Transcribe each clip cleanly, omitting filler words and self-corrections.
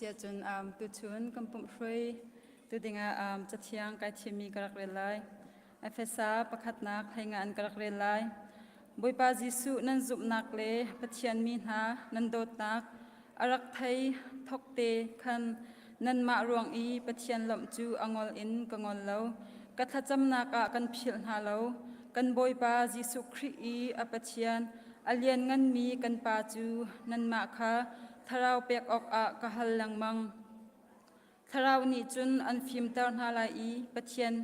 สียจนตุชุนกำปุ่มช่วยตุดิงจัดเชียงไกทีมีกระเรลัยไอเฟซาประคัดนักให้งานกระเรลัยบุยปาจิสุนันจุบนักเลปเชียนมีนานันโดดนักอารักไทยทกเตคันนันมารวงอีปเชียนลมจูอังอลอินกังอลเลวกัทจำนักกันพิลนาเลวกันบุยปาจิสุครีอีอปเชียนอเลียนงันมีกันปาจูนันมาค่ะทาราวเปียกออกกะฮัลลังมังทาราวนี้จุนอันฟิมตาร์นาลาอีปเชียน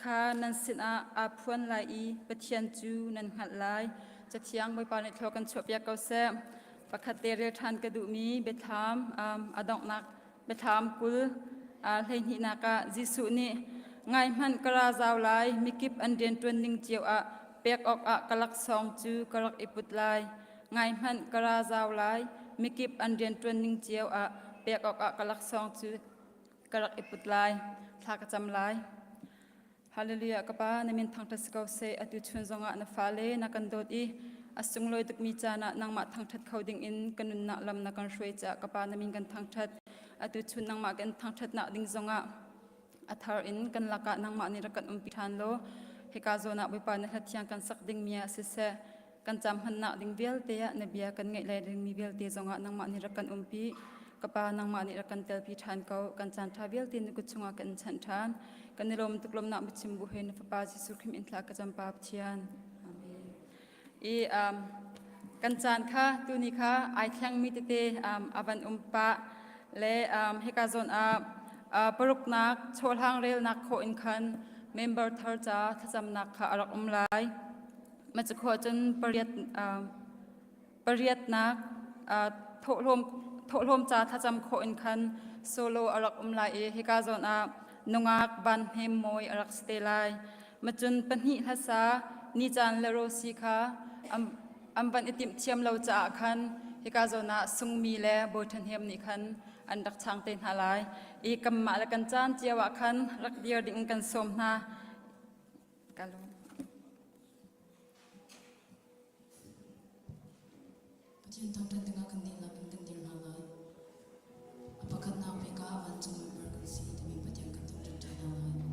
ข้านันสินอาพวนลาอีปเชียนจูนันหัดลายจะเทียงบุยปาในทอกันชวบยาเกาเซปะคัตเตเรทันกระดูมีเบทามอดอกนักเบทามกุลเฮหินากะจิสุนี่ไงมันกระซาวลายมิกิบอันเดียนตัวนิ่งเจียวเปียกออกกลักสองจูกลักอิปุตลายไงมันกระซาวลายมิกิบอันเดียนตัวนิ่งเจียวเปียกออกกลักสองจูกลักอิปุตลายทากจำลายฮาเลลูยากป้าในมินทางทัศกาวเซอตุชนจงนัฟาเลนักันโดดอีอสุงลอยตุกมีจานะนางมาทางทัดเขาดิ่งอินกันนุนนักลำนักกันช่วยจากป้าในมินกันทางทัดอตุชนนางมากันทางทัดนักดิ่งจงอัทาร์อินกันลักนางมานิรักันพิธานโลเฮกาโซนักวิปาในทัดยังกันสักดิ่งเมียเสเสกันจำหันนักดิ่งเบลเตียนเบียกันไงเลยดิ่งมีเบลเตียจงนางมานิรักันพิกป้านางมานิรักันเตลพิธานเขากันจันทาเบลเตียนกุศลกันฉันทานกันในลมตุกลมนักมิชิมบุเฮนฟปาจิสุขิมอินทลากจำปาบเชียนอีกันจานค่ะตัวนี้ค่ะไอแข็งมีติเตอวันปะและเฮกาโซนปรุกนักโชว์ทางเร็วนักโคอินคันเมมเบอร์ทาร์จ้าทจำนักค่ะอรักลายมันจะขอจนปริยัตนักโถลมจ้าทจำโคอินคันโซโลอรักลายเฮกาโซนนงากบันเฮมมอยอรักสเตลายมาจนปนิทัสานิจานเลโรซีค่ะอัมบันอิติมเทียมเราจะคันเฮกาโซนาซุงมีแลโบทันเฮมนี่คันอันดักช่างเต็นหาลายอีกัมมาละกันจานเจียวคันรักเดียดิ่งกันสมนากาลปัจจุบันทางด้านกันดีละเป็นกันดีนาลายapakah nak mereka akan cuma berkongsi demi perjalanan tentang jalan lain.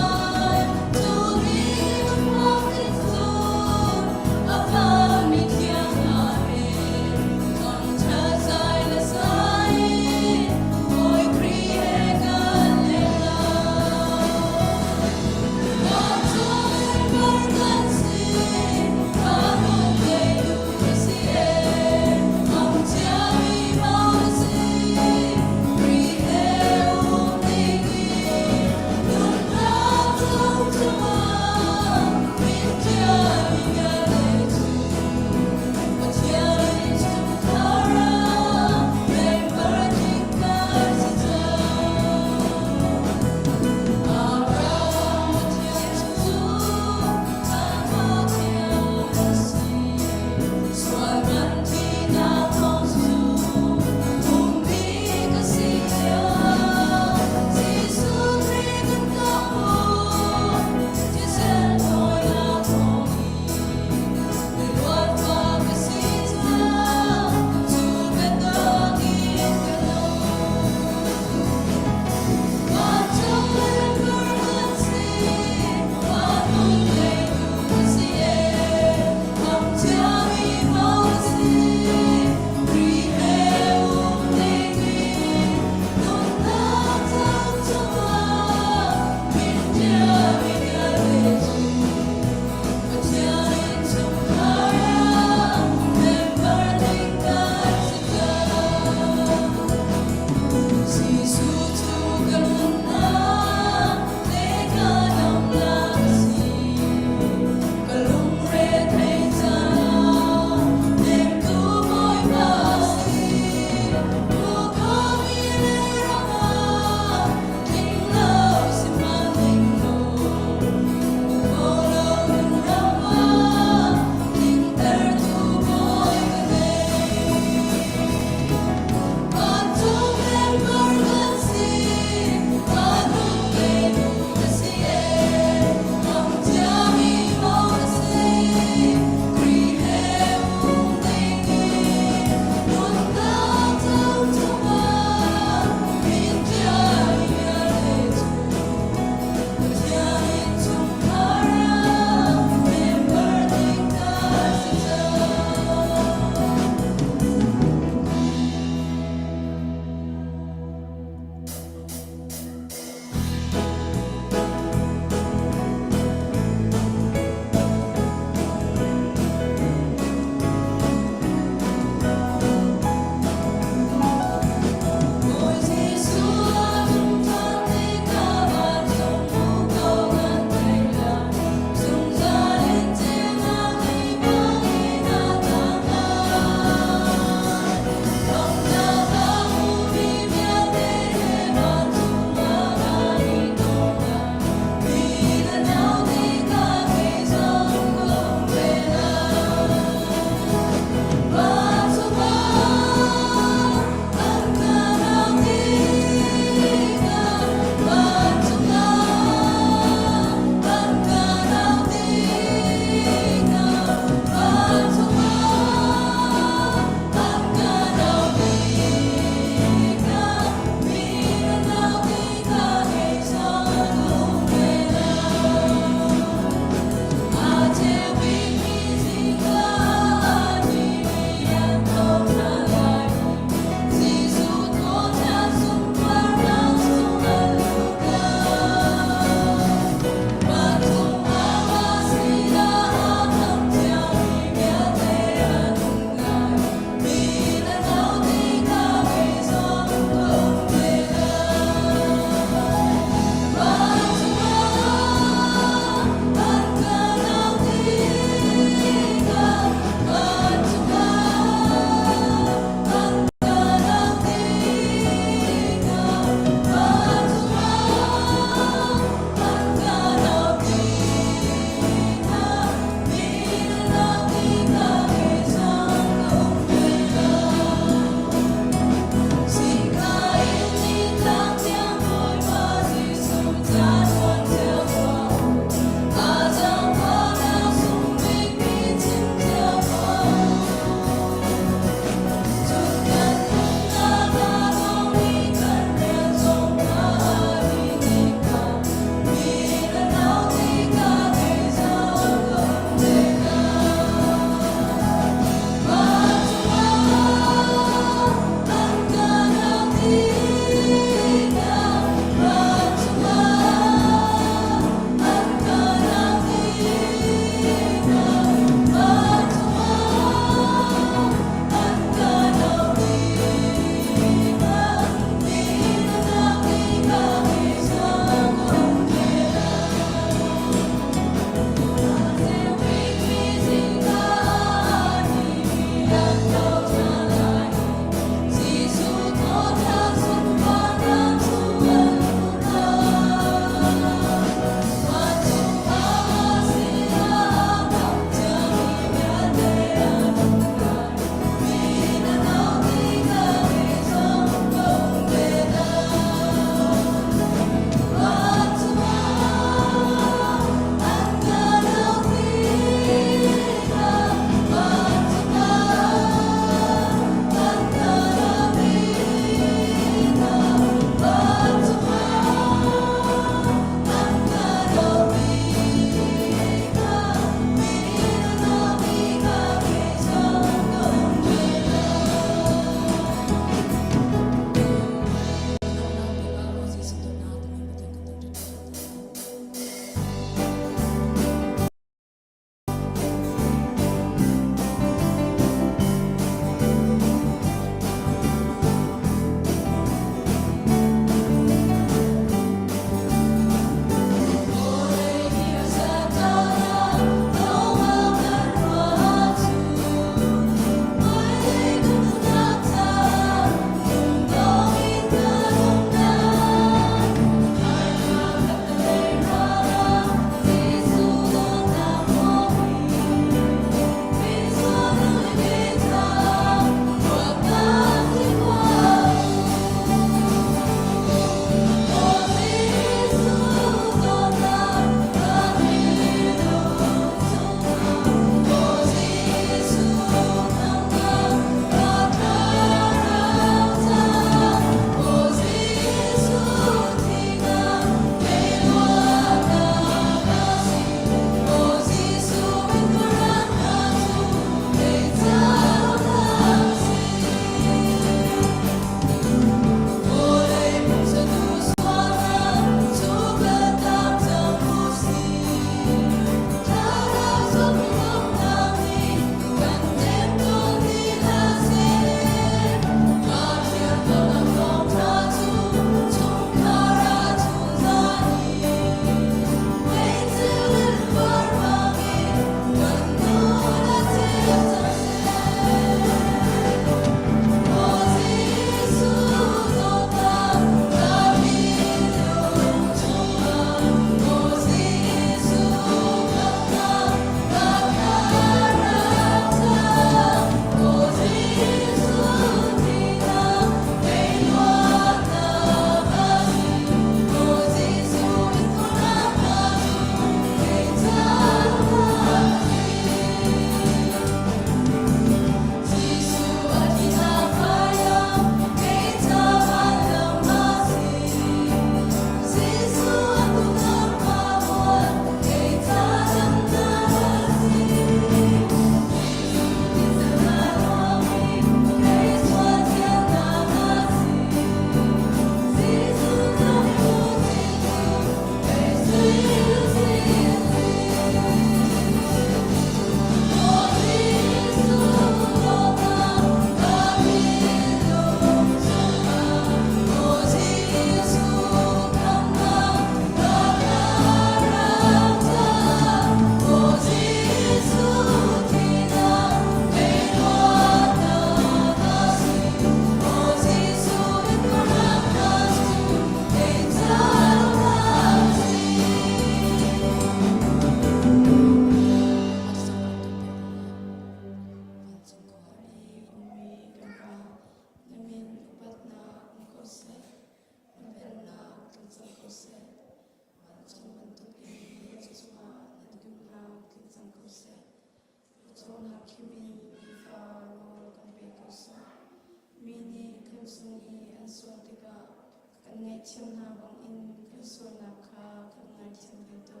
ngay chim na bang in kusur na ka kangai chim dito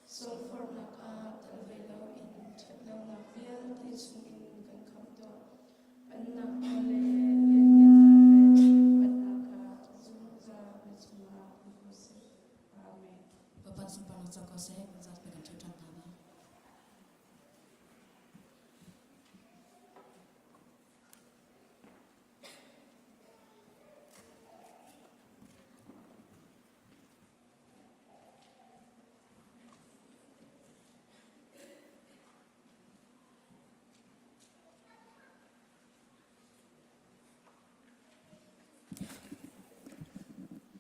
so for na ka talvelo in chatlo na fiel di sum in kan kam to pan na ka le pan na ka zum za zuma kusi amen Bapak sumpah nak cakap saya zat pegang cucan tanah.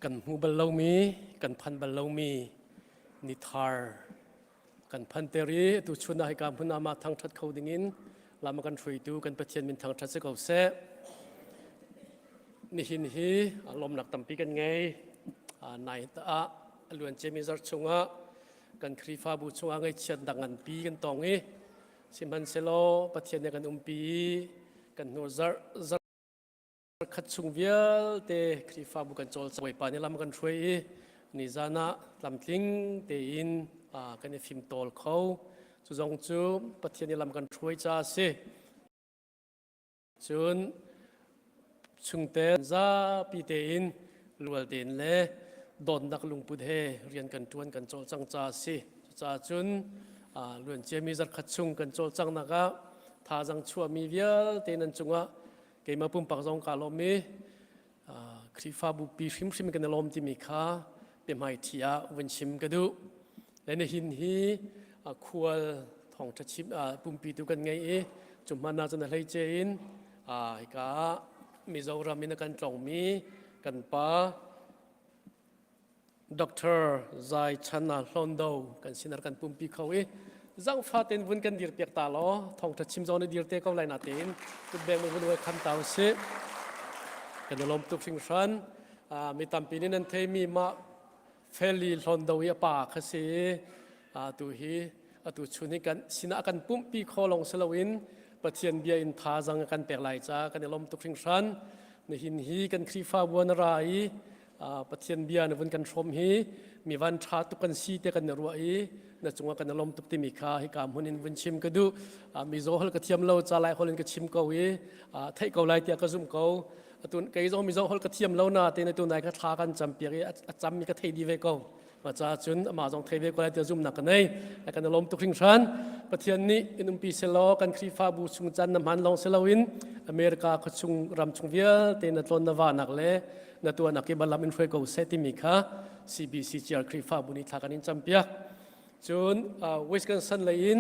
กันหูบัลลามีกันพันบัลลามีนิทาร์กันพันเตรีตุชุนให้การพุนามาทางทัดเขาดิ่งินลามากันช่วยดูกันประเทียนมินทางทัดเสกเอาเสนี่หินฮีอารมณ์หนักตั้มปีกันไงนายตาล้วนเจมิจัดชงะกันครีฟ้าบูชงะไงเชียนดังกันปีกันตองนี้สิมันเซโลประเทียนกันปีกันโนซาขัดชุงเวียลเตครีฟ้าบุกันโจลสวยปานี่ลำกันช่วยนิจานะลำทิ้งเตอินกันฟิมโตลเขาจุจงจูประเทศนี้ลำกันช่วยจ้าสิจนชุงเตนซาปีเตอินลัวเตนเล่โดนนักลุงพุทธเรียนกันจวนกันโจลจังจ้าสิจ้าจุนล้วนเจมีจัดขัดชุงกันโจลจังนักท่าจังชัวมีเวียลเตนันจุงะเกมาปุ่มปักจงกาลมีครีฟ้าบุปีชิมกันลมที่มีค่าเป็นไม้ที่วันชิมกันดูและในหินฮีควรท่องทัชิมปุ่มปีดูกันไงจุดมันน่าจะในเจนก็มีเจ้ารามินกันจงมีกันป้าดร.ไซชันนาลอนโดกันสินารกันปุ่มปีเขาจังฟ้าเต็นวันกันดีร์เปียกตาล้อท่องทัชิมจอในดีร์เตะเขาไหลนาเต็นตุบแบงมันวันไว้คันตาวเสกันลมตุกสิงชันมีตามปีนี้นั่นเทมีมาเฟลีลอนโดยป่าคสีตุฮีตุชุนิกันสินะกันปุ่มปีคอลงสลาวินประเทียนเบียอินทาจังกันแปลกไหลจ้ากันลมตุกสิงชันในหินฮีกันครีฟ้าบัวนรายประเทียนเบียในวันกันชมฮีมีวันชาตุกันซีเตกันรวยนั่นจงว่ากันลมตุกติมิคาให้การหุ่นวันชิมก็ดูมีโซฮลกระเทียมเราจะไล่คนก็ชิมเกาไทยเกาไล่เตียก็ซุ่มเกาตัวไก่จงมีโซฮลกระเทียมเราหน้าเตนตัวไหนก็ทากันจำเปียกจำมีก็เทดีไว้เกามาจากจุนมาจงเทวีก็ไล่เตียซุ่มหนักกันในกันลมตุกทิ้งชันประเทศนี้อินุปีเซลกันครีฟ้าบูชุงจันน้ำมันลงเซลวินอเมริกาก็ชุงรำชุงเวียเตนต้นนวานักเล่นตัวนักเก็บบอลลามินเฟโกเซติมิคา CBCGR ครีฟ้าบุญทากันอินจำเปียกจนเวสกันสันเลยอิน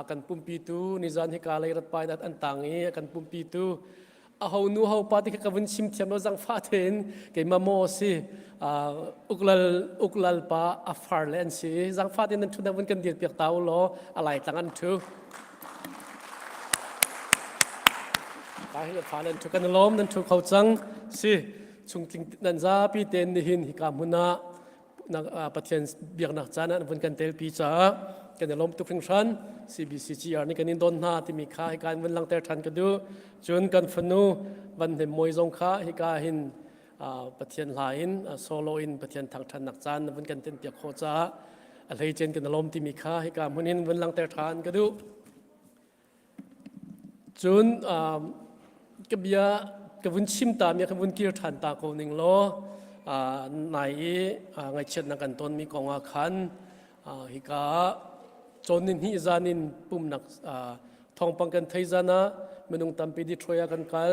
กันปุ่มปีตูนิจานฮิกาเลยรัดไปนัดอันต่างนี้กันปุ่มปีตูเอาหนูเอาปาติกับวันชิมเทียมเราจังฟาเทนเกี่ยมาโมสิอุกลัลปาอัฟาร์เลนสิจังฟาเทนนั้นทุนวันกันเดียดเปียกเต้าล้ออะไรต่างกันทุกการให้ฟาเลนทุกกันล้อมนั้นทุกเขาจังสิชุงจริงนั่นจะปีเตนหินฮิกามุนานักปฏิเสธเบียกนักจานั้นวันกันเตลปีจ้ากันล้มตุกฟิงชัน CBCGR นี่กันนินโดนหน้าที่มีค่าให้การวันลังเตอร์ทันกันดูจนกันฟนูวันเห็นมวยทรงค่าให้การเห็นปฏิเสธหลายโซโลอินปฏิเสธทางทันนักจานวันกันเต็มเปียกโคจ้าอะไรเจนกันล้มที่มีค่าให้การวันนี้วันลังเตอร์ทันกันดูจนกับเบียกับวันชิมตามยากับวันกีร์ทันตาโกนิงโลในไงเช่นนักกันต้นมีกองอาคันฮิกาจนนินฮิจานินปุ่มนักทองปังกันไทยจานะมนุงตัมปีดิทรอยกันกัล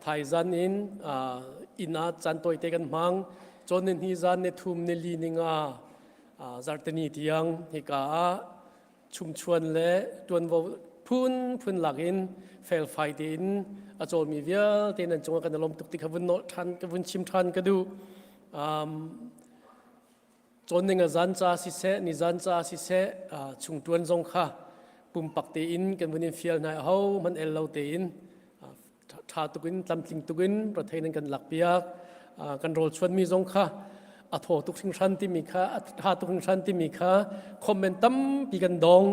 ไทยจานินอินาจันตัวเตกันมังจนนินฮิจานเนทุมเนลีนิงจาร์ตนีที่ยังฮิกาชุมชนเละจวนว่าพุ่นหลักอินเฟลไฟดินอาจจะมีเวียเตนันจงกันลมตุกติกวันโนทันกับวันชิมทันก็ดูจนหนึ่งจันจ้าสิเสนิจันจ้าสิเสชุงตวนจงค่ะปุ่มปักเตอินกันวันนี้เฟียลนายเฮามันเอลเราเตอินทาตุกินตำติงตุกินประเทศนั้นกันหลักเปียกกันโรลชวนมีจงค่ะอัฐตุกสิงชันที่มีค่ะทาตุกสิงชันที่มีค่ะคอมเมนต์ตั้มปีกันดอง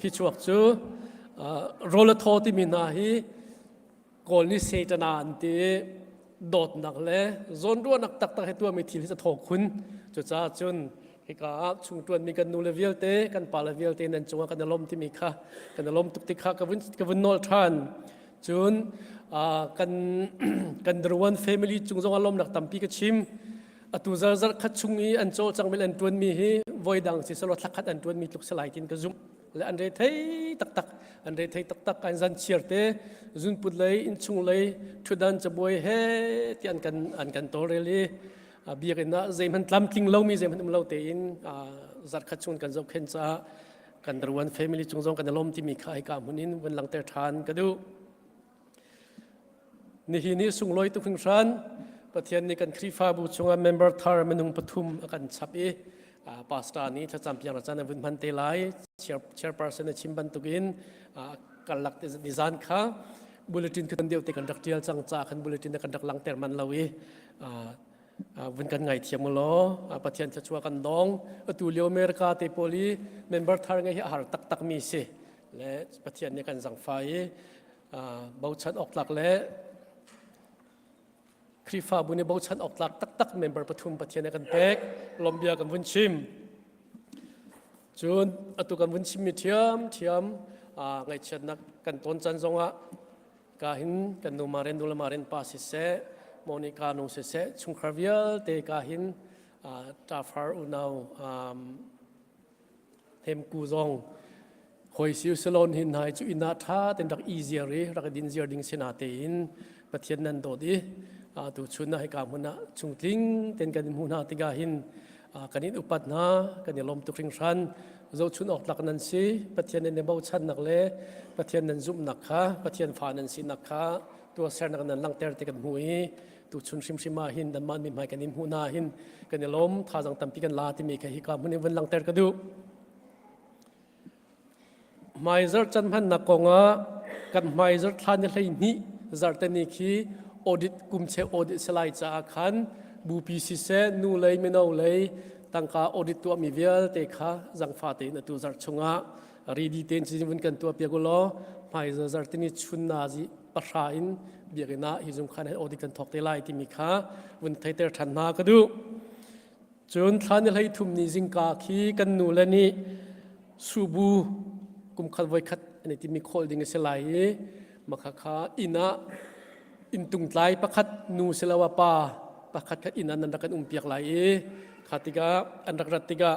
พิจวกจูโรลโทที่มีนาฮีกอลนิเซจนาอันที่ โดดหนักเลยโซนรั้วหนักตักให้ตัวมีทีที่จะถกคุณจุดจ้าจนให้กับชุงตวนมีกันนูเลเวลเตกันปาเลเวลเตนั่นจงว่ากันลมที่มีค่ากันลมตุกติกค่ากับวินโนทานจนกันดรวนเฟมิลี่จงจงอารมณ์หนักตั้มปีกชิมตุซาร์คัดชุงนี้อันโจจังเวลอันตวนมีฮีวอยดังสิสลดลักขัดอันตวนมีตุกสลายทินกระซุมและอันเรทให้ตักอันเรทให้ตักกันจันเชียร์เตจุนปุดเลยอินชุงเลยทุดันจะบวยเฮที่อันกันโตเรลีเบียกันนะเจมันลำทิ้งเล่ามีเจมันเล่าเตอินจัดขัดชุนกันจบเข็นจ้ากันดรวนเฟมิลี่จงจงกันลมที่มีค่ายกามุนินวันหลังเตอร์ทานกระดูนี่สุงลอยตุกขึ้นชันประเทศนี้กันครีฟาบูชงเมมเบอร์ทาร์มนุงปฐุมกันชับปาสตานี้ถ้าจำเพียงอาจารย์วินพันเตลัยเชียร์เพอร์เซนชิมบันตุกินกันหลักดิซานค่ะบุลเลตินกันเดียวแต่กันดักเดียวจังจ้ากันบุลเลตินกันดักหลังเตอร์มันลาวีวินกันไงเทียมโลประเทศจะชัวกันดองตุเลียวอเมริกาเตโปลีเมมเบอร์ทาร์ไงหาตักมีเสและประเทศนี้กันสังไฟเบาชัดออกหลักและครีฟาบุญในบ่ชันออกหลักตักเมมเบอร์ปฐุมประเทศในกันเป็กลมเบียกันวุ้นชิมจุนอตุกันวุ้นชิมมีเทียมไงเช่นนักกันต้นจันทร์ะกาหินกันดูมาเรนปาสิเสโมนิกาโนเสชุงคราวิลเตกาหินตาฟาร์อุนาวเฮมกูซองหอยซิวสโลนหินหายจุอินาธาเต็นดักอีเซียรีรักดินเซียดิงเซนาเตอินประเทศนั้นโดดีตุชุนนะให้การมุนะชุงทิงเต็นกันมุนะติกาหินกันนิดอุปัตนะกันนิลมตุกริงชันเราชุนออกหลักนั้นสิประเทศนั้นในบ่าวชันนักเล่ประเทศนั้นซุ่มนักค่ะประเทศฟ้านั้นสินักค่ะตัวเสนักนั้นลังเตอร์ติกันหุยตุชุนชิมมาหินดันมันมีหมายกันนิมหุนาหินกันนิลมท่าจังตั้มปีกันลาที่มีแค่ฮิการมุนีวันลังเตอร์กระดูไม่จดจันพันนักกงะกันไม่จดทานอะไรนี้จดแต่นี่คืออดิตกุมเชอดิตสลายจากขันบูปีซิเซนูเลยไม่เอาเลยตั้งค่าอดิตตัวมีเวลเตค่ะจังฟาเตนตัวจัดชงะรีดีเตนจิวันกันตัวเปียกุลอไม่จดแต่นี่ชุนนาจีปะชาอินเบียกันนะฮิจุงขันให้อดิตกันทอกเตลัยที่มีค่ะวันไทเตอร์ทันนากระดูจนทันอะไรทุ่มนิจิงกาขีกันนูเลนี่สูบูกุมขัดไว้ขัดอันนี้ที่มีโคลดิ้งเสลายมาค่ะอินะอินตุงไลประคัดนูเสลาวปาประคัดอินันนันดักันเปียกไหลขัดติกาอันรักติกา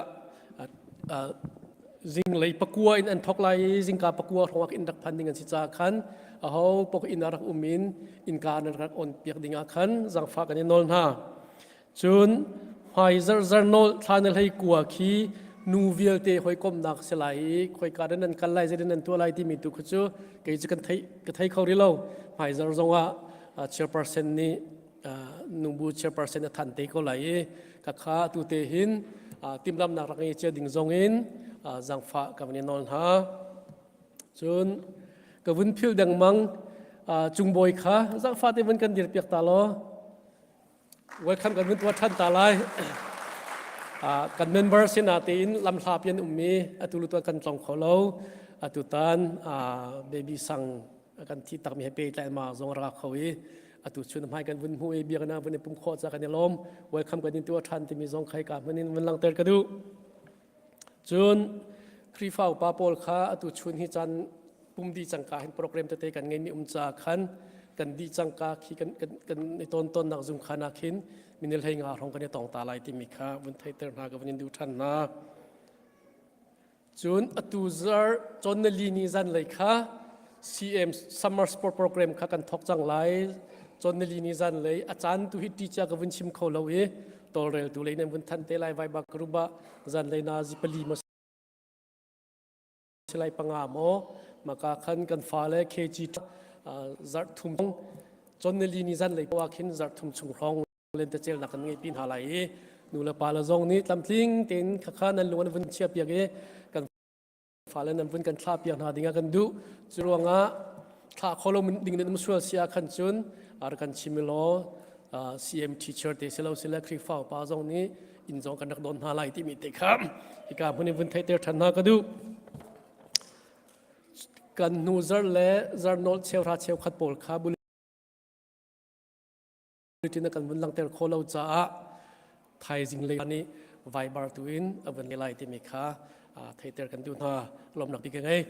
จิงไหลปะกัวอินอันทอกไหลจิงกาปะกัวของอินรักพันดิ่งกันสิจากขันเอาปกอินรักมินอินกาอันรักอ่อนเปียกดิ่งขันจังฟ้ากันนอลฮะจุนไฟเซอร์นอลทานให้กัวขีนูเวลเตหอยกลมนักสลายหอยการนั้นกันไล่จะนั้นตัวไล่ที่มีตุกจูเกี่ยจะกันไทยเขาเรียกไฟเซอร์จงว่าเชียร์เปอร์เซ็นต์นี้นุ่มบูเชียร์เปอร์เซ็นต์ทันเตก็ไหลกับข้าตัวเตหินทีมลำนักรักเชียร์ดิ่งจงอินจังฟ้ากับนี่นอนฮะจนกับวินพิลดังมังจุงบอยข้าจังฟ้าที่วันกันดีเปียกตาล้อเวลคัมกับวินตัวท่านตาไลกันเมมเบอร์สินาตีนลำลาเปียนมีตุลุตัวกันจองขอเราตุตันเบบี้สังกันที่ตักมีให้เปย์แต่มาจงรักเขาตุชวนทำให้กันวุ่นหุ่ยเบียกันนะวันนี้ปุ่มโคตรจากกันในลมเวลคัมกันในตัวท่านที่มีจงใครกับวันนี้วันลังเตอร์กระดูจนครีฟ้าปาโปลข้าตุชวนฮิจันปุ่มดีจังกาเห็นโปรแกรมเตะกันไงมีจากขันกันดีจังกาขี้กันในต้นนักจุงขานักหินมินเนลให้งาของกันในตองตาลายที่มีค่าวันไทยเตอร์นากับวันดูท่านนะจนอตุซาร์จนในลีนีจันเลยค่ะ CM Summer Sport Program ค่ะกันทอกจังไลจนในลีนีจันเลยอาจารย์ตุฮิตติจากกับวันชิมเขาเราตัวเร็วตัวเลยในวันทันเตลัยไวบักรุบะจันเลยนาจิปลีมาสลายปังอาโมมาคันกันฟ้าเลยเคจีจัดทุ่มจนในลีนีจันเลยว่าขินจัดทุ่มชุงรองเล่นแต่เจลนักกันไงปีนหาไหลนูละปาละจงนี้ลำทิ้งเต็นข้านั้นล้วนวันเชียบเปียกกันฟ้าแล้วนั้นวันกันท่าเปียกหาดิ่งกันดูจุลวงะท่าโคลมดิ่งนั้นมุสลิมเสียขันจุนอาร์กันชิมิโลCM teacher เตสิเราเสละครีฟ้าปาจงนี้อินจงกันนักโดนหาไหลที่มีเตะครับอีกการพวกนี้วันไทยเตอร์ทันนากันดูกันนูซาร์และซาร์โนเชลราเชลขัดโปลคาบุ Christina kan mun lang ter kholo cha thai jing le ani viber tuin aban ngelai ti mi kha thai ter kan tu na lom nak pi ke ngai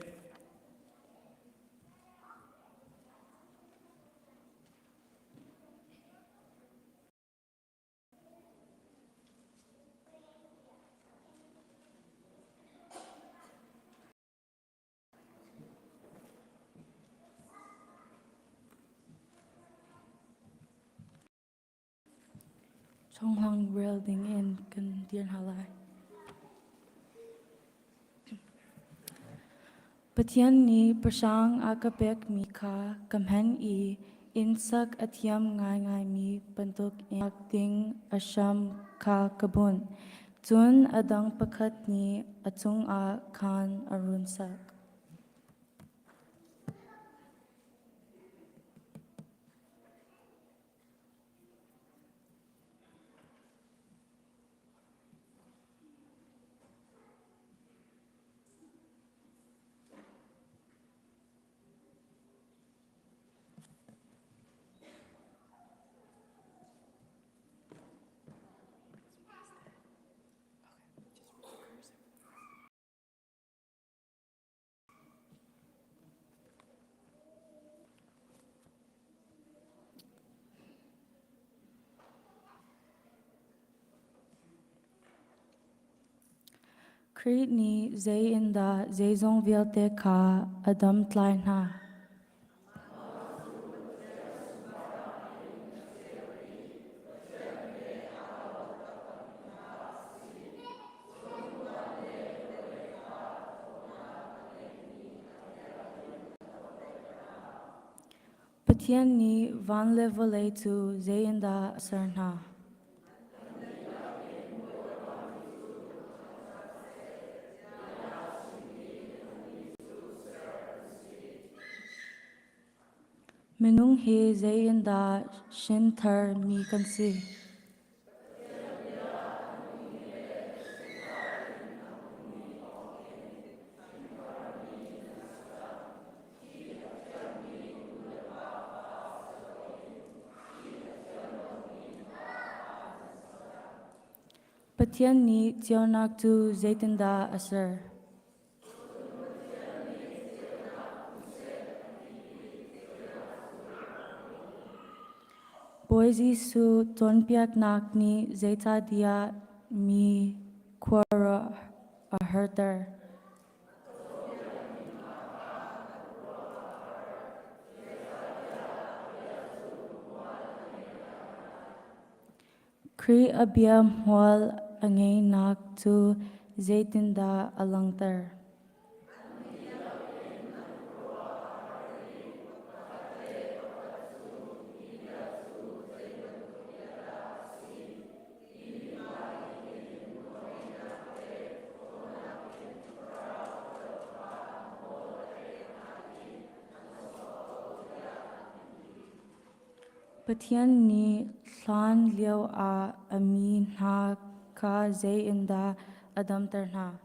Chong hang real ding in kan dian halai. Patian ni persang akapek mi kha kamhen I insak atiam ngai mi pantuk iak ding asham kha kabun. Tun adang pakat ni atung a khan arunsak. Creed ni zay inda zay zong vialte ka adam tlain ha. Patian ni van level tu zay inda asarn ha. Menung he zay inda shin thar mi kan si. Patian ni tionak tu zay tinda asar. Boise su tonpiak nak ni zeta dia mi kwara a herter. Kri abiam hwal angay nak tu zaitinda alangter. Patian ni tlan liao a amin ha ka zay inda adam terna.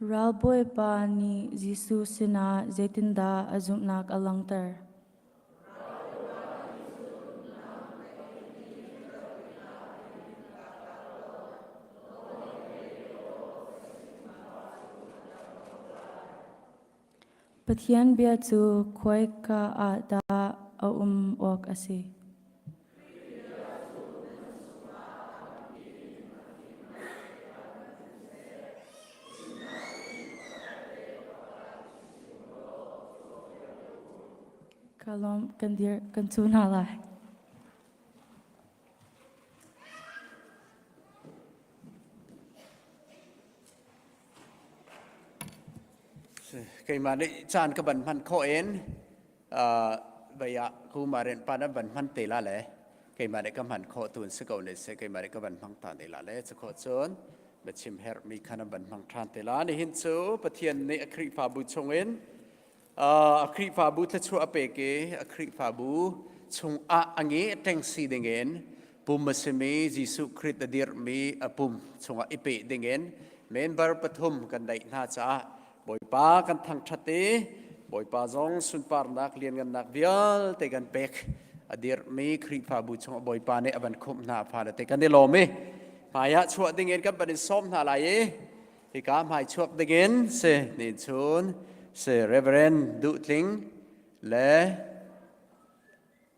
Ralboy pa ni Jisu sina zaitinda azumnak alangter. Patian bia tu koi ka a da a ok asi. Kalom kandir kantunalai. Cái mà đấy chan cái bản phan khó en bây giờ khu mà đến pan bản phan tê la lẽ cái mà đấy cái bản khó tuần sẽ cầu này sẽ cái mà đấy cái bản phan tàn tê la lẽ sẽ khó chốn bật chim her mi khăn bản phan tran tê la này hin số bật thiên này akri pha bu chong en akri pha bu thắt chua ape ke akri pha bu chong ange teng si dingen pum maseme Jisu Christ dir mi apum chong ipe dingen member pathum kan dai na cha บอยป้ากันทางชัดเตบอยป้าจงสุนปาร์นักเรียนกันนักเบียลเตกันเป็กอดีตมีคริฟ้าบุชงบอยป้าเนี่ยบันคุมหน้าฟ้าเตกันได้ลมหมายะช่วยดิ่งเงินกันบันส้มหน้าไหลที่การหมายช่วยดิ่งเงินเสนิชุนเสเรเวเรนดุทิงและ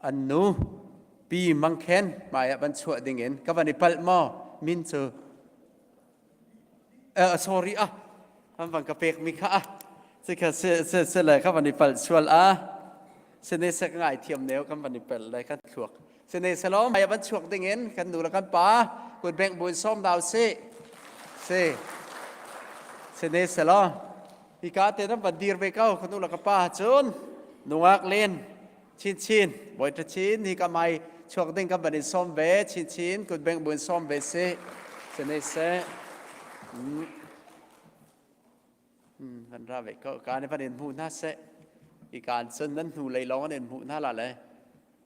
อันนู้ปีมังเคนหมายบันช่วยดิ่งเงินกับบันปัลมอมินเจsorry อันบังกะเป็กมีค่ะสิค่ะเสเลยครับวันนี้เปิดชวนเสนสักง่ายเทียมเนี้ยครับวันนี้เปิดเลยครับช่วงเสนสล้อมไปบันช่วงติงเงินกันดูแล้วกันป้ากุดแบ่งบุญส้มดาวเสนสล้ออีกาเตนั้นบันดีร์ไปเก้ากันดูแล้วกันป้าจนนัวเล่นชินบ่อยจะชินนี่ก็ไม่ช่วงติงกับบันนี้ส้มเวชินกุดแบ่งบุญส้มเวเสนกันราเวก็การในประเด็นหูน่าเสอีการเส้นนั้นหูเลยร้องเด่นหูน่าละเลย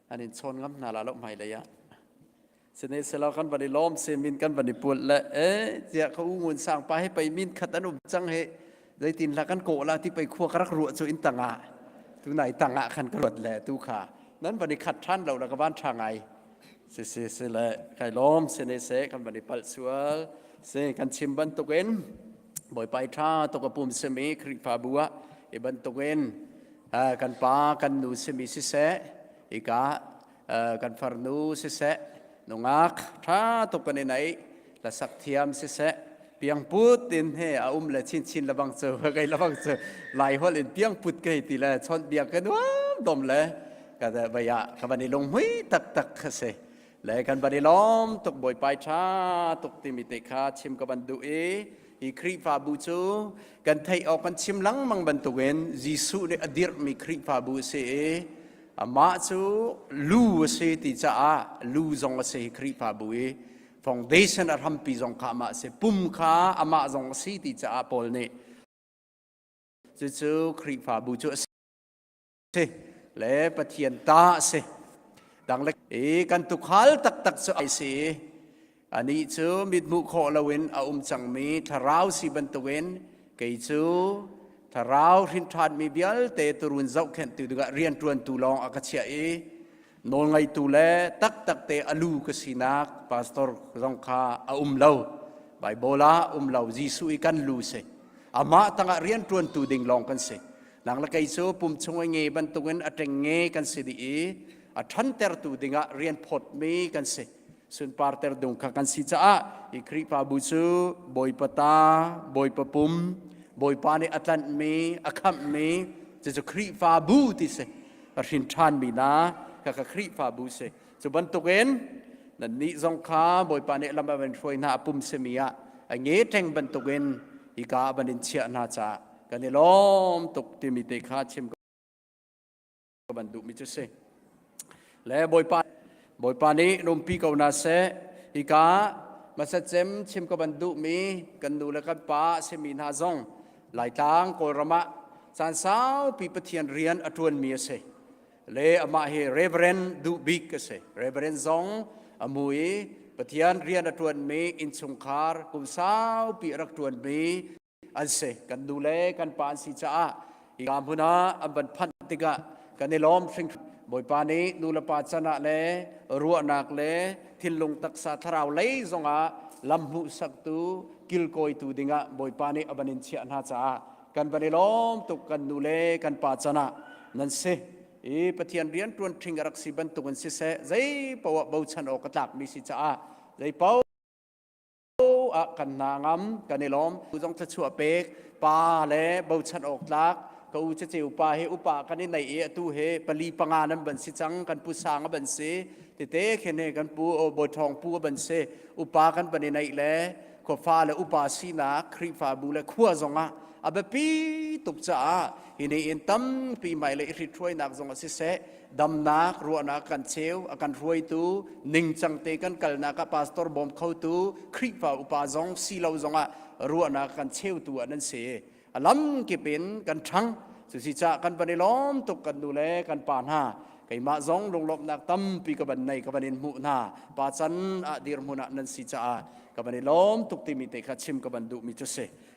อันนี้ชนกันน่าละลบใหม่เลยอะเสนเสลากันประเด็นล้อมเซมินกันประเด็นปวดและเจ้าเขาอุ้งสร้างไปให้ไปมินขัดอนุจังเหได้ตินละกันโกละที่ไปขั้วกระรัวจุอินตังะตุไหนตังะขันกระดแหละตุขานั้นประเด็นขัดท่านเราละกับบ้านทางไงเสละใครล้อมเสนเสกันประเด็นปัลสวลเสกันชิมบันตุเกนบ่อยไปท่าตกปุ่มเสมีคริฟาบัวบันตุเวนกันป้ากันนูเสมีสิเสอีกากันฟาร์นูสิเสนงักท่าตกกันในไหนละสักเทียมสิเสเปียงพุดดินเฮอาละชินละบังเจอไกละบังเจอหลายหัวเล่นเปียงพุดไกตีละชนเบียงกันว้าดมเลยก็จะใบยะกันบันนี้ลงหุยตักเสและกันบันนี้ล้อมตกบ่อยไปท่าตกติมิเตคาชิมกับบันดูอีคริฟาบูจูกันไทยออกกันชิมหลังมังบันตุเวนยิสุเนอดีร์มีคริฟาบูเสอามาจูลูเสติจ้าลูจงเสคริฟาบูfoundation อารัมปีจงขามาเสปุ่มขาอามาจงเสติจ้าปอลเนจูคริฟาบูจูเสและปะเทียนตาเสดังเล็กกันตุขัลตักเสไอเสอันนี้จูมิดมุขอละเวนอาจังมีทาราวสิบันตเวนเกยจูทาราวรินทานมีเบียลเตตุรุนเจ้าเข็นตุดกะเรียนตรวนตุลองอากาเชียนนไงตุเลตักเตอลูกสินักพาสตอร์รองคาเลาไบโบลาเลาจิสุอีกันลูเซอามาตั้งเรียนตรวนตุดิงลองกันเซหลังละเกยจูปุ่มชงเงยบันตเวนอัตเงยกันเสดีอัทันเตอร์ตุดิงะเรียนพดมีกันเซส่วนปาร์เตอร์ดงขันสิจ้าอีคริปาบุจูบอยปตาบอยปปุ่มบอยปานิอัตลันมีอัคำมีจะคริฟาบูติเสรินทานมีนากับคริฟาบูเสจะบรรทุกเอ็นนั่นนี่จงค้าบอยปานิลำบากเป็นช่วยนาปุ่มเสมียอันเงี้ยแทงบรรทุกเอ็นอีกาบันเชียนาจ้ากันนี่ล้อมตกที่มีเตคาชิมกับบรรทุกมิจุเสและบอยปานี้นุ่มปีกาวนาเซอีกามาเสจมชิมกับบันดุมีกันดูแล้วกันป้าเซมินาซงหลายทางโกรมะสานสาวปีปะเทียนเรียนอตวนมีเสเลอมาเฮเรเบรนดูบิกเสเรเบรนซงอมุยปะเทียนเรียนอตวนมีอินสงคาร์กุมสาวปีรักตวนมีอันเสกันดูแลกันปานสิจ้าอีกาพุนาอันบันพันติกะกันในล้อมสิงบอยปานี้นูละปาชนะเลรัวนักเลทิลงตักษาทราวเลยจงลำหุสักตูกิลโกยตูดิงะบอยปานี้อบันินเชียนาจ้ากันบันล้อมตุกันนูเลกันปาชนะนั่นเสปะเทียนเรียนตรวนทิงรักสิบันตุกันเสใจปวะบูชันออกตักมีสิจ้าใจเป้ากันนางมกันล้อมกูต้องจะชัวเปกปาเลบูชันออกตักเขาจะเจ้าป่าเฮอุปากันในตู้เฮปลีปังานันบันสิจังกันปูสางบันเสเตเขเนกันปูบทองปูบันเสอุปากันบันในแลขวฟ้าและอุปาสีนาครีฟ้าบูและขั้วจงอาเบปีตุกจ้าฮินเอ็นตั้มปีใหม่เลยริช่วยนักจงสิเสดำนักรัวนักกันเชวอากันรวยตูนิ่งจังเตกันกัลนักพาสตอร์บอมเข้าตูครีฟ้าอุปาจงสีเหลาจงรัวนักกันเชวตัวนั้นเสลำกิเป็นกันทั้งสุสิจะกันปนิล้อมตกกันดูแลกันปานหาไก่มาจงลงลบนักตั้มปีกับบันในกับบันอินมุนาปาจันอดีรมุนานันสิจะก กับบันล้อมตุกติมิเตขัดชิมกับบันดุมิจุเส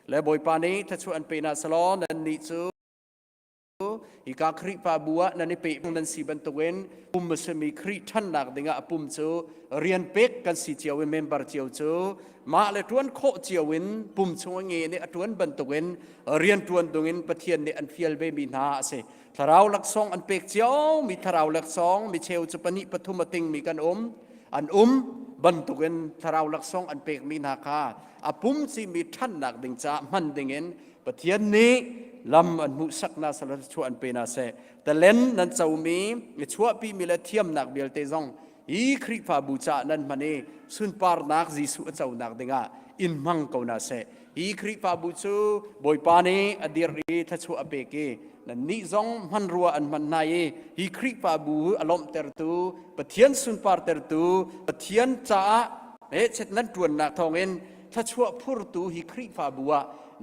และบอยปานี้ถ้าชวนไปนาสลอนันนิจูอีกาคริปาบัวนันนิเปนันสีบันตุเวนปุ่มสมีคริท่านหนักดิ่งปุ่มจูเรียนเป็กกันสีเจียวเวนเมมเบอร์เจียวจูมาเลยทวนโคเจียวเวนปุ่มชวงเงี้ยเนี่ยทวนบันตุเวนเรียนทวนตรงนี้ปะเทียนเนี่ยอันเฟียลเบบีนาเสถ้าเราหลักซองอันเป็กเจียวมีถ้าเราหลักซองมีเชลจุปนิปทุมติงมีกันอันบันตุเวนถ้าเราหลักซองอันเป็กมีนาคาปุ่มสีมีท่านหนักดิ่งจ้ามันดิ่งเงินปะเทียนนี้ลำอันมุสักนาสลัดชวนเป็นอาเซแต่เล่นนั้นเจ้ามีชัวปีมีละเทียมหนักเบียลเตซองอีคริฟาบูชานั้นมันเอสุนปาร์นักจิสุเจ้าหนักดิ่งอินมังกานาเซอีคริฟาบูชูบอยปานีอดีรีทัชวอเปเกนั่นนิซองมันรัวอันมันนายอีคริฟาบูอารมณ์เตอร์ตูปะเทียนสุนปาร์เตอร์ตูปะเทียนจ้าเช่นนั้นตวนหนักทองเอ็นทัชวพูร์ตูอีคริฟาบัว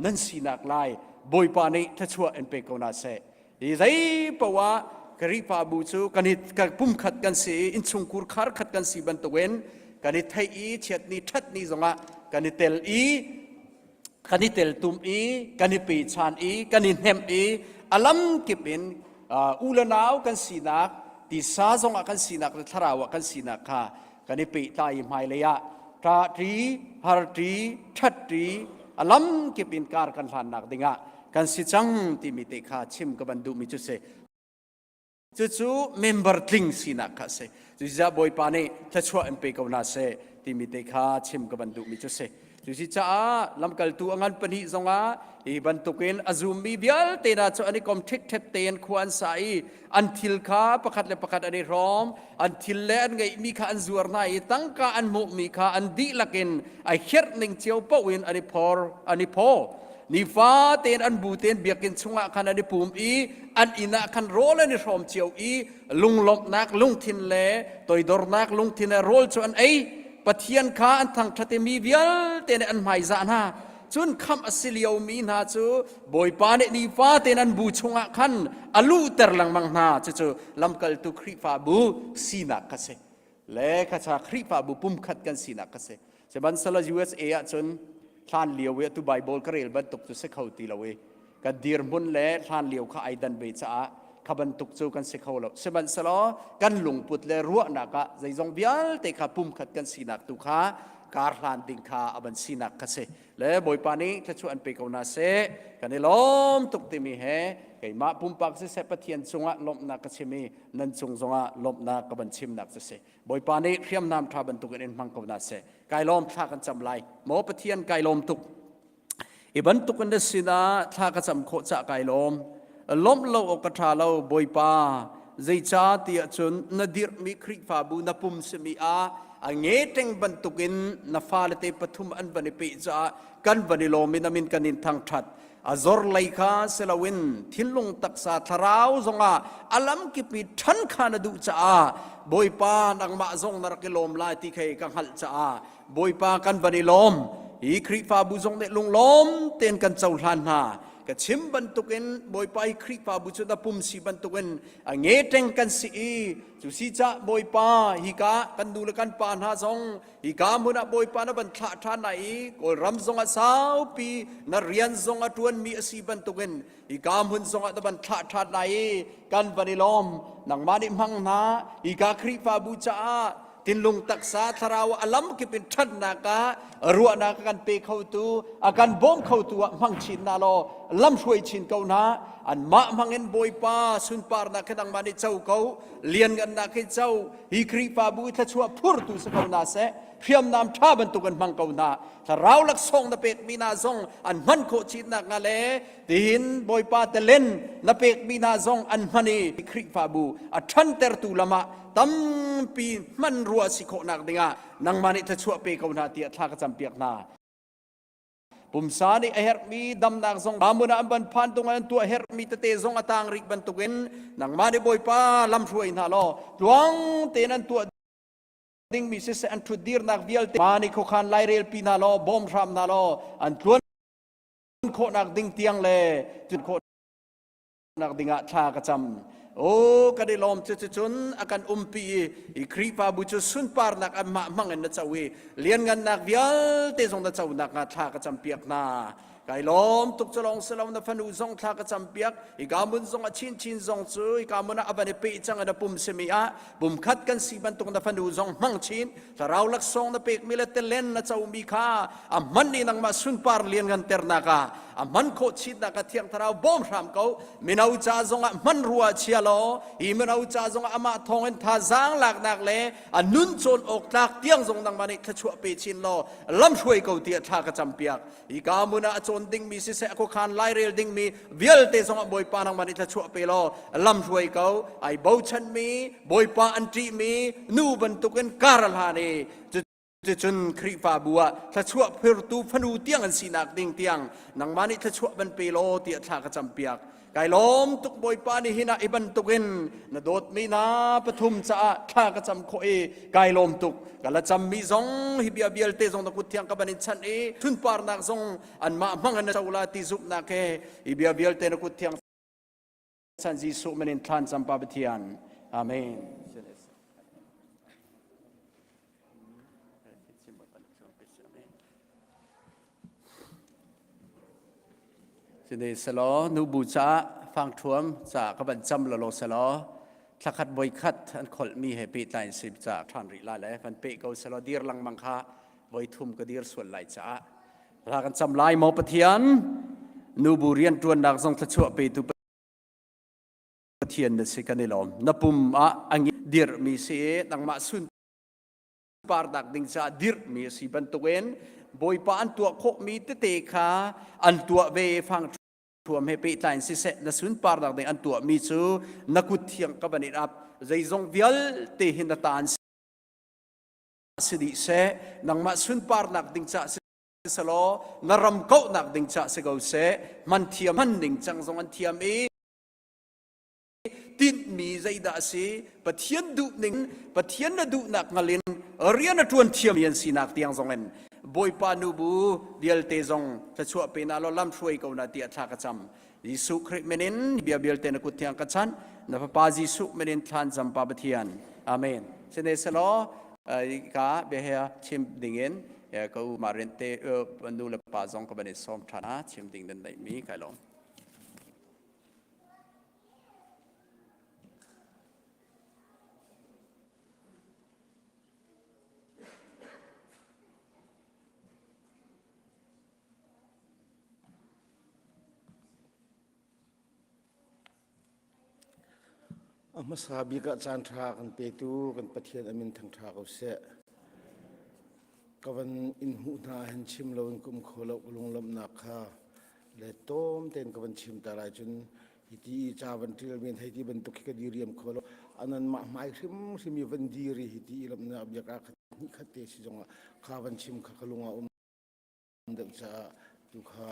นั่นสีนักลายบอยปานีทัชวเอ็นเปกนาเซอีใจปะวะคริฟาบูชูกันฮิตกันปุ่มขัดกันสีอินซุงคูร์คาร์ขัดกันสีบันตเวนกันฮิตไทยอีเช็ดนี้ทัดนี้จงะกันฮิตเตลอีกันฮิตเตลตุมอีกันฮิตปีชานอีกันฮิตเฮมอีอลัมกิบินอูลนาวกันสีนักตีซาจงะกันสีนักทาราวะกันสีนักค่ะกันฮิตปีตายไมเลยะตราตรีฮาร์ตรีทัดตรีอลัมกิบินการกันผ่านนักดิ่งะกันสิจังที่มีเตคาชิมกับบันดุมิจุเซจู่ๆเมมเบอร์ทิงสินักค่ะเซจู่ๆจะบอยปานีถ้าชัวเอ็มเปกาวนาเซที่มีเตคาชิมกับบันดุมิจุเซจู่ๆจะลำกัลตัวงันปนิจงอาอีบันตุกินอาซูมีเบียลเตน่าจะอันนี้คอมเทคเทปเตนควรใส่อันทิลคาประคัดและประคัดอันนี้รอมอันทิลเลนไงมีข้าอันจวรนายตั้งข้าอันมุมีข้าอันดีลักินไอเฮิร์นิงเจียวปวินอันนี้พอนิฟ้าเตนอันบูเตนเบียกินชงะขันอันนี้ปุ่มอีอันอินะขันโรลอันนี้รอมเจียวอีลุงลบนักลุงทินเล่ตัวดอร์นักลุงทินโรลชวนไอปะเทียนข้าอันทางทัตมีเบียลเตนอันไม่จานาจุนคำอสิเลียวมีนาจูบอยปานนิฟ้าเตนันบูชงะขันอลูเตอร์ลังมังนาจูลำกัลตุคริฟาบูสีนักกษเเล่ข้าชาคริฟาบูปุ่มขัดกันสีนักกษเซบันสลา USA จนท่านเลียวเวตุไบเบิลกระเรลบันตุกจุเสเขาตีละเวกันดีร์มุนเล่ท่านเลียวข้าไอดันเบจ้าขบันตุกจูกันเสเขาละเซบันสลากันหลงปุดเล่รัวนักะใจจงเบียลเตข้าปุ่มขัดกันสีนักตุข้าการลานดิงคาอบันสีนักกษและบอยปานี้ถ้าชวนไปกาวนาเซกันในล้อมตุกติมีแห่ไก่มาปุ่มปักเสปะเทียนจงะลมนักเชมีนันจงะลมนักกบันชิมนักเสบอยปานี้เทียมน้ำทาบันตุกันเอ็นมังกาวนาเซไก่ล้อมทากันจำไลหมอปะเทียนไก่ล้อมตุกอีบันตุกันเดสินาทากันจำโคจะไก่ล้อมเราอกระทาเราบอยปาใจจ้าเตียจนนดิรมีคริฟาบูนปุ่มสมีอาอันเงตังบันตุกินนาฟาเลเตปทุมอันบันิปิจ้ากันบันิโลมินามินกันินทางทัดอาจอร์ไลคาเซลวินทิลงตักษาทราวจงอาอัลลัมกิปิทันขานดูจ้าบอยปานังมาจงนรกิโลมลายที่เคยกังหัลจ้าบอยปากันบันิโลมอีคริฟาบูจงเนลุงล้มเตียนกันเจ้าลานนาก็ชิมบันตุกันบอยไปคริปาบุษดาปุ่มสีบันตุกันเงยเต็งกันสีจุสีจ้าบอยปาฮิกากันดูแลกันปานหาซองฮิกามุนะบอยปานะบันทะทานไหนก็รำซองอาสาวปีนเรียนซองอาทวนมีสีบันตุกันฮิกามุนซองอาตบันทะทานไหนกันบันิลอมนังมาดิมังนาฮิกาคริปาบุจ้าตินลุงตักษาทราวอลัมกิเป็นทันนาการัวนากันเปเข้าตูอาการบ่มเข้าตัวมังชินนาโลลำช่วยชินเกานาอันมะมังเงินบอยปาสุนปาร์นักดังมาในเจ้าเขาเลียนกันนักเจ้าฮิคริปาบุทัชวพูดตุสเกานาเสเพียมนำท่าบรรทุกันมังเกานาถ้าเราลักซองนเป็กมีนาซองอันมันโคชินนักงาเลตีนบอยปาเตเลนนเป็กมีนาซองอันมันฮิคริปาบุอัชันเตอร์ตูลามะตั้มปีมันรัวสิโคนักดิ่งนังมานิทัชวเปกาวนาเตียท่ากจำเปียกนาปุ่มสานีเฮร์มีดำนักซงอามุนาอันบันพันตรงนั้นตัวเฮร์มีเตซงอตางริกบันตุกินนังมานิบอยป้าลำช่วยนาโลดวงเตนันตัวดิ่งมีเสสอันทุดีร์นักเวียลเตมานิโคขันไลเรลปีนาโลบอมรามนาโลอันทวนโคนักดิ่งเตียงเลจุดโค นักดิ่งชากระจำโอ้กระดิลอมจุนอาการปีอีครีปาบุจุสุนปาร์นักอันมังเงินนัดเจ้าเวเลียนกันนักวิลเตจงนัดเจ้านักชากระจำเปียกนาไก่ล้อมตุกจะลองสลามนับฟันูซองทากระจำเปียกอีกามุนซองชินซองซูอีกามุนอับเนเปจังอันปุ่มเสมีอาปุ่มคัดกันสีบันตุกนับฟันูซองมังชินถ้าเราลักซองนับเปกมิเลเตเลนนัดเจ้ามีค่ามันนี่นังมาสุนปาร์เลียนกันเตอร์นักมันโคชิดนักเทียงทาราวบอมรามเขามินาอุจาซงมันรัวเชียโลอีมินาอุจาซงอามาทองเอ็นทาจางหลักนักเลนุนโจนอกลักเตียงซงนังมันนี่ทชัวเปชินโลลำช่วยเขาเตียทากระจำเปียกอีกามุนาโจนดิ้งมีสิเสกขานไลเรลดิ้งมีเวลเตซงบอยปานังมันนี่ทชัวเปโลลำช่วยเขาไอบ่าวชันมีบอยปาอันตรีมีนูบันตุกันการลานีจนครีฟาบัวถ้าชั่วเพื่อตูพนูเตียงอันสีนักดิ่งเตียงนังมานี่ถ้าชั่วบันเปโลเตียทากระจำเปียกไก่ล้มตุกบอยปานี่หินาอิบันตุกินนโดดมีนาปทุมจ้าทากระจำโคเอไก่ล้มตุกกะละจำมีซงฮิบิอาเบียลเตซงตะกุเทียงกับบันิชันเอทุนปาร์นักซงอันมามังอันเจ้าลาติซุปนักเอฮิบิอาเบียลเตนกุเทียงสันจิสุมันอินทานสัมปาบเทียนอาเมนสิเดสลอนูบูชาฟังทวมจากกบันจำละโลสลอทักขัดบอยขัดอันขลมีเหตุตายสิบจากทานริลาเลยมันเปกเอาสลอดีร์ลังมังคะบอยทุ่มก็ดีร์ส่วนไหลจ้าถ้ากันจำลายมอปะเทียนนูบูเรียนจวนดักทรงทัชวะไปตุปะเทียนเดสิกันนิลอมนับปุ่มอังดีร์มีเสียดังมาสุนปาร์ดักดิงจ้าดีร์มีสีบันตุเวนบอยปาอันตัวโคมีเตเตขาอันตัวเวฟังทวมให้ไปตายสิเสนสุนปาร์ดักดิงอันตัวมีซูนักุเทียงกับบันิรับใจจงวิลเตหินตานสิดิเสนังมาสุนปาร์ดักดิงจ้าสโลนรำเกานักดิงจ้าสกาวเสมันเทียมมันดิงจังจงอันเทียมติดมีใจด่าสิปะเทียนดุหนึ่งปะเทียนนดุนักงลินเรียนทวนเทียมยันสีนักเตียงจงเงินบอยปานูบูเดียลเตจงจะช่วยเป็นอาลลัมช่วยเขาหน้าที่ทักจำยิสุคริเมนินเบียเบียลเตนกุเทียงกัจฉันนับพายิสุเมนินทานจำปาบเทียนอาเมนเสนสโลกาเบียชิมดิ่งเงินเขามาเรียนเตบรรดุลปาจงกับบันิสอมฐานะชิมดิ่งเดินได้มีใครลงมาสาบีกับจานทรากันเปตูกันปะเทียนอามินทางทราเขาเสะกับวันอินหูนาเห็นชิมเราเป็นกุมโคลกลงลำนักค่ะและต้มเต้นกับวันชิมตาลายจนฮิตีจาวันที่เราเป็นไทยที่บรรทุกกันดีเรียมโคลกอันนั้นมาหมายถึงมีวันดีรีฮิตีลำนักอยากนี่ขัดเตสิจงข้าวันชิมข้าลุงอาเด็กจะดูข้า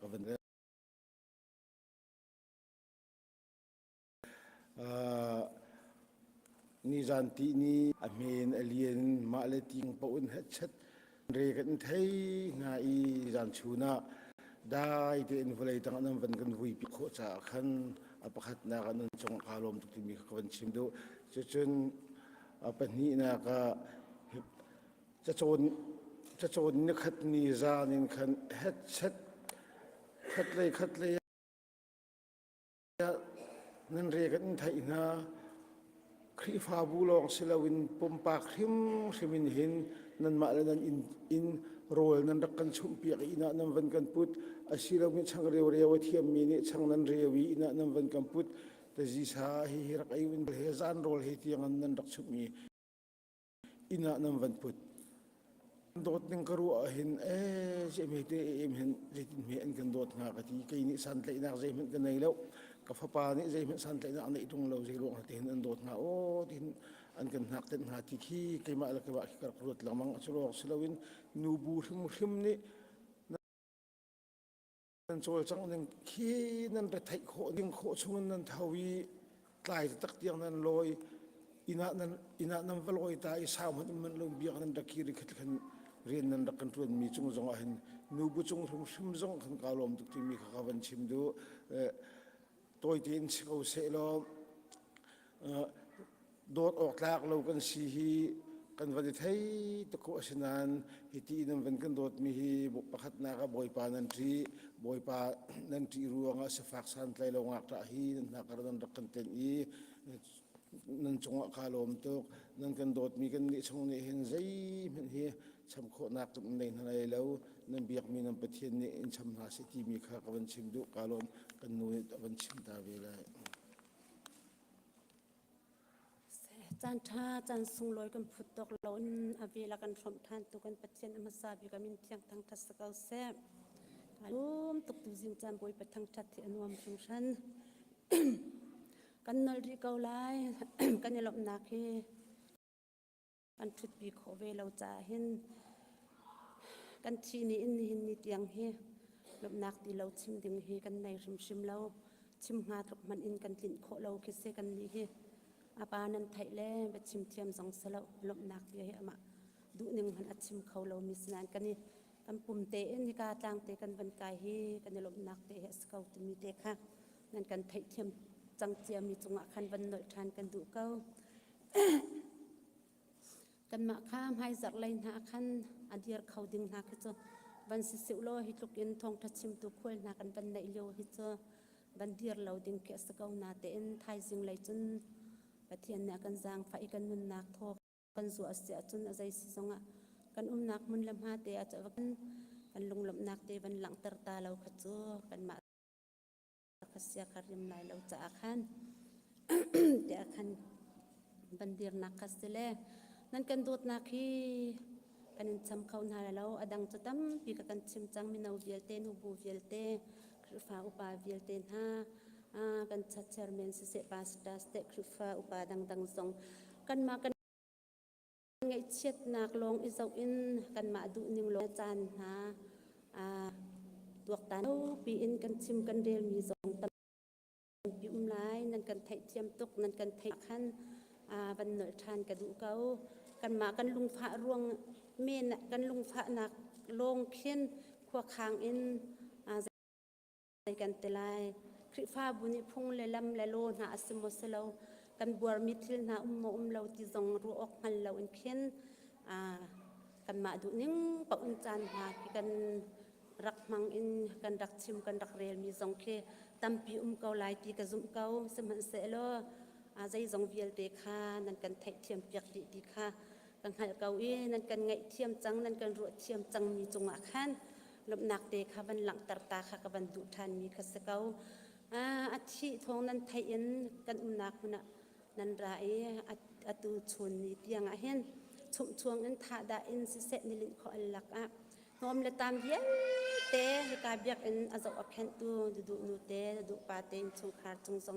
กับวันนี่จันทีนี่อเมนเอเลียนมาเลติงปะอุนเฮชัดเรกันไทยง่ายจันชูน่าได้เดินไปตั้งนั้นวันกันวุยปิโคจากขันอภิขัดนักนั้นจงคารมตุติมีขวันชิมดูจนเป็นนี่นักจะโจนนึกขัดนี่จานินขันเฮชัดขัดเลยนั่นเรียกันไทยนะครีฟาบูลองเสลวินปมปากคริมมินเห็นนั่นมาแล้วนั่นอินโรลนั่นรักกันชุมเปียกอินะนั่นวันกันพุทธอาศิลวินช่างเรียวเทียมมีนี่ช่างนั่นเรียวีอินะนั่นวันกันพุทธแต่จีสาฮิรักไอวินเฮซานโรลเฮตียงนั่นรักชุมมีอินะนั่นวันพุทธโดดนึงกรัวเห็นเจมิเตเอ็มเห็นเจตินเห็นกันโดดงากะทีกินิสันเลยนักเจมิกันในแล้วกับฟ้านี่เจมิสันเลยนักในตรงเราเจลงเห็นอันโดดงาโอ้ทินอันกันหักเต็นหาที่ขี้กิมาแล้วก็ว่าขี้กระโดดหลังมังสโลกสโลวินนูบูทึมนี่นั่นโจลจังนั่นขี้นั่นไปไทยโคดิ้งโคชุ่มนั่นทวีตายตักเตียงนั่นลอยอินะนั่นวลอยตายสาวมันลงเบียร์นั่นตะกี้ริขัดขันเรียนนั่นรักกันทุนมีจงจงเห็นนูบุจงชิมจงขันกาลมตุกที่มีข้าวันชิมดู ตัวที่อินสกาวเซโลโดดออกลากเรากันสีฮีกันวันที่ตะโกสินันฮิตีนันวันกันโดดมีฮีบุปขัดนากับบอยปานันทรีบอยปานันทรีรัวงาสฟักสันไลลงอักตาฮีนันนักรันรักกันเต็นอีนันจงอักคาลมตุกนันกันโดดมีกันนิชงนี่เห็นใจมันฮีชำโคนักตุกในทนายแล้วนันเบียกมีนันปะเทียนนี่อินชำหาสิทีมีข้ากับวันชิมดุคาลมกันนูนวันชิมตาเวลา จันทาจันสุงลอยกันพุทธกล้นอเวลากันสมทานตุกันปัจเจนอมสาบิกามินเทียงทางทัศกาเซลุมตุกตุจิมจันบอยไปทางชัดที่อนุมชุงชันกันนลริเกาไลกันยลบนักเฮกันชุดบีโคเวเราจ่าเห็นกันชีนี่อินหินนี่เตียงเฮลบนักที่เราชิมดึงเฮกันในชิมเราชิมงาตกมันอินกันลินโคเราคิดเซกันนี่เฮอาปานันไทยเล่ไปชิมเทียมสองสลบลบนักเยอะมาดูหนึ่งมันอัดชิมเขาเรามีสนานกันนี่กันปุ่มเตะนี่กาต่างเตะกันบรรกายเฮกันลบนักเตะสเกาตุมีเตะค่ะนั่นกันไทยเทียมจังเจียมีจังหวะคันวันหน่อยทานกันดูเก้ากันมาข้ามให้จักเลยนาคันอันเดียร์เขาดึงนาคือจะวันสิสิวโลฮิตุกินทองทัดชิมตุคุยนากันบันในเลียวฮิจะวันเดียร์เราดึงเกสเกานาเตนไทยจึงเลยจนปะเทียนเนี่ยกันจางไฟกันมุนนักทอกันสัวเสียจนอะไรสิสงะกันนักมุนลำหาเตะจะว่ากันลงลำนักเตะวันหลังตรตาเราขจูกันมาขเสียคาริมไหลเราจะอาคันเตะอาคันบันเดียร์นักขสเลนั่นกันโดดนักฮีกันจำเขาหน้าเราอดังจะตั้มปีกันชิมจังมินาวิเอลเตนูบูวิเอลเตคือฟ้าอุปาวิเอลเตนฮากันชัดเจนเมนสิเสปาสตาสเตคริฟ้าอุปาดังสงกันมากันไงเช็ดนักลงอิสเอาอินกันมาดูนิ่งลงจานฮะตัวตันปีอินกันชิมกันเรียลมีสองตันปีอุ้มไล่นั่นกันไทยเทียมตกนั่นกันไทยขั้นบันเนอร์ทานกระดูกเขากันมากันลุงพระรวงเมนกันลุงพระนักลงเขียนขวคางอินใจกันเตลายคริฟ้าบุญพุ่งเลลำเลโลนาอสมสเลากันบัวมิทิลนาเราที่ทรงรู้ออกหันเราอินเขียนกันมาดูนิ่งปะอุนจันหากันรักมังอินกันรักชิมกันรักเรียลมีทรงเคตั้มปีเกาลายตีกระซุ่มเกาสมันเสลใจทรงเวียลเดคานั่นกันไทยเทียมเปียกดีค่ะกันหันเกาอีนั่นกันไงเทียมจังนั่นกันรัวเทียมจังมีจงอาคันลบนักเดคาบันหลังตาตาค่ะกับบันดุทานมีขสเกาอาชีทองนั้นไทยอินกันนักนะนันรายอตูชนนี่เตียงเห็นชุมช่วงนั้นท่าดาอินสิเสนิลินขออัลลักนอมเลตามเยเตะกาเบียกอินอาจจะอักเห็นตูดูนูเตดูปาเตนชงขาดชงสง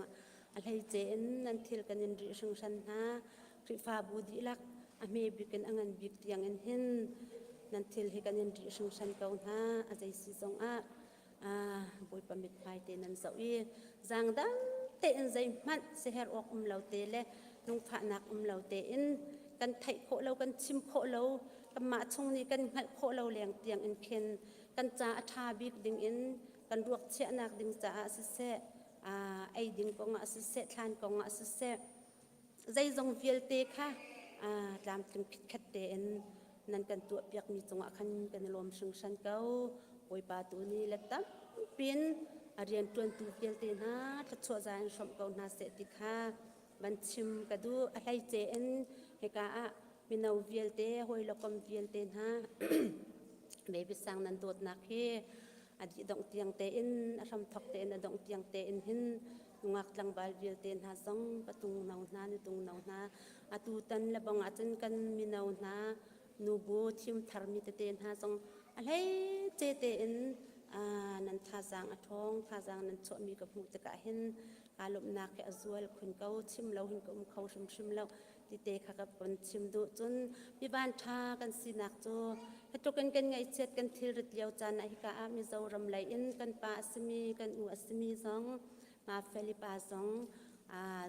อะไรเจนนั่นทิลกันยินริชงชันฮะคริฟ้าบูดีลักอเมบิกันอังันบิกเตียงอินเห็นนั่นทิลให้กันยินริชงชันเกาฮะอาจจะสิสงบอยปมิดไปเตนันสวีจังดังเตนใจมันเสียออกเราเตะเลยนุ่งผ้าหนักเราเตอินกันไทยโคเรากันชิมโคเรากันมาชงนี้กันหัดโคเราแรงเตียงอินเคนกันจ่าทาบิกดิ่งอินกันรวกเชนักดิ่งจ่าสิเสไอดิ่งกงสิเสทานกงสิเสใจจงเวียลเตค่ะตามถึงผิดขัดเตนนั่นกันตัวเปียกมีจังหวะขันกันลมชงชันเก้าโอยปาตัวนี้เล็กตั้งเป็นเรียนตัวตัวเพียงเตนะทัดชัวใจชมกองนาเสติค่ะบัญชิมกระดูอะไรเจนเฮกามีนาเวียลเตหอยละกมเวียลเตนะเบบิสังนันโดดนักเฮอดีดงเตียงเตอินอารมณ์ทอกเตนดงเตียงเตอินหินงักลังบาลเวียลเตนหาซองประตูนาวนาตุงนาวนาอตูตันละบังอาจนกันมีนาวนานูบูทิมทาร์มิเตนหาซองอะไรเจเตอินนันท่าจางอทองท่าจางนันโฉมีกับหูตะกะเห็นการลบนักแก่อวลคนเก่าชิมเราเห็นกับเขาชิมเราติเตค่ะกับคนชิมดูจนมีบ้านท่ากันสินักโจถ้าตกกันไงเช็ดกันทีริดเลียวจานไอคามีเจ้ารำไหลอินกันปาสมีกันอุสมีสองมาเฟลิปาสอง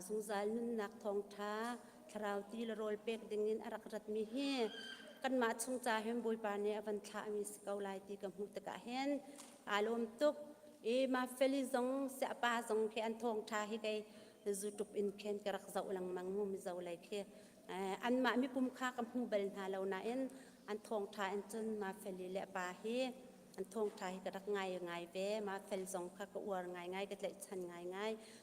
สงสารนุ่นนักทองท่าคราวตีละโรลเป็กดึงอินอรักรัดมีเฮกันมาชงจ่าเห็นบุยปานเนี่ยวันท่ามีสเกาลายตีกับหูตะกะเห็นอารมณ์ตุก มาเฟลิซงเสียป้าซงแค่อันทองทาให้ไกจูตุบอินเคนกระเจ้าหลังมังมุมเจ้าไรแค่อันมามีปุ่มค่ากำหูเบลหาเรานะอันทองทาอันจนมาเฟลิเละป้าเฮอันทองทาให้กระไงเวมาเฟลิซงค่ากอวรไงก็เลยชันไง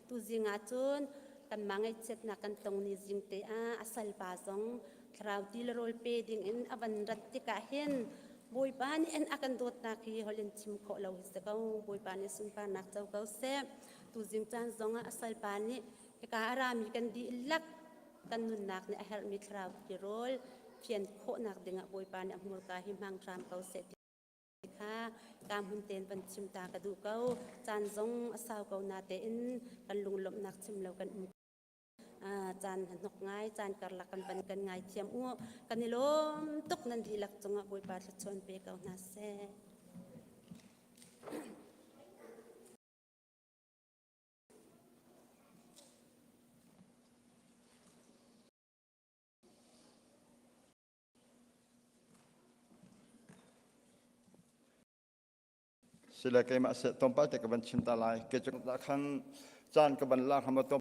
ตูจิงอาจนกันมังไอเจ็ดนักกันตรงนี้จิงเตอาศัยป้าซงคราวที่โรลเปดิ้งอินอบันรัติกาเห็นบุยปานอินอากันโดดนักที่ฮอลเลนชิมโคเราหิสเกาบุยปานสุนปานักเจ้าเกาเซตูจิงจันซงอาศัยปานนี่กาอารามีกันดีลักกันนุนนักเนี่ยเฮลมีคราวที่โรลเพียนโคนักดิ่งบุยปานอัมมูลกาหิมังทรามเกาเซค่ะการหุ่นเต้นบันชิมตากระดูกเกาจันซงอาสาวเกานาเตอินกันลุงลมนักชิมเรากันจานนกง่ายจานการลักกันบันกันง่ายเทียมอ้วกันนี่ล้มตกนันทีหลักจงบุยปาชชนเปกเอาหน้าเซ่สิเลกมาเสตอมปาเตกบันชิมตาลายเกจกตะขันจานกบันลาขมาตอม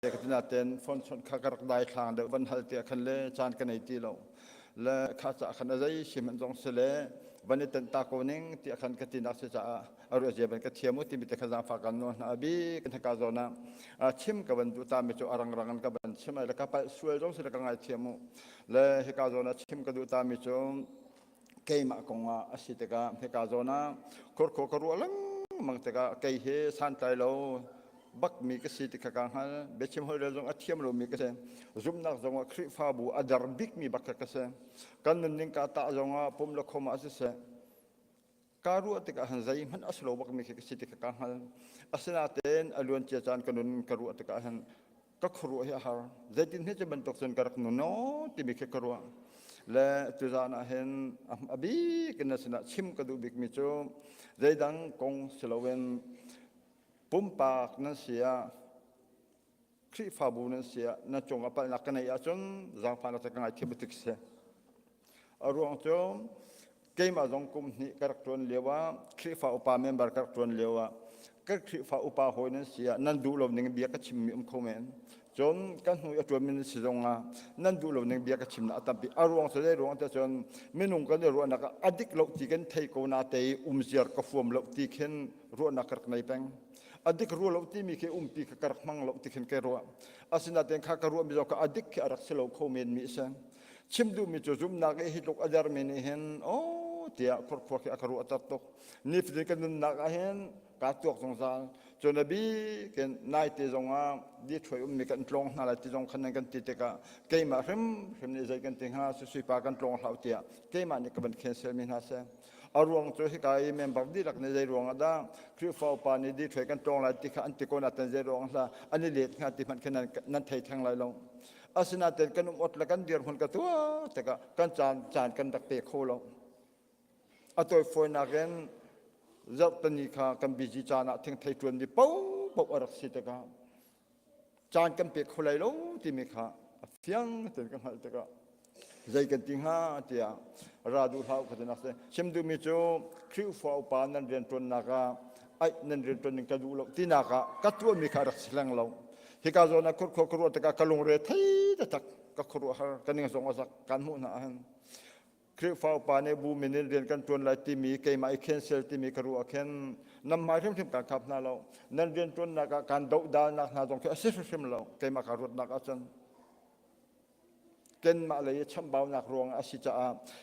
เด็กที่น่าเต้นฟอนชนขากระได้คลางเดบันฮัลเตียขันเลจานกันในตีเราและข้าจะขันอะไรชิมันจงเสลวันนี้เต็นตาโกนิงที่ขันกตินักศึกษาอารมณ์เจ็บเป็นกเทียมุติมิตรขจางฝากันโนนาบีกันทกาโซนะชิมกับบันตุตามิจูอารังรังกับบันชิมอะไรกับไปช่วยจงสิเลกังไงเทียมุและเฮกาโซนะชิมกับตุตามิจูเกย์มาคงว่าอาศัยแต่ก็เฮกาโซนะครบครัวลังมังแต่ก็เกย์เฮสันใจเราบักมีกสิทธิ์ข้างหันเบชิมฮอลเลจงอัฐิมเรามีกษจุ่มนักจงว่าคริฟาบูอดาร์บิกมีบักกษกันนั่นนิ่งกาตาจงว่าปุ่มละคมอาศัยการุติกาหันใจมันอัศโลบักมีกสิทธิ์ข้างหันอาศัยนาเตนอลวนเจียจานกันนุ่นการุติกาหันก็ครัวเฮฮาร์ใจดินเฮจะบรรทุกส่วนกระนุนโนที่มีแค่ครัวและตุจานะเห็นอบีกันนั่นสินะชิมกระดูบิกมิจูใจดังกงสโลเวนปุ่มปากนั่นเสียคริฟาบูนั่นเสียนั่นจงอัปนักกันยาจนจางพานักกันไอที่บุตรเสียอารมณ์จงเกี่ยมาจงกุมนี่กระตุ้นเลี้ยวคริฟาอุปาเมมเบอร์กระตุ้นเลี้ยวก็คริฟาอุปาหอยนั่นเสียนั่นดูลมหนึ่งเบียกชิมมีคอมเมนจนกันหัวตัวมินสิจงนั่นดูลมหนึ่งเบียกชิมนะตับปีอารมณ์สุดเลยรวงแต่จนมินุงกันรวงนักอดีตโลกที่กันไทยโกนาเตยเสียร์กฟัวมโลกที่เข็นรวงนักกระไนแปงอดีตรัวเราที่มีแค่ปีกกระมังเราที่เห็นแค่รัวอาศัยนั่นเองข้ากรัวมีเราก็อดีตอารักษาเราเขาเมนมีเส้นชิมดูมีจุดจุ่มนักให้ลูกอาจารย์มีเห็นโอ้เดี๋ยวพวกแค่กรัวตัดตกนี่ฟิลิกันนักเห็นการตัวสงสารจนนบีกันนายที่จงดีช่วยมีกันตรงนั่นแหละที่จงขันกันติดกันเกี่ยมาเริ่มนี่ใจกันติงหาสุดๆปากันตรงเราเดียวเกี่ยมานี่ก็เป็นแค่เซลมินาเซอารมณ์ตัวที่กายเมมบักดีหลักในใจรวงอ่ะคริฟ้าปานี่ดีช่วยกันตรงหลายที่ขันติโกนัดในใจรวงละอันนี้เล็กงานที่มันแค่นั้นไทยทั้งหลายลงอาศัยนั่นเองกันอดละกันเดียร์คนกันตัวแต่ก็กันจานกันตักเตะโคลงอัตัวฝนนักเรียนจับตันนี่ค่ะกันบิจิจานะทิ้งไทยจวนดีปุ๊บอรักสิแต่ก็จานกันเปียกโคลายลงที่มีค่ะเฟียงแต่กันหายแต่ก็ใจกันติงหาเดียราดูเขาขัดนักเสชิมดูมิจูคริวฟ้าปานันเรียนต้นนักไอ้นันเรียนต้นนึงกระดูเราที่นักกัดตัวมีขารักสิลังเราที่กาโซนักครัวแต่กะลงเรือไทยแต่ตักกะครัวกันยังส่งมาสักการมุ่งนะฮะคริวฟ้าปาในบูมินเรียนกันต้นหลายที่มีเกมาไอเคนเซลที่มีครัวเคนนำมาเริ่มการขับนาเรานันเรียนต้นนักการดาวดานักนาตรงแค่เสียเสียเราเกมาคารถนักอาจารย์เกณฑ์มาเลยช่ำเบาหนักรวงอาศิจา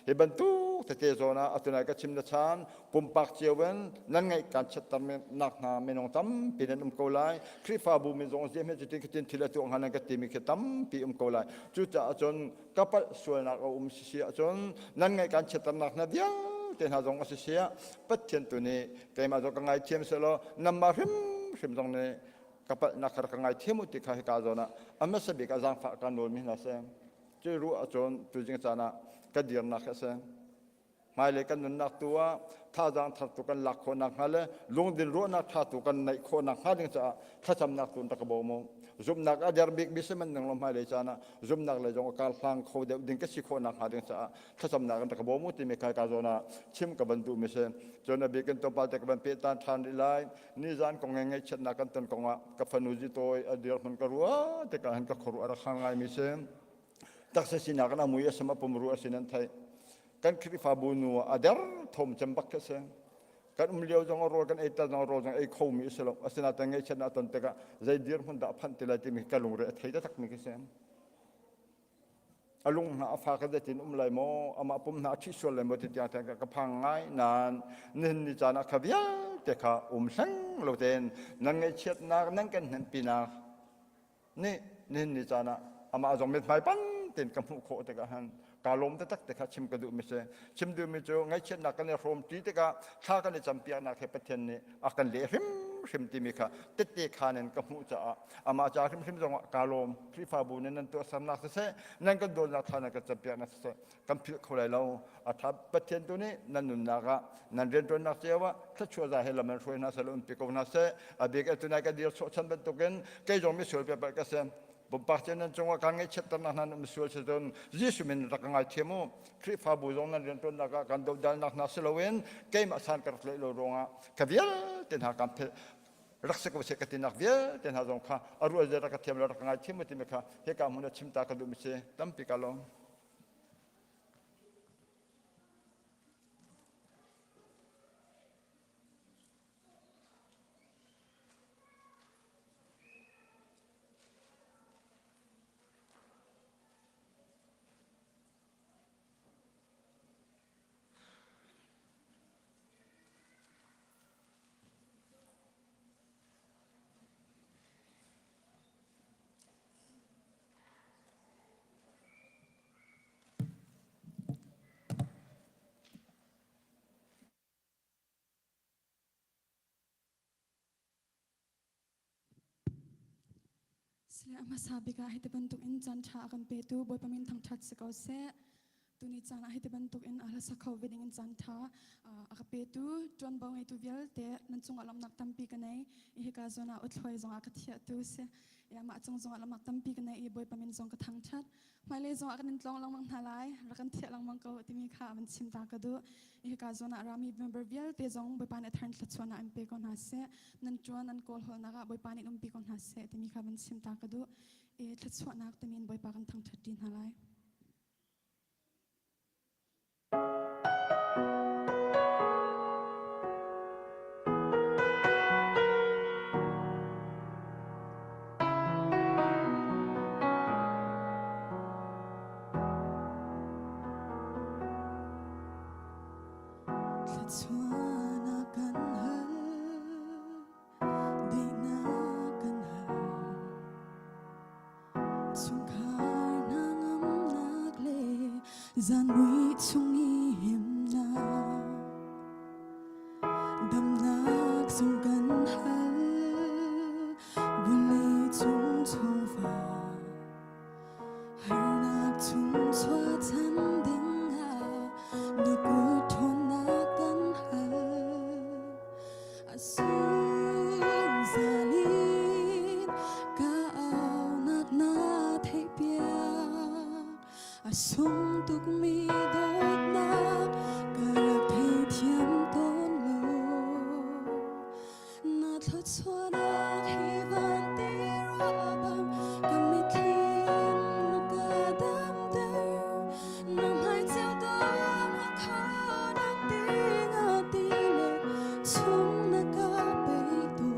เห็นบรรทุกแต่เจโซนะอัตุนัยก็ชิมนัชานปุ่มปากเจียวเวนนั่นไงการชัดตามนักนาไม่นองตั้มปีนั้นโกลายคริฟาบูมิจงเสียไม่จุดที่กินทีละตัวหันกันตีมีแค่ตั้มปีโกลายจุดจะจนกับส่วนนักเอาเสียจนนั่นไงการชัดตามนักนาเดียวแต่หาจงเสียปัจเจนตัวนี้เกมาจงกังไงเทียมเสลอนำมาริมตรงนี้กับนักกังไงเทียมุติข้าให้กาโซนะอเมสบิกาจังฝากกันโดนมินาเซจะรู้อาจารย์ตัวจริงจานะก็เดียร์นักเสีย mai le kan nun nak tua tha jang thak tu kan lak kho nak hale lung din ro na tha tu kan nei kho nak ha ding cha tha cham nak tun tak bo mo zum nak a jar bik biseman nang lo mai le chana zum nak le jong kal phang kho de ding ka si kho nak ha ding cha tha cham nak tak bo mo ti me kai ka zona chim ka ban tu me se jona bi kan to pa te ka ban pe tan than ri lai ni jan ko nge nge chet na kan ton ko nga ka phanu ji toy a dir man ka ruwa te ka han ka khoru ara khang ngai mi se tak se sin nak na mu ya sama pumru asinan thai kan kri fa bu nu adar thom cham bak se kan liao jong ro kan eta jong ro jong ei kho mi se lo asina ta nge chana ton te ka zai dir mun da phan te la ti mi ka lung re thai da tak mi ke se alung na afa ka da tin lai mo ama pum na chi so le mo ti ta ka phang ngai nan nin ni chana kha bia te kha sang lo ten nan nge chet na nan kan nan pi na ni nin ni chana ama jong met mai pan ten kam kho te ka han ka lom te tak te kha chim ka du mi se chim du mi cho ngai chen na kan ne rom ti te ka tha kan ne champia na khe pathen ni akan le him ti mi kha te te kha nen ka mu cha ama cha him jong ka lom pri fa bu nen to sam na se nan ka do na tha na ka champia na se kam phi kho lai lo a tha pathen tu ni nan nun na ga nan ren to na se wa tha chua za he la man roi na se lo pi ko na se a be ka tu na ka dir so chan ban to gen ke jong mi sol pe pa ka se Bumpartian Jonga Kangi Chetanan Musuan, Zisumin Rakangai Timo, Krifa Buzon and Renton Naga, Gando Dalnak Nasilowin, came at San Carlo Ronga, Cavier, then Hakam Raksako Sekatina Vier, then Hazonka, Aru Rakatim Rakangai Timothy Meka, Hekamuna Chimtaka Dumise, Tampicalo. Sila masabi ka hiti bentuk in jan cha akan petu boy pamin thang chat se kau se tuni chan hiti bentuk in ala sa kau wedding in jan tha aka petu tuan bau ngai tu vial te nan chung alam nak tampi kanai I ka zona utlhoi zong aka thia tu se ya ma chung zong alam nak tampi kanai I boy pamin zong ka thang chat mai le zong akan tlong lang mang halai rakan thia lang mang kau timi kha ban chim ta ka du I ka zona rami member vial te zong boy pan athan thla chona ampe kon ha se nan chuan nan kol hol naga boy pan in umpi kon ha se timi kha ban chim ta ka du e thla chwa nak tamin boy pa kan thang thatin halai Zan bụi chung y hiểm na đâm nát sông gần hal buồn lệ chung cho vào har nát chung cho thân đinh hà được cúi thôn nát gần hal asung zalin ka ao nát nát thấy bia asung tục mi đốt nát cả lạc thấy thiêm tôn lô nát thật xóa nát hy vọng tì ra băng cầm mi thiên nó cả đam đơ nằm hai chiều tối mà khó đang tiếng ở tì lệ chung nát cả bấy đồ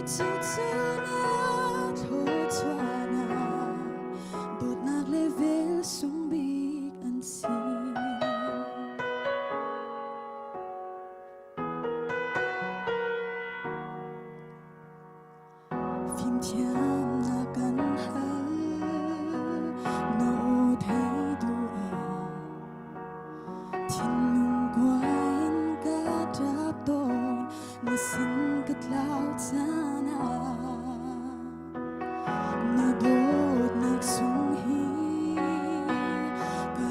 chiều chiều nát thôi xóa nát đột nát lê về sung big ăn xin phim thiam na căn hal nô thấy đua thiên lung quanh cả đáp đồn mà xin cất lao chana na đốt nát sung hi cả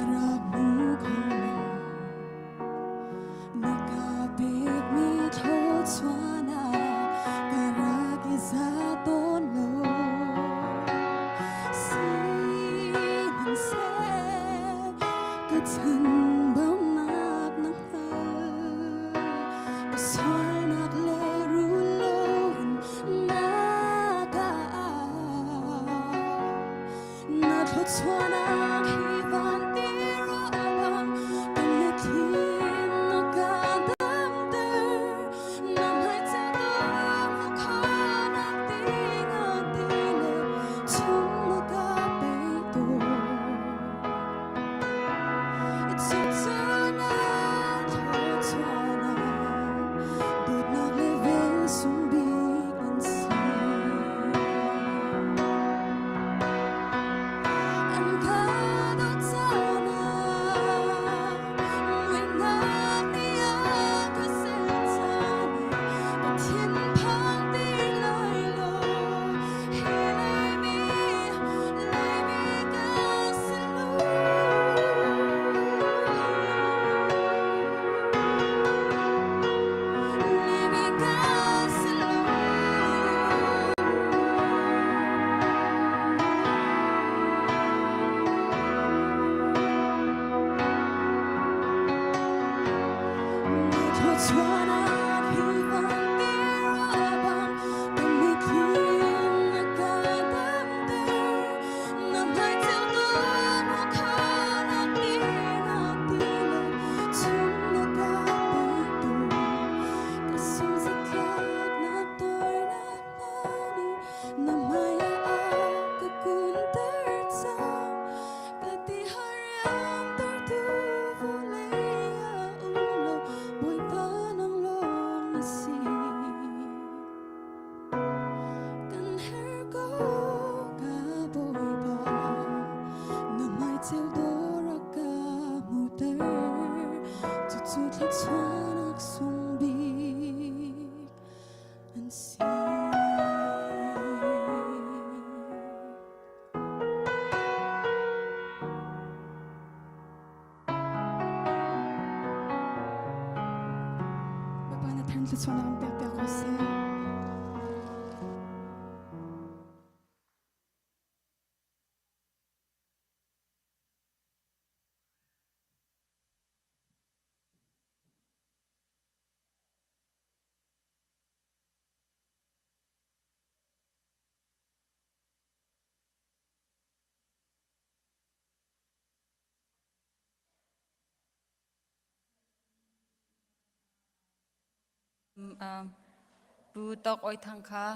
ปูตอกอ้อยทางค่ะ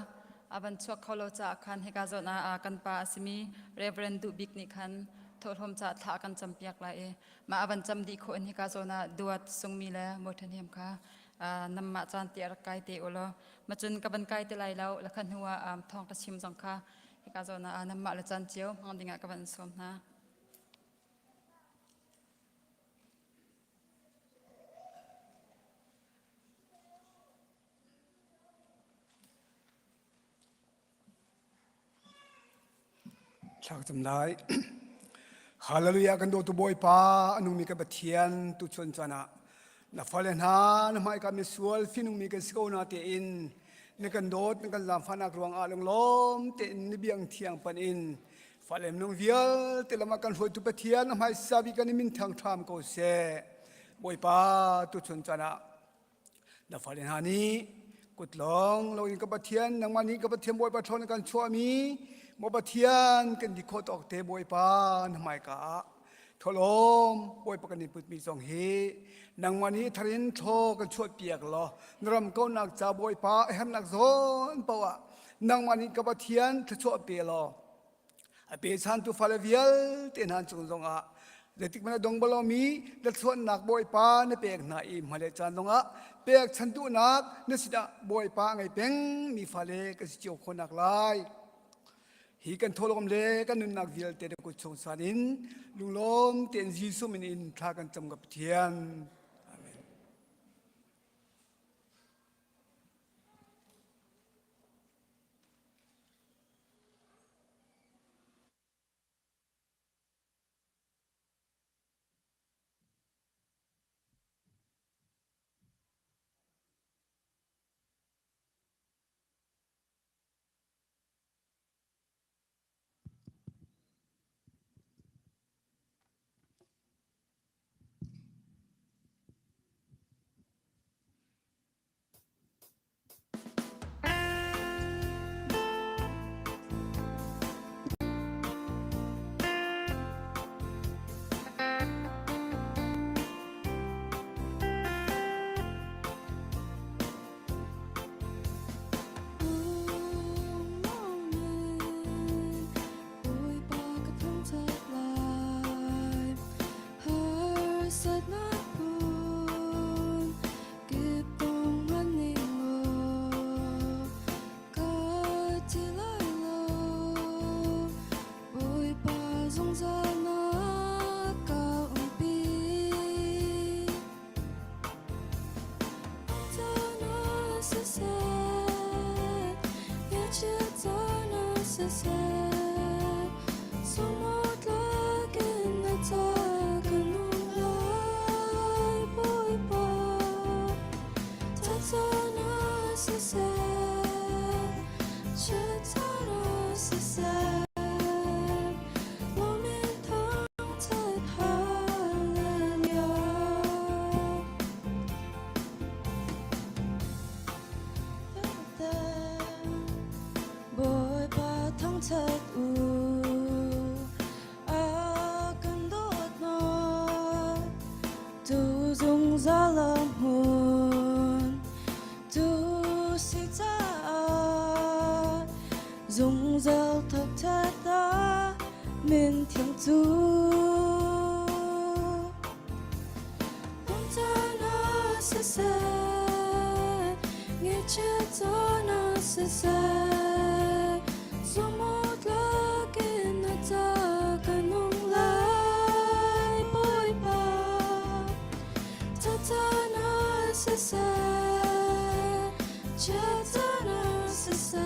บันชวกเขาเราจะคันให้กาจนากันปาสิมีเรเวรนดูบิกนี่คันโทษทมจะทากันจำเปียกไรมาบันจำดีคนให้กาจนาดวดทรงมีแล้วหมดทันเหียมค่ะนำมาจานเตียรกายเตอโลมาจนกับบันกายเตไลแล้วแล้วคันหัวทองกระชิมสองค่ะให้กาจนานำมาละจันเจียวงอนดิ่งกับบันสมนะ ฉากจำได้ ฮาเลลูยากันโดตุบอยปาอนุมีกับเทียนตุชนจนะนับฟัลเลนหานไม่กับมิสวลฟินุมีกับสโกนาเตอินในกันโดดในกันลำฟันักรวงอาลงล้อมเตอินนิเบียงเทียงปันอินฟัลเลมนงเวียลเตลมากันฝอยตุปเทียนไม่ซาบิกันมินทางทามก็เสบอยปาตุชนจนะนับฟัลเลนหานี้กุดลองเราอินกับเทียนนังมันนี้กับเทียนบอยปาทอนกันชัวมีมบเทียนกันดิโคตออกเตบอยปานทำไมกะทลมบอยปกันนิพุทมีสองเฮนางวันนี้ทรินโทกันชวดเปียกลอนรำก็นักจ่าบอยปาแฮมนักโซนปะวะนางวันนี้กับเทียนทชวดเปียลอเปียชันตุฟาเลเวียลเตนันจงจงอะเด็กมันดงบลมีเด็กส่วนนักบอยปาในเปียกนาอิมมาเลจันตงอะเปียกชันตุนักนสิดาบอยปาไงเป่งมีฟาเลกันสิเจียวคนนักไลฮีกันทอลมเลกันนุนนักวิลเตเดกุชงสานินลุงลมเตียนยิสุมินินทากันจำกับเทียนอาเมน ข zong za na ka umpi ta na sa sa ya cha ta na sa sa so mo la ken na ta kan lai boy pa ta ta na sa sa cha ta na sa sa Dung dao thật thật ta mình thiêng tu Bông ta na sa sa nghe chết ta na sa sa Dù một lá kia na ta cả nung lại bôi ba Ta ta na sa sa chết ta na sa sa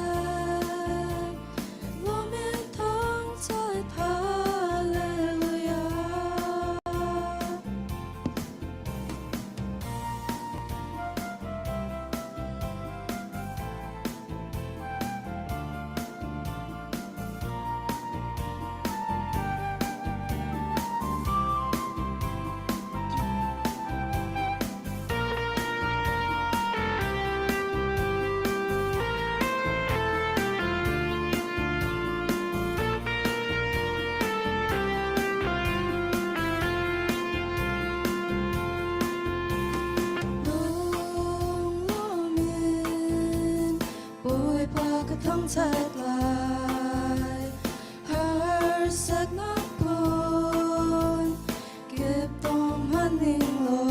Thông thật lại har sắc nát buồn kiếp tôm hoan ninh lo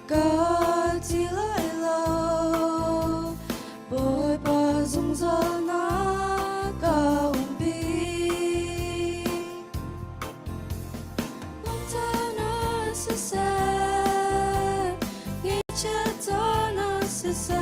cả chỉ lại lo bồi ba dung gió na cao bi lòng ta na sa sa nghe chết ta na sa sa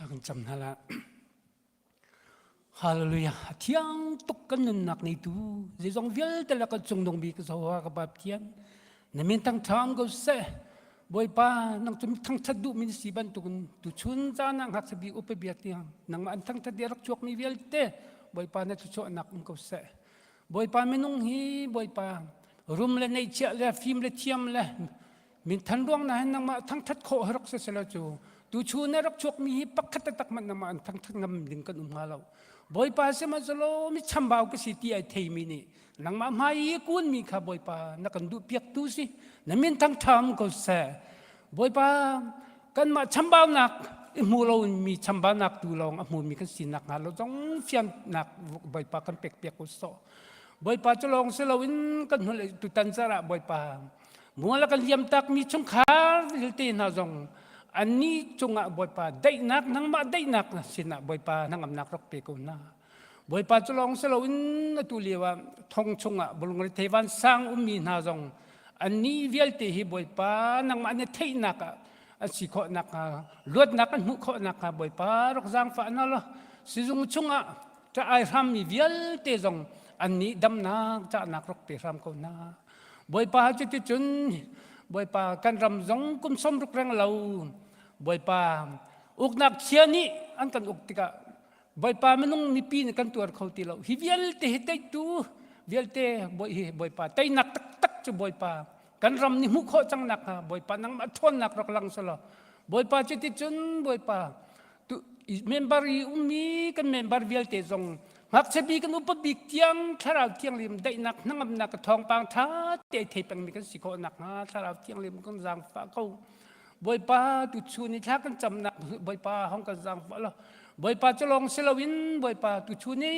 Lakan cham hala Hallelujah thiang tuk kan nun nak ni tu zong vial te la ka chung dong bi ka zawa ka bap thian na min tang tham go se boy pa nang tum thang thadu min si ban tu tu chun za nang hak sabi upe biat tiang nang ma thang thad rak chok mi vial te boy pa na tu cho nak ko se boy pa minung hi boy pa rum le nei cha le phim le thiam le min than ruang na nang ma thang thad kho rak se la chu tu chu na rak chok mi pakhat tak man na ma thang thang ngam ding kan ngalo boy pa se ma zalo mi chambao ka city ai thei mi ni nang ma mai kun mi kha boy pa na kan du piak tu si na min thang tham ko se boy pa kan ma chambao nak mu lo mi chambao nak tu long a mu mi kan sin nak ngalo jong fiam nak boy pa kan pek pek ko so boy pa cholong se lo in kan hol tu tan sara boy pa mu la kan liam tak mi chung khar te na jong ani chunga boy pa dai nak nang ma dai nak sina boy pa nang am nak rok pe ko na บอยปาจะลองสลาวินตุเลียวทองชงอ่ะบลงเทวันสร้างมีนาจงอันนี้เวลตีบอยปานังมันเทนักอันสิขอนักลวดนักอันมุขนักบอยปารกจางฟ้านั่นละสิจงชงอ่ะจะไอ้ทำมีเวลตีจงอันนี้ดำนักจะนักรกตีรำคนนาบอยปาจะติดจุนบอยปากันรำจงกุมสมรุกแรงเราบอยปาอุกนักเชียนี่อันกันอุกติกะบอยปามันต้องมีปีนกันตัวเขาตีเราฮิเวลเตะเตะตูเวลเตะบอยปาเตะนักตักจะบอยปากันรำนี่มุขจังนักฮะบอยปานังมาทนนักรักลังสละบอยปาจะติดจนบอยปาตุเมมเบอร์อุ้มมีกันเมมเบอร์เวลเตะจงหักเสบีกันอุปบิกเทียงทาราเทียงลิมได้นักนั่งนักทองปางท้าเตะเทปังมีกันสิโคนักฮะทาราเทียงลิมกันจางฟ้าเขาบอยปาตุชูนี่ทักกันจำนักบอยปาห้องกันจางฟ้าละบอยปาจะลองเซลวินบอยปาตุชูนี่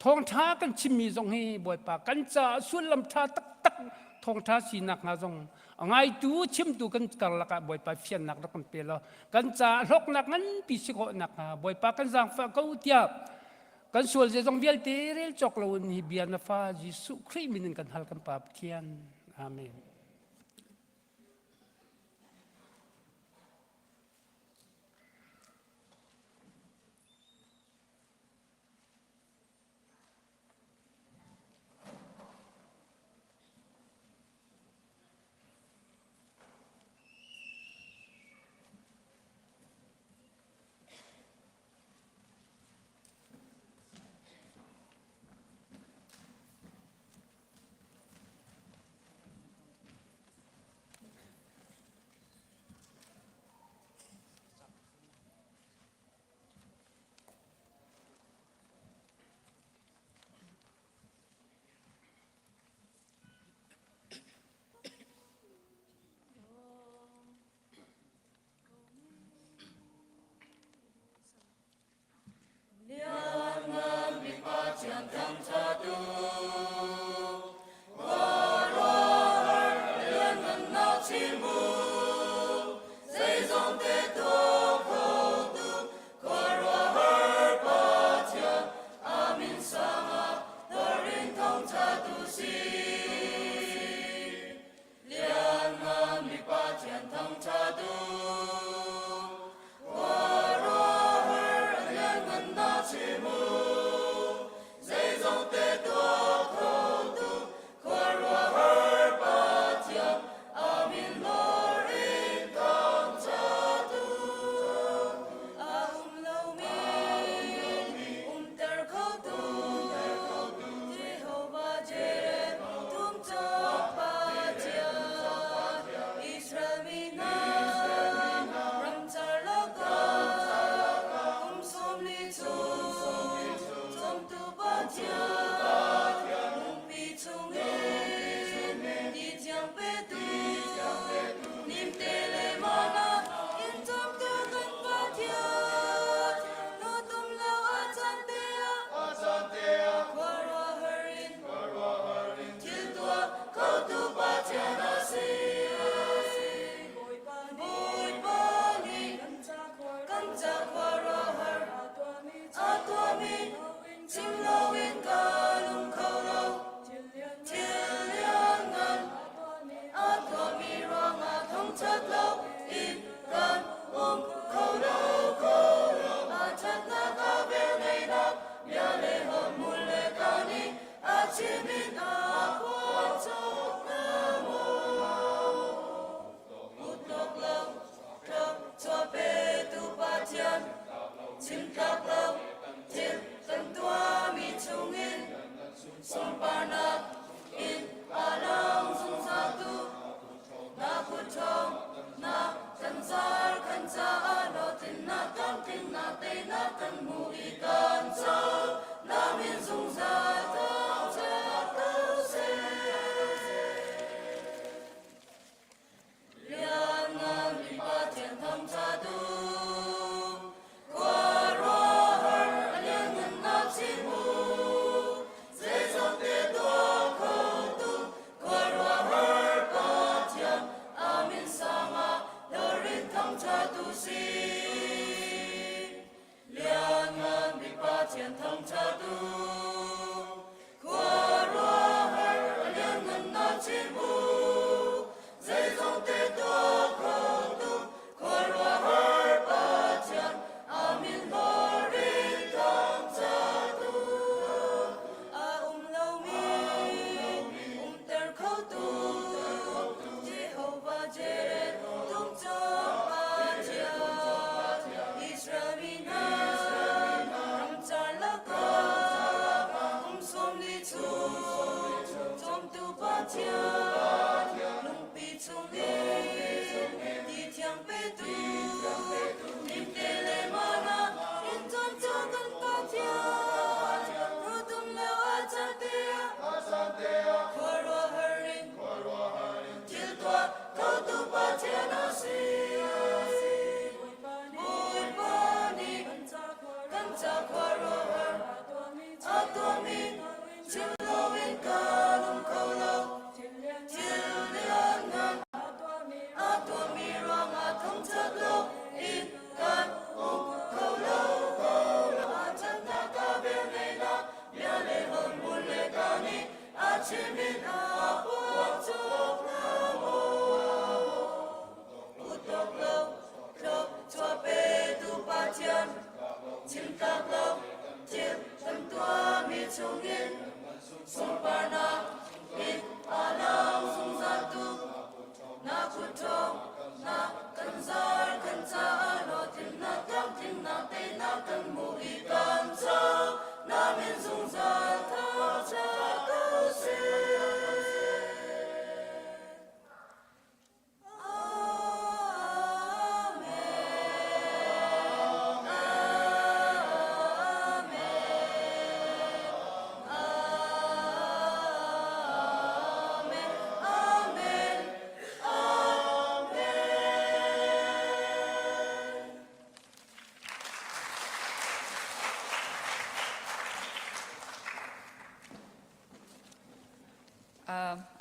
ทองท้ากันชิมีจงให้บอยปากันจะส่วนลำท้าตักทองท้าสีนักนะจงไงตูชิมตูกันกันละกันบอยปาเฟียนนักรักกันเปล่ากันจะลกนักนั้นปีสิโกนักบอยปากันจางฟ้าเขาเทียบกันส่วนจะต้องเวียนเตะเรลจอกลาวนี่เบียนฟ้ายิสุครีมินกันฮัลกันปาบเทียนอาเมน在中。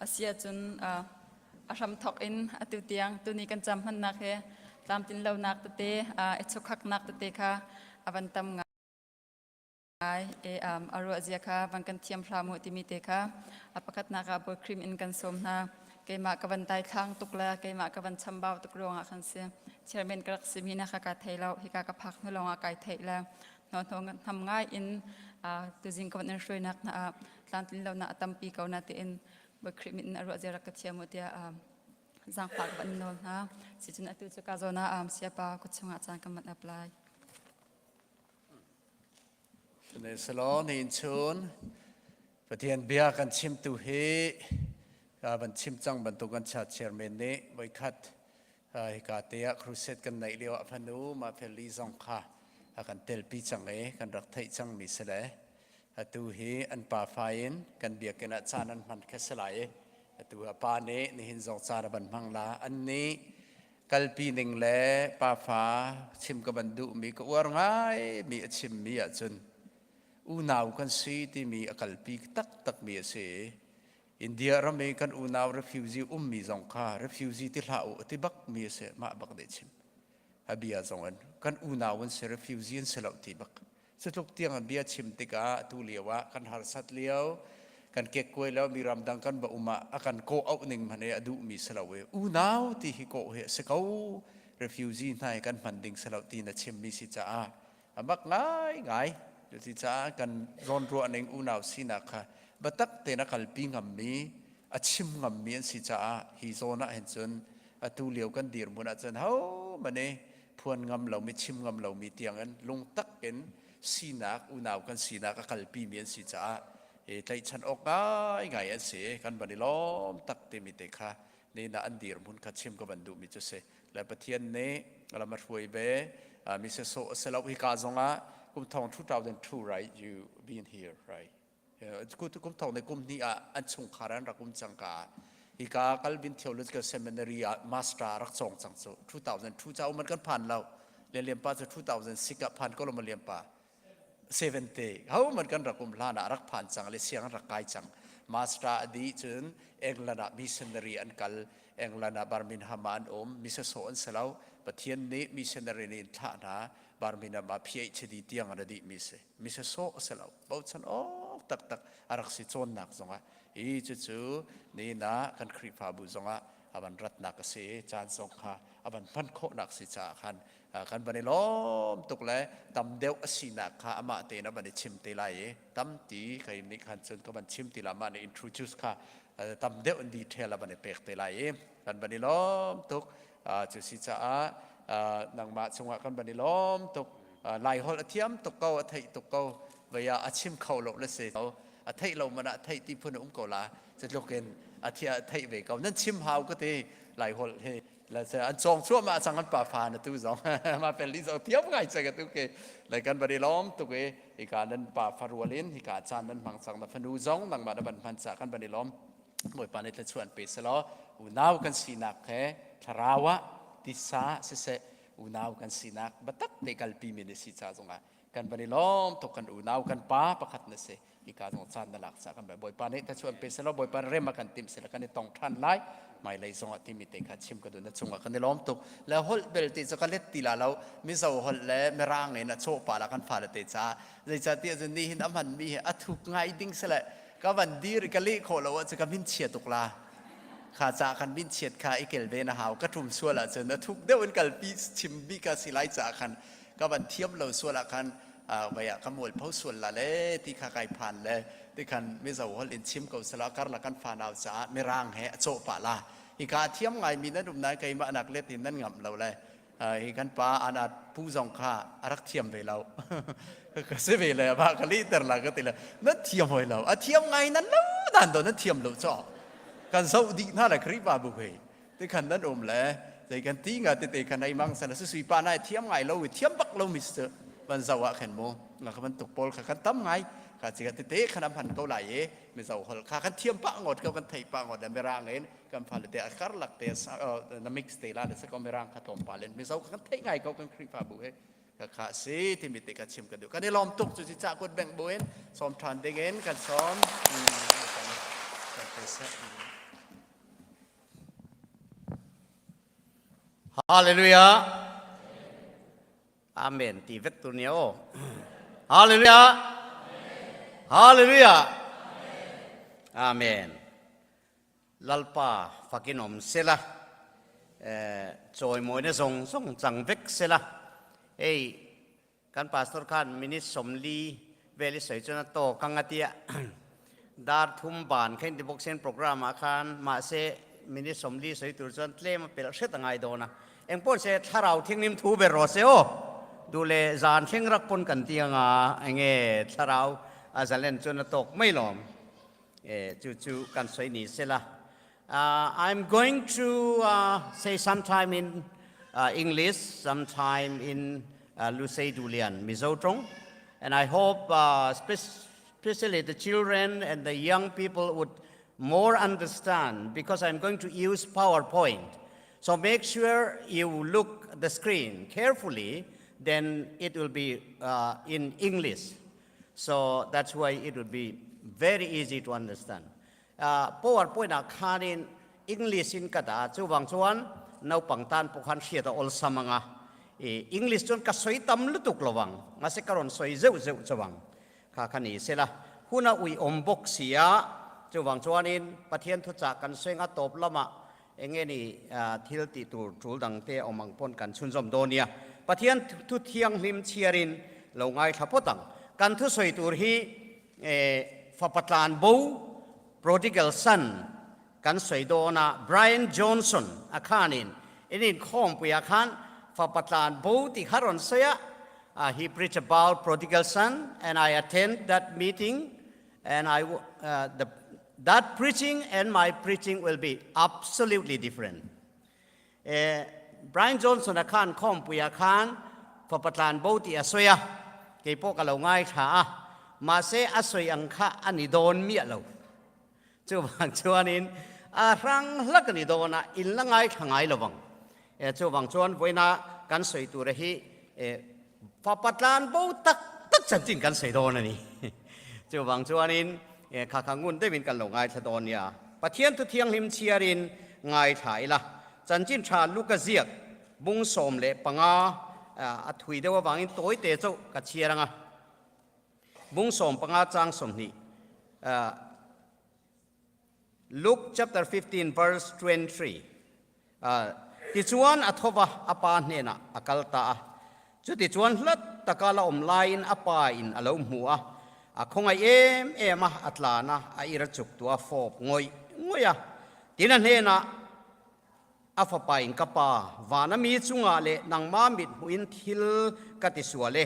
อาเซียจนอาชำทอกอินอตุเตียงตุนี้กันจำมันนักเฮตามตินเรานักตเตเอชคักนักตเตค่ะอวันตำงายอารวเซียค่ะวันกันเทียมพรามุติมิเตค่ะอปกัดนักบครีมอินกันสมนาเกมากับวันไตทางตุกละเกมากับวันชัมบาวตุกรวงอาคันเสียเชอร์เมนกรักสิมีนะคะกาไทยเราฮิกากพักนุลองอากาศไทยแล้วนอนทองทำง่ายอินตัวจริงกับวันนั้นช่วยนักนะตามตินเราหน้าตั้มปีเก่านาตินบครีมอินอารวเซียรักเทียมุติจังฝากบันนนนะสิจุนอตุจุกาโซนาเสียปากุศลอาจารย์กำมันอัปไลในสโลนินชุนประเทศเบียกันชิมตุเฮบันชิมจังบันตุกันชาเชอร์เมนเน่ไว้คัดฮิกาเตียครูเซตกันในเลียวพนูมาเพลีซองค่ะกันเตลปีจังเอกันรักไทยจังมิสเลตูเฮอันป่าไฟน์กันเบียกันอาจารย์นันมันแค่สลายตัวปาเนนี่หินสองสารบันพังลาอันนี้กัลปีหนึ่งแลป่าฟ้าชิมกับบันดุมีก็ว่าง่ายมีชิมมีจนอุณาวกันสีที่มีกัลปีตักมีเสียอินเดียเราไม่กันอุณาว refugee มีสองค่า refugee ที่ลาวที่บักมีเสียมาบักเดชิมฮับเบียสองอันกันอุณาวันเสีย refugee เสียเหล่าที่บักสุดทุกเตียงอันเบียชิมติกาตุเลียวะกันหาสัตเลี้ยวกันเก็กกวยแล้วมีรำดังกันบ่อุมาอากันโกเอาหนึ่งมันเนี่ยดูมีสลาวเวอุณาวที่ฮิโกเฮสเขา refugee นายกันพันดิ่งสลาวที่นัชิมมีสิจ้าบักง่ายดูสิจ้ากันร้อนรัวหนึ่งอุณาวสินักค่ะบัตักเตนักลปีงำมีอาชิมงำมีสิจ้าฮิโซนะเห็นจนตุเลียวกันดีร์มุนอาจารย์เฮามันเนี่ยพวนงำเราไม่ชิมงำเรามีเตียงกันลงตักเป็นสีนักอุณาวกันสีนักกัลปีเมียนสิจ้าใจฉันออกง่ายอันเสียกันบันนี้ล้อมตักเต็มเตค่ะนี่น่าอันดีร์มุนคัดชิมกับบันดูมิจุเสและประเทศนี้เรามาช่วยเบมิเซโซเซลวิกาซงะกุมทอง2002 right you been here right กุมทองในกุมนี้อันสงขารรักกุมจังกาฮิกาคัลบินเทโอโลจิคอลเซมินารีมาสเตอร์รักสองจังโซ2002เจ้ามันกันผ่านเราเรียนป้าจะ2006กับผ่านก็ลงมาเรียนป้า70เขามันกันรักกุมลานะรักผ่านจังเลยเสียงรักไกจังมาสเตอร์ดีจนเองลานะมิชชันนารีอันกัลเองลานะบาร์มินฮามานมิเซโซอันเซลาวประเทศนี้มิชชันนารีนินท่านะบาร์มินมา PhD เตียงอะไรดีมิเซโซเซลาวบ่าวฉันตักอารักสิโซนนักจงอ่ะอีจู่นี่นะกันครีฟาบุจงอ่ะอาบันรัตนักเสียจานสงค่ะอาบันพันโคนักสิจ่าคันกันบันนี้ล้อมตุกเลยตำเดียวสินักค่ะอามาเตนะบันนี้ชิมตีไลตำตีใครนี่คันจนก็บันชิมตีละมันอินทรูจูสค่ะตำเดียวอินดีเทลบันนี้เปกตีไลกันบันนี้ล้อมตุกจุสิจ่านางมาจงอ่ะกันบันนี้ล้อมตุกไล่ฮอลเทียมตุกเกาไทยตุกเกาเวียอาชิมเขาหลบเลยเสียเอาไทยเรามันไทยที่พูดอุ้มเกาลาจะลกเกิน อาทิตย์ไทยเวกเอานั่นชิมหาวก็ตีหลายคนเฮ้แล้วจะอันจองชั่วมาสังกันป่าฟานะตู้สองมาเป็นลิซเทียบไงใจกันตู้เกะรายการบริล้อมตู้เกะอีกการนั้นป่าฟารัวลินอีกการจานนั้นพังสังนับพนูจงดังมาดับพันจากกันบริล้อมมวยปานิตชวนเปสล้ออุณาวกันสีนักแค่ทราวะติสาเสอุณาวกันสีนักบัตักเด็กลปีมินิสิจ้าจงอ่ะกันบริล้อมตกกันอุณาวกันป้าประคัดเนสอีกการจงจานนั่นหลักจากกันแบบมวยปานิตชวนเปสล้อมวยปานเริ่มมากันติมเสร็จกันในตองทันไล่ไม่เลยส่งที่มีเด็กขัดชิมกันดูนะจงกันในล้อมตุกแล้วฮอลเบลติจะกันเล็ดตีละเราไม่เจ้าฮอลแล้วไม่ร่างเงินโชว์ป่าละกันฟาดเตจ้าในจัดที่จะนี่หินมันมีอัฐุกไงดิ้งเสละก็วันดีริกะลิโคเราว่าจะกันบินเฉียดตุกลาข้าจากกันบินเฉียดข้าอีเกลเบนหาวก็ทุ่มส่วนละจนทุกเดี๋ยววันกัลปีชิมบิกาสิไลจากกันก็วันเทียมเราส่วนละกันไปขโมยเผาส่วนละเลยที่ข้าไก่ผ่านเลยที่กันไม่เจ้าฮอลอินชิมกับสละกันละกันฟาดเอาจ้าไม่ร่างแห่โชว์ป่าละอีกาเทียมไงมีนั่นดุมนายไก่มาหนักเล็ดนั่นงับเราเลยอีกันป้าอนาผู้ทรงข้ารักเทียมไปเราก็เสียไปเลยบ้ากะลีเตอร์ละก็ติละนั่นเทียมไปเราเทียมไงนั่นแล้วนั่นตัวนั่นเทียมเราจ่อกันเสาดีน่าละครีบาบุเฮที่ขันนั่นอมเลยแต่กันตีงาติเตกันในมังสนะสุยปานาเทียมไงเราเทียมบักเรามิสเตอร์มันสวะเข็นโมแล้วก็มันตกปอลขันตั้มไงข้าจิกติเตขนมพันเกาไหลไม่เจ้าคนข้ากันเทียมปะงดเขากันไทยปะงดแต่ไม่ร่างเงินกันพันเตะคาร์ลักเตะน้ำมิกซ์เตล่าเดสก็ไม่ร่างขัดตอมปาเลนไม่เจ้ากันไทยไงเขากันครีบาบุเฮข้าสิที่มีเตกันชิมกันดูกันได้ล้อมตุกจุดจากคนแบ่งบุญซ้อมทานเด้งเงินกันซ้อมฮาเลลูยาอาเมนตีเวกตัวเนี้ยฮาเลลูยาฮาเลลูยาอาเมนลัลปาฟักินอมเสละจอยมวยเนี่ยส่งจังเวกเสละเอ้การพาสตอร์ขันมินิสมลีเวลิสวยจนโตกังอาเตียดาร์ทุมบานแค่ที่บอกเซนโปรแกรมอาคารมาเซมินิสมลีสวยตุจนเล่มาเป็นเสตั้งไงโดนะเอ็งพูดเสถ้าเราทิ้งนิมทูเบรอเซโอดูเลจานเชิงรักปนกันเตียงเองถ้าเราอาจจะเล่นจนโตไม่หลอมจู่ๆกันสวยนี่เสละ I'm going to say sometime in English, sometime in Lusei Dulian, Mizotrong, and I hope especially the children and the young people would more understand because I'm going to use PowerPoint. So make sure you look at the screen carefully, then it will be in English. So that's why it will be very easy to understand. PowerPoint akan in English in kata chuwang chuan nau pangtan pukhan hria ta ol samanga English chon ka soi tam lutuk lowang ngase karon soi zeu chawang kha khani sela huna ui ombok sia chuwang chuan in pathian thu cha kan senga top lama engeni thil ti tur tul dang te omang pon kan chunjom donia pathian thu thiang hlim chiarin longai thapotang kan thu soi tur hi fapatlan bo prodigal son kan soi dona Brian Johnson akhanin inin khom pu akhan fapatlan bo ti haron soya he preached about prodigal son and I attend that meeting and that preaching and my preaching will be absolutely different. Brian Johnson akhan khom pu akhan fapatlan bo ti asoya ke po ka lo ngai tha ma se asoi angkha ani don mi lo chuwang chuan in rang lakani dona in langai thangai lawang chuwang chuan voina kan soi tu ra hi papatlan bo tak chin kan sei dona ni chuwang chuan in kha khangun de min kan lo ngai tha don ya pathian tu thiang him chiarin ngai thai la chanchin tha lukaziak bung som le panga a thui dewa wangin toi te chau ka chiaranga bung som panga chang som ni Luke chapter 15 verse 23 ti chuan athova apa nena akalta chu ti chuan hlat takala omlain apa in alo hmuwa a khongai em atlana a ira chuk tua fop ngoya tina hena afa in kapa wana mi chunga le nangma mit huin thil kati suale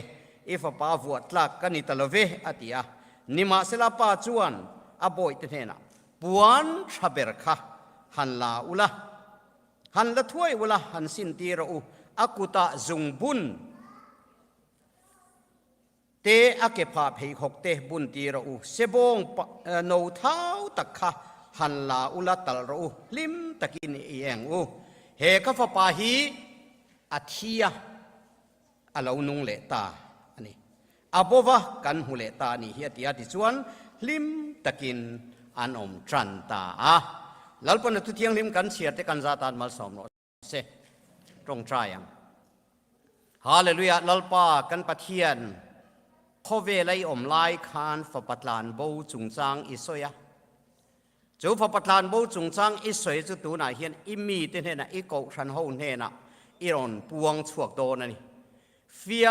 ifa pa vuat tlak kani talove atia nima sela pa chuan aboi te hena ปวนชาเบรค่ะหันลาอุละหันละถ้วยอุละหันสินตีระอุอากุตะจุงบุญเตอเกพาเพหกเตบุญตีระอุเสบงโนเท้าตะค่ะหันลาอุละตลระอุลิมตะกินเอียงอุเฮกฟปาฮีอาทิยาอาลานุงเลตาอันนี้อาบวะกันหุเลตานี่เฮียติอาติจวนลิมตะกินอันอมจันตาลัลปนตุเทียงลิมกันเสียแต่กันซาตานมาสอมโนเสตรงใจยังฮาเลลูยาลัลปากันปะเทียนขเวลัยอมไลคานฝปัตลานบูจุงจางอิสอยจูฝปัตลานบูจุงจางอิสอยจุตูน่ะเฮียนอิมีเตเนน่ะอิโกชันโฮเนน่ะอิรอนปวงชวกโดนั่นนี่เฟีย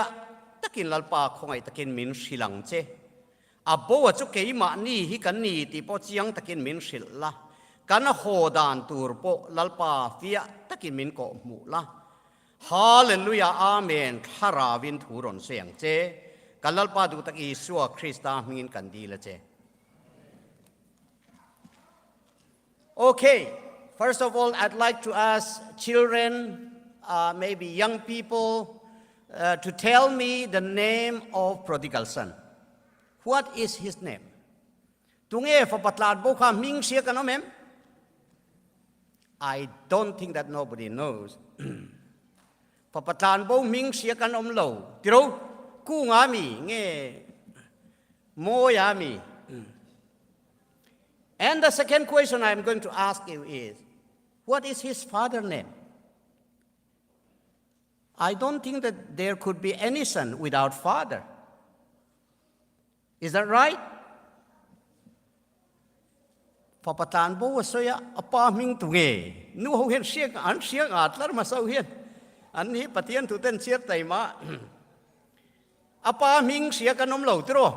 ตะกินลัลปาคงไอตะกินมินสิลังเจอาโบวจุเกยมานี่ฮิกันนี่ติปอจียงตะกินมินสิลละกันโหดานตูร์โปลัลปาเฟียตะกินมินโกมูละฮาเลลูยาอาเมนคาราวินทูรอนเสียงเจกันลัลปาดูตะกีสัวคริสตามินกันดีละเจ Okay, first of all I'd like to ask children maybe young people to tell me the name of prodigal son. What is his name? Tunge for patlat boka ming sia kano mem? I don't think that nobody knows. For patlan bo ming sia kanom lo. Tiro ku ngami nge mo yami. And the second question I'm going to ask you is, what is his father's name? I don't think that there could be any son without father. Is that right? Papatan bo soya apa ming tunge. Nu ho hen siang an siang atlar masau hen. An hi patian tu ten siat tai ma. Apa ming sia kanom lo tro.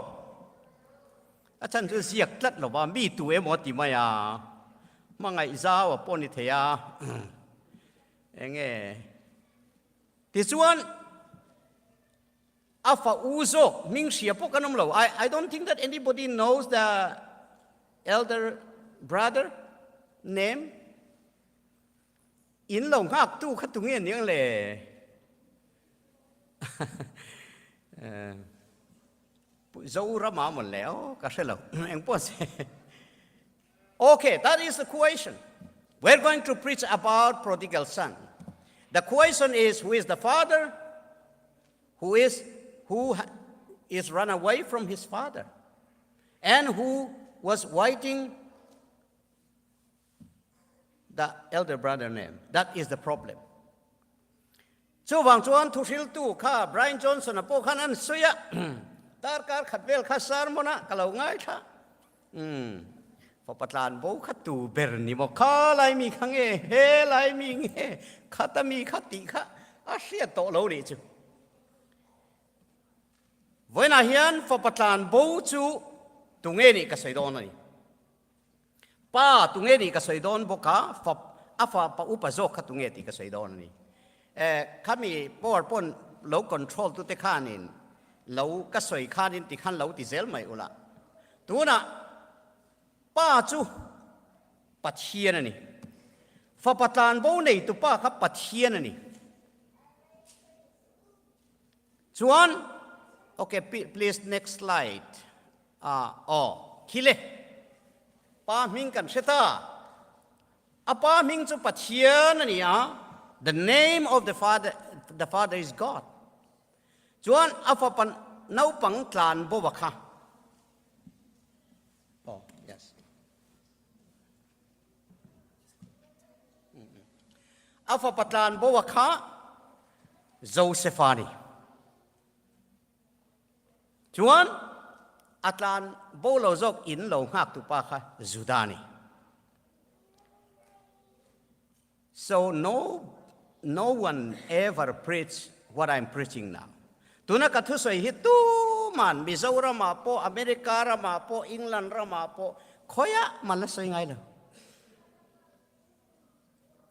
Achan tu siak tlat lo ba mi tu e mo ti ma ya. Mangai za wa poni the ya. Enge. Tisuan afa uzo ming sia po kanom lo. I don't think that anybody knows the elder brother name. In lo ngak tu khat tu nge niang le. Dấu ra mà một léo cả sẽ lâu anh po se. Okay, that is the question. We're going to preach about prodigal son. The question is, who is the father? Who is run away from his father, and who was waiting the elder brother name? That is the problem. So wang chuan thu sil tu kha Brian Johnson apo khan an suya tar kar khatbel kha sar mona kalau ngai thaพอปัตลานโบขัดตูเบรนิโมข้าไลมีขังเอเฮไลมีเงขัดตมีขัดติขะอาเสียโตโลนี่จูวันนั้นเฮียนพอปัตลานโบจูตุงเอนี่ก็ใส่ดอนนี่ป้าตุงเอนี่ก็ใส่ดอนโบกาฟอาฟาปะอุปโซขัดตุงเอติก็ใส่ดอนนี่ข้ามีปอร์ปนโลคอนโทรลตุเตข้านินโลก็ใส่ข้านินติขันโลติเซลไม่อุละตัวน่ะป้าจูปัทเทียนนี่ฟ้าปัตตานโบในตัวป้าครับปัทเทียนนี่ชวนโอเค please next slide คิเลป้ามิงกันเสตาป้ามิงจูปัทเทียนนี่the name of the father is God ชวนฟ้าปันน้าปังตานโบวะค่ะอาฟาปัตลานโบวะคะโจเซฟานีจวนอัตลานโบโลจกอินโลหักตุปาคะจูดานี so no one ever preach what I'm preaching now ตัวนักทุสวยฮิตุมันมิโซรามาโปอเมริการามาโปอังกฤษรามาโปขอยะมันละสวยไงล่ะ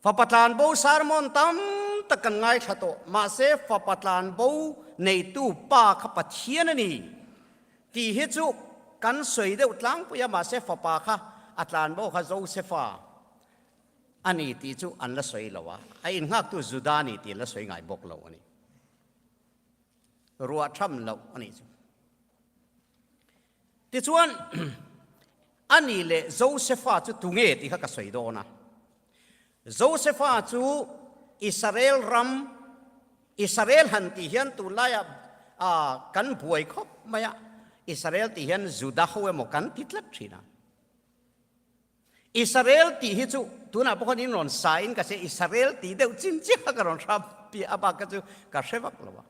ฟ้าปัตลานโบสารมอนตั้มตะกันไงชะโตมาเซฟ้าปัตลานโบในตู้ป้าขับปัทเทียนนี่ที่ฮิจุกันสวยเดือดล้างปุยมาเซฟ้าป้าค่ะ อัตลานโบคาโจเซฟาอันนี้ที่จูอันละสวยแล้ววะไอ้อินหักตัวจุดานี่ที่ละสวยง่ายบอกเราอันนี้รัวทำเราอันนี้ที่ชวนอันนี้เลยโจเซฟาจูตุงเอที่เขาก็สวยโดนะโจเซฟาจูอิสราเอลรัมอิสราเอลหันที่เห็นตุลายกันป่วยครบไหมอะอิสราเอลที่เห็นจุดาเขาเอโมกันติดลัดทีนะอิสราเอลที่ฮิจูตัวน่ะพวกนี้นอนสายน์ก็เสอิสราเอลที่เดียวจริงๆก็นอนรับปีอาบักก็จูก็เสวักแล้ววะ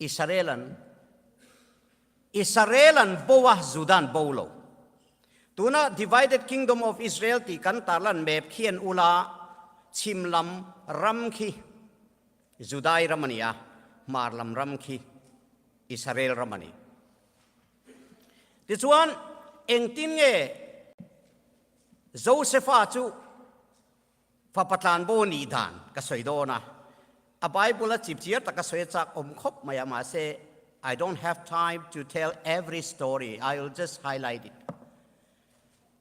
อิสราเอลันบัวจุดานบัวโลตัวน่ะ divided kingdom of Israel ที่กันตาลันเบบเขียนอุลาชิมลำรัมคีจุดายรัมนียมาร์ลำรัมคีอิสราเอลรัมนีที่ส่วนเองตินเงโจเซฟาจูฟ้าปัตตานโบนีดานก็สวยโดนะอาไบเบิลจิบเจียตก็สวยจากอมคบมายามาเซ I don't have time to tell every story I will just highlight it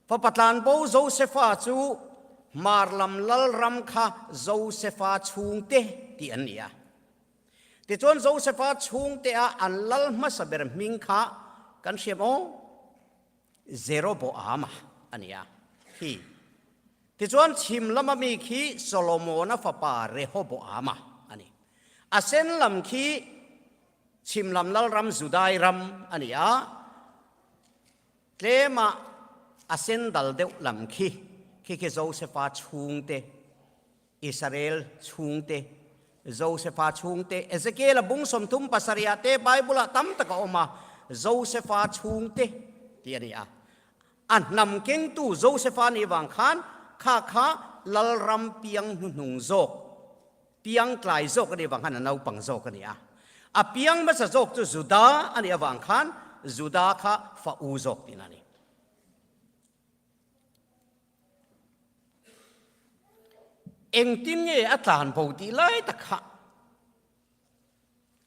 ฟ้าปัตตานโบโจเซฟาจูมาร์ลำลลรัมคาโจเซฟาชุงเตที่อันนี้ที่จวนโจเซฟาชุงเตอันลลมาสเบรมิงคากันเชียมโอเซโรโบอามาอันนี้ที่จวนชิมลำมีขี้โซโลโมนฟ้าป่าเรโฮโบอามาอันนี้อาเซนลำขี้ชิมลำลรำจุดายรำอันนี้เลมาอาเซนดัลเดวลำขี้โจเซฟาชุงเตอิสราเอลชุงเตโจเซฟาชุงเตเอเซเกลบุงสมทุมปัสริยาเตไบเบิลตั้มตะกอมาโจเซฟาชุงเตที่อันนี้อันนำเก่งตู้โจเซฟานีวังคันข้าลลรำเปียงหนุ่งโจกเปียงกลายโจกอันนี้วังคันเอาปังโจกอันนี้เปียงมาสโจกจูจุดาอันนี้วังคันจุดาข้าฟ้าอูโจกที่นั่นนี่เอ็งตินเงอัตลานโบตีไล่ตะขะ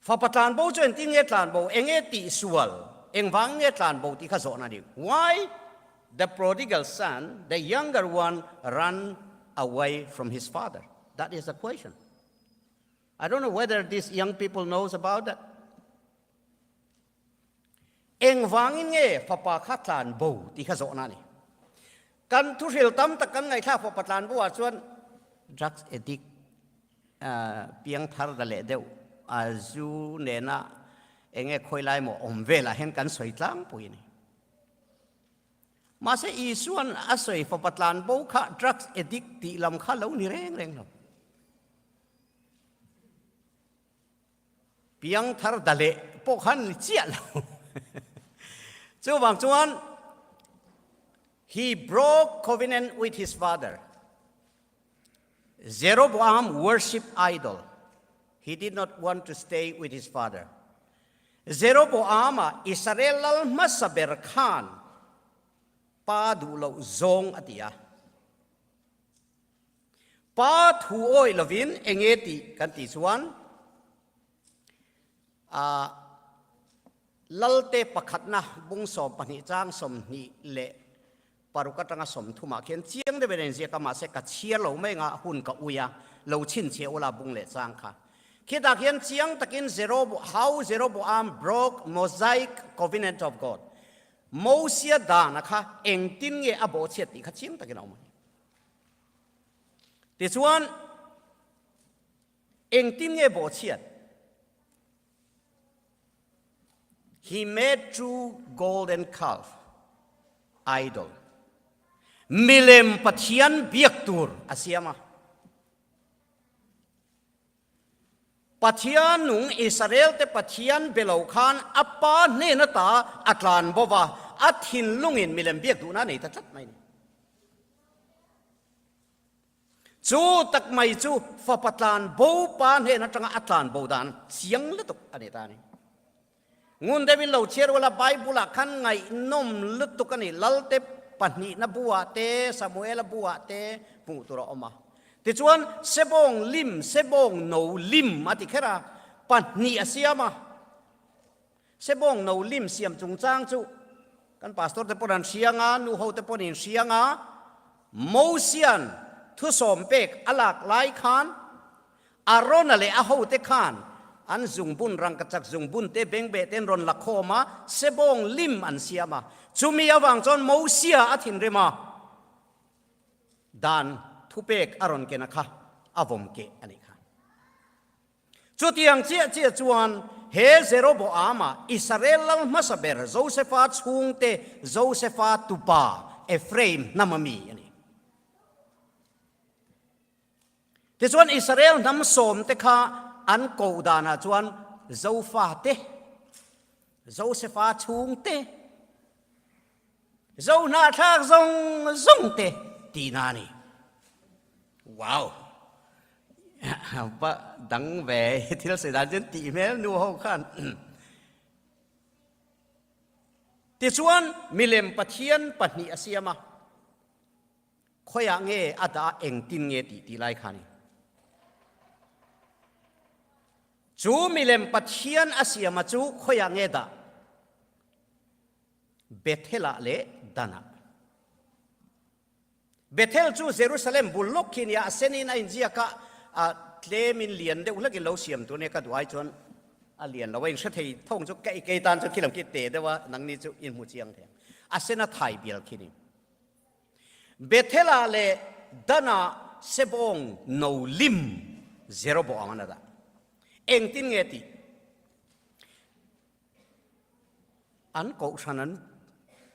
ฟ้าปัตลานโบจนตินเงอัตลานโบเอ็งตีสวลเอ็งวังเงอัตลานโบตีข้าโจนั่นดิ why the prodigal son the younger one ran away from his father that is the question I don't know whether these young people knows about that เอ็งวังเงฟ้าปาข้าตลานโบตีข้าโจนั่นนี่กันทุเรศตั้มตะกันไงข้าฟ้าปัตลานโบส่วน drugs addict เพียงทาร์ดเลเดวจูเนน่าเองคอยไล่หมอมเวลาเห็นกันสวยตั้งปุยนี่มาเสียอีส่วนอาศัยฟ้าปัตลานโบข้า drugs addict ตีลำข้าเหล่านี่แรงเราเพียงทาร์ดเลพวกขันเจียเราเจ้าบางจวน he broke covenant with his father Jeroboam worshipped idol. He did not want to stay with his father. Jeroboam Israel masaber Khan pa dulo zong atia. Pa thuoy lovin engeti kanti suan lalte pakhatna bungso pani chang som ni le parukat nga som thuma khen chiang de beren je kama se ka chia lo me nga hun ka uya lo chin che ola bung le chang kha khida khen chiang takin Jeroboam broke Mosaic covenant of God Moses da na kha eng tin nge abo che ti kha chiang takin au this one eng tin nge bo che he made two golden calf idol Milem Pathian Biaktur Asiama Pathian nung Israel te Pathian Belaukan apa ne nata atlan bova athin lungin milem biaktu na nei ta chat mai ni chu tak mai chu fa patlan bo pa ne na tanga atlan bo dan siang lutuk ane ta ni ngun de bin lo cher wala bible khan ngai nom lutuk ani lalte pani na buwa te Samuel buwa te pu tu ro oma ti chuan sebong no lim ati khera pani asiama sebong no lim siam chung chang chu kan pastor te ponan sianga nu ho te ponin sianga Mosian thu som pek alak lai khan arona le a ho te khan an zung bun rang kachak zung bun te beng be ten ron la khoma sebong lim an siama chumi awang chon Mosia athin rema dan thu pek aron ke na kha avom ke ani kha chu tiang chia chuan he Jeroboam Israel masaber Josephat chung te Josephat tupa Ephraim namami ani te chuan Israel nam som te kha an ko dana chuan Zofa te Josephat chung te zo na thak zong te ti na ni wow ba đắng về thì sẽ ra trên tỷ mẹ nu hậu khan thì chuan milem pathian patni asiama khoya nge ada engtin nge ti lai khani chu milem pathian asiama chu khoya nge da Bethela le dana Bethel chu Jerusalem bulok kinia asenin a injia ka a tlemin lian de ulak lo siam tu ne ka duai chon a lian lo weng thei thong chu kai tan chu khilam ki te de wa nang ni chu in mu chiang the asena thai bial khini Bethela le dana sebong no lim Jeroboam amana da engtin nge ti an ko sanan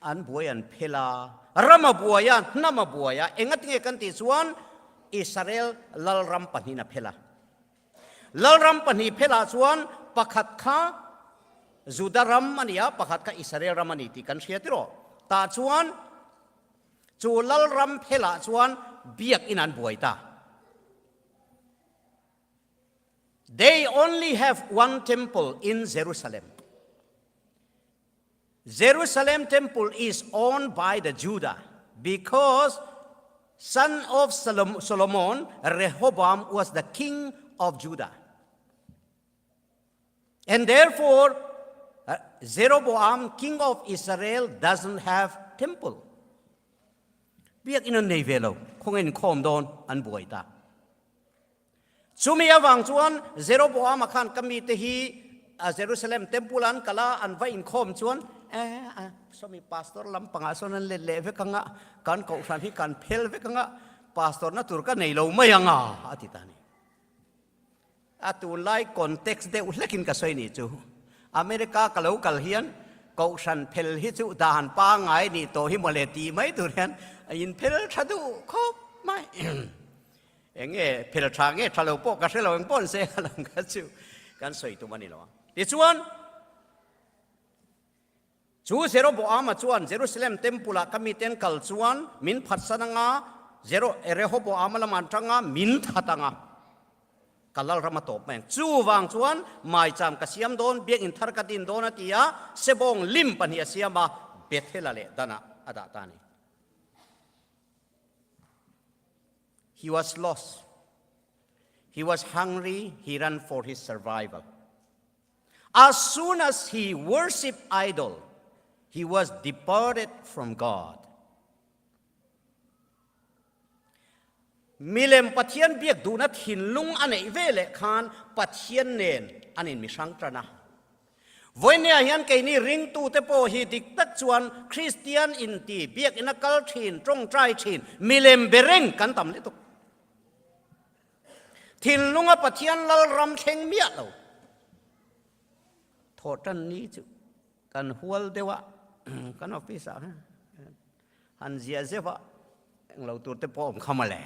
an buayan phela rama buaya nama buaya engat nge kan ti chuan Israel lalram pani na phela lalram pani phela chuan pakhat kha Judaram mania pakhat kha Israel ramani ti kan hriatiro ta chuan chu lalram phela chuan biak inan buaita they only have one temple in Jerusalem. Jerusalem temple is owned by the Judah because son of Solomon, Rehoboam was the king of Judah. And therefore, Jeroboam, king of Israel, doesn't have temple. Biak ina nevelo, kungen kom don an buaita. Sumia wang chuan Jeroboam akan kami tehi Jerusalem temple an kala an va in kom chuan somi pastor lam pangasonan le ve kanga kan ko san hi kan phel ve kanga pastor na tur ka nei lo mayanga atitani atu lai context de ulekin ka soi ni chu America ka lo kal hian ko san phel hi chu dan pa ngai ni to hi mole ti mai tur hian in phel thadu khop mai enge phel thange thalo po ka se lo eng pon se kalang ka chu kan soi tu mani lo ti chuan chu Jeroboam chuan Jerusalem temple kami ten kal chuan min phatsananga Rehoboam laman tanga min thatanga kalal rama top meng chu wang chuan mai cham ka siam don biak in thar ka din don atia sebong lim pan hi siama Bethela le dana ada tani he was lost he was hungry he ran for his survival as soon as he worshipped idol he was departed from God. Milem pathian biak du na thin lung anei vele khan pathian nen anin mi sang trana. Voinia hian ke ni ring tu te po hi dik tak chuan Christian in ti biak in a kal thin trong trai thin milem bereng kan tam le tu. Thin lunga pathian lal ram theng mia lo. Thotan ni chu kan hual dewa kan office han zia zewa lo tur te po khamale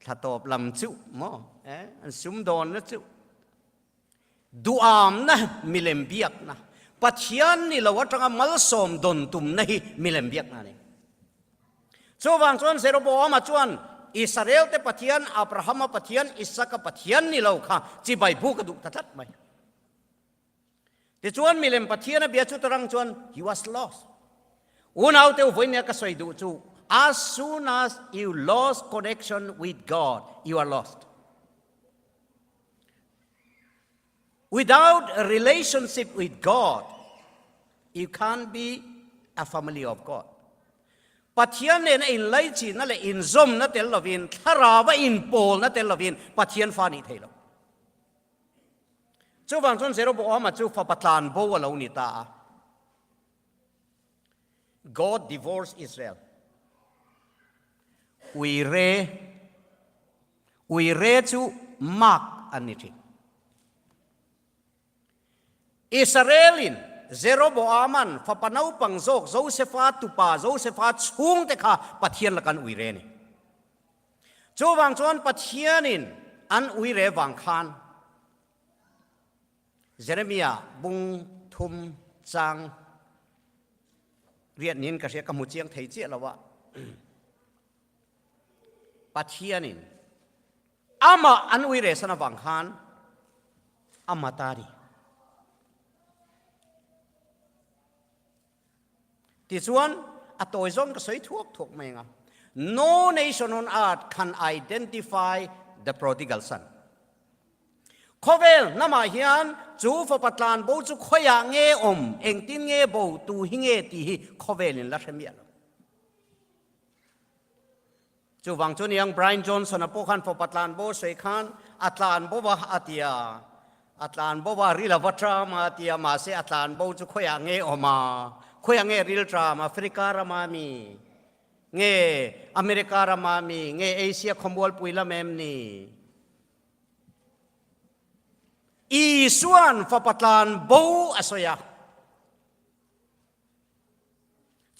thatop lam chu mo an sum don na chu duam na milem biak na pathian ni lo watanga mal som don tum na hi milem biak na ni so wang chuan Jeroboam chuan Israel te pathian Abraham pathian Isaac pathian ni lo kha chi bai bu ka du tathat mai te chuan milem pathian bia chu tarang chuan he was lost unau te voinia ka soi du chu as soon as you lost connection with God you are lost without a relationship with God you can't be a family of God ปัทยันเนี่ยอินไลจีนั่นแหละอินซอมนั่นเตลลวินถ้าราว่าอินโปลนั่นเตลลวินปัทยันฟานิเทลจู่ฟังจนเซโรบอกว่ามาจู่ฟ้าปัตลานโบวลาอุนิตา God divorced Israel อุยเรจู่มักอันนี้ที่อิสราเอลินเซโรโบอามันฟ้าปนเอาปังโซกโจเซฟาตุปาโจเซฟาชุงเตค่ะปัทยันละกันอุยเรนี่จู่ฟังจนปัทยันินอันอุยเรวังคานเจเรมียาบุงทุมจังเรียนนินกษเกมุจียงไทยเจ้าละวะปัทยานินอามาอันวิเรศนวังคานอามาตารีที่ส่วนอัตโตยซอนก็สวยทุกเมงะ No nation on earth can identify the prodigal sonข้อเวลน้ำมาเฮียนจูฟปัตลานโบจูขยะเงยอมเองตินเงยโบตูหิเงยตีข้อเวลินลัชเมียลจูวังจุนยังไบรน์จอนสันพวกขันฟปัตลานโบสวยขันอัตลานโบว่าอัตยาอัตลานโบว่าริลาวัตรามาอัตยามาเสอัตลานโบจูขยะเงยออกมาขยะเงยริลทรามาแอฟริการามามีเงยอเมริการามามีเงยเอเชียคอมบอลปุยละเมมนีอีส่วนฟปัตลานโบอสยา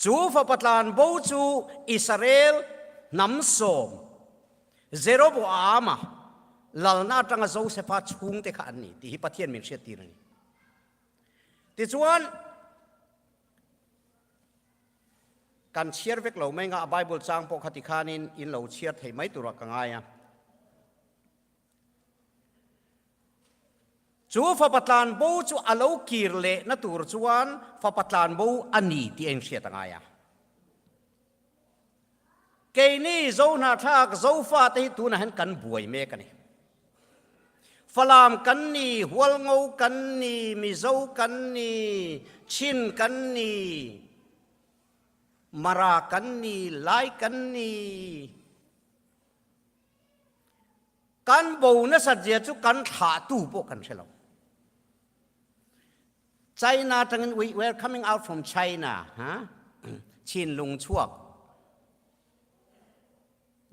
จูฟปัตลานโบจูอิสราเอลน้ำส้มเซโรโบอามาลลนาจังโจเซฟาชุงเตขันนี่ที่ปัทยันมินเชตีนี่ที่ส่วนการเชียร์เวกเราไม่งาไบเบิลจางปกติขานินอินเราเชียร์ให้ไม่ตัวรักง่ายจูฟปัตลานโบจูอาลูกีร์เล่นัตัวจวนฟปัตลานโบอันนี้ที่เองเชียร์ต่างไงเกนี่โจนาทักโจฟาที่ตัวนั้นกันบวยเมกันนี่ฟลามกันนี่หัวงูกันนี่มิโจกันนี่ชินกันนี่มารากันนี่ไลกันนี่กันบูนสัจเจจุกันขาตู้พวกกันเช่นเรา China ทั้ง we are coming out from China ฮะชินลุงชั่ว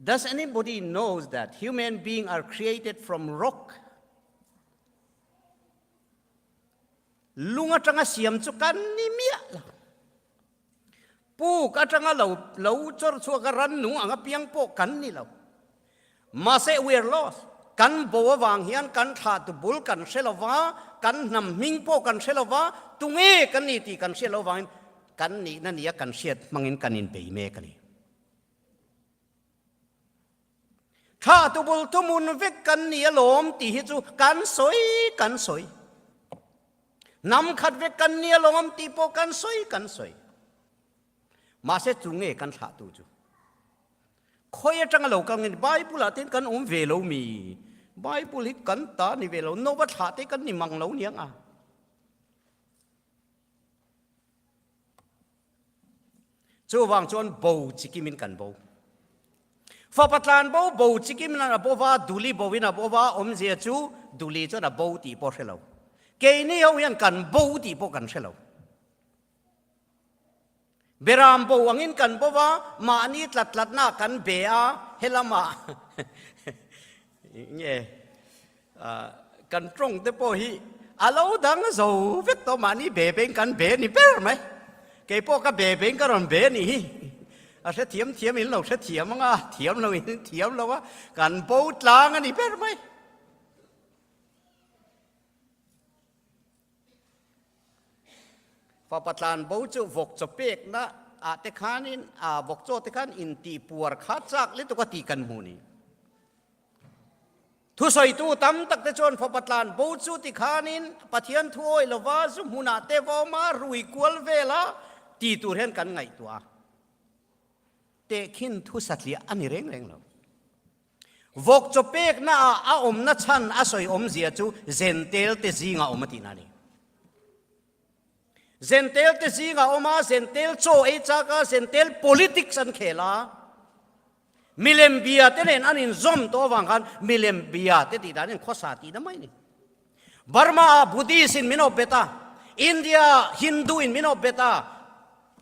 Does anybody knows that human beings are created from rock ลุงจังเสียมจุกันนี่เมียปูกจังเราจรชัวกันรันหนูอ่างเปียงโปกันนี่เรามาเสวียร์ลอสกันบัววางเฮียนกันถาตุบุลกันเชลวากันนำมิงโปกันเชลวาตุงเอกันนี่ตีกันเชลวากันนี่นั่นนี่กันเชียดมังอินกันอินเปย์เมกันนี่ถาตุบุลตุมุนเวกกันนี่ลมตีฮิจูกันสวยนำขัดเวกกันนี่ลมตีโปกันสวยมาเสตุงเอกันถาตุจูคอยจังเรากันไบเบิลที่กันเวลมีไบเบิลกันตานี่เวลโนบัตถาที่กันนี่มังเราเนี่ยจู่วางจวนบูจิกิมินกันบูฟ้าปัตลานบูจิกิมินนะบูว่าดุลีบูวินะบูว่าเสียจู่ดุลีจวนบูตีโปเชลล์เกนี่เอาอย่างกันบูตีโปกันเชลล์เบรามบูวังอินกันบอกว่ามาอันนี้ตัดหน้ากันเบียเฮลมาเนี่ยกันตรงแต่พอฮีอาลูดังโซ่เวกตัวมานี่เบเป็นกันเบนี่เป็นไหมเกี่ยวกับเบเป็นกันเบนี่อาเสถียมอินเราเสถียมมั้งอ่ะเถียมเราอินเถียมเราว่ากันบูตลางอันนี้เป็นไหมฟ้าปัตลานบูจูวกจะเปกนะอาเตคานินวกโจเตคานอินตีปัวร์ขาจากลิตุกตีกันมูนีทุสอยตูตั้มตักเตจวนฟ้าปัตลานบูจูติคานินปัทยันทวยลวาซุมุนาเตวมารุยกวลเวลาตีตูเห็นกันไงตัวเตคินทุสัตเลียอันนี้เร่งเราวกจะเปกนะอาอมนัชันอาสอยเสียจูเซนเตลเตซีงาอมตีนานี เซนเตลเตซีกาออกมาเซนเตลโจเอจากาเซนเตล politics อันเขลามิเลมเบียเตเนนอันอินซอมตัววังกันมิเลมเบียเตติดานินข้อสาตีนั่นไม่นี่บาร์มาบุดิสินมิโนเบตาอินเดียฮินดูอินมิโนเบตา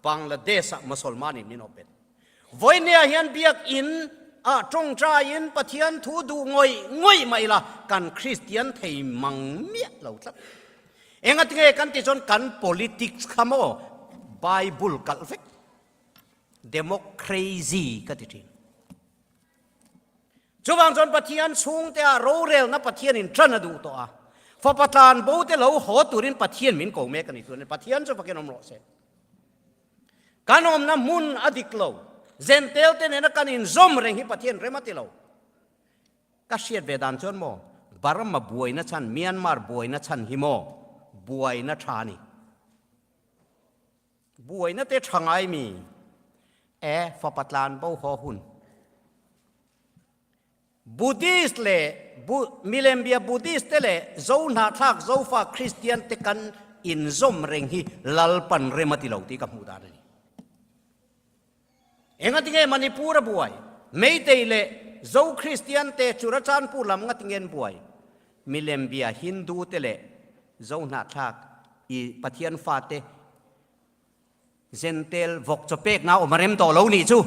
บังลาเทศมุสลิมานินมิโนเบตวันนี้เฮียนเบียกอินจงใจอินปะเทียนทูดูงอยไม่ละกันคริสเตียนไทยมังเมียเราสักเองatt nge kan ti jon kan politics khamo bible kalfek democracy ka ti tin chuwang jon pathian chung te a ro rel na pathian in tran adu to a fa patan bo te lo ho turin pathian min ko me kan ni tu pathian cho paken om ro se kanom na mun adik lo zentel te ne na kan in zom reng hi pathian remati lo ka siat vedan chon mo barma buai na chan myanmar buai na chan hi moบวยนะชานี่บวยนะเตะช่างไอมีฟอปัตลานเป้าหอหุ่นบูดิสเล่มิเลมเบียบูดิสเตเล่โซนาทักโซฟาคริสเตียนเตกันอินซอมเร่งฮีลัลปันเรมาติเหล่าที่กับมูดานี่เองติเงมันนี่พูระบวยไม่เตเล่โซคริสเตียนเตจุรจานพูลำงัดติเงินบวยมิเลมเบียฮินดูเตเล่โจนาทักอีปะเทียนฟาเตเซนเตลวกจะเป็กนาอมาเร็มต่อเหล่านี้จู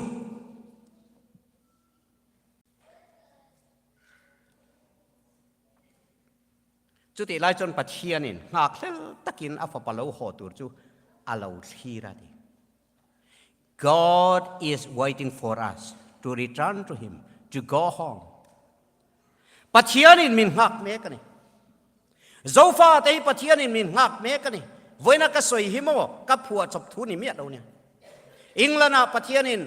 จุดที่ไล่จนปะเทียนินหากเล่ตะกินอัฟปะเลวหอตัวจูอาเลวทีระดี God is waiting for us to return to Him to go home ปะเทียนินมินหักเมกันนี่โซฟาแต่ปะเทียนินมินหักเมกันนี่วันนักสวยหิมโอกับผัวจบทุนิเมียเราเนี่ยอิงลนาปะเทียนิน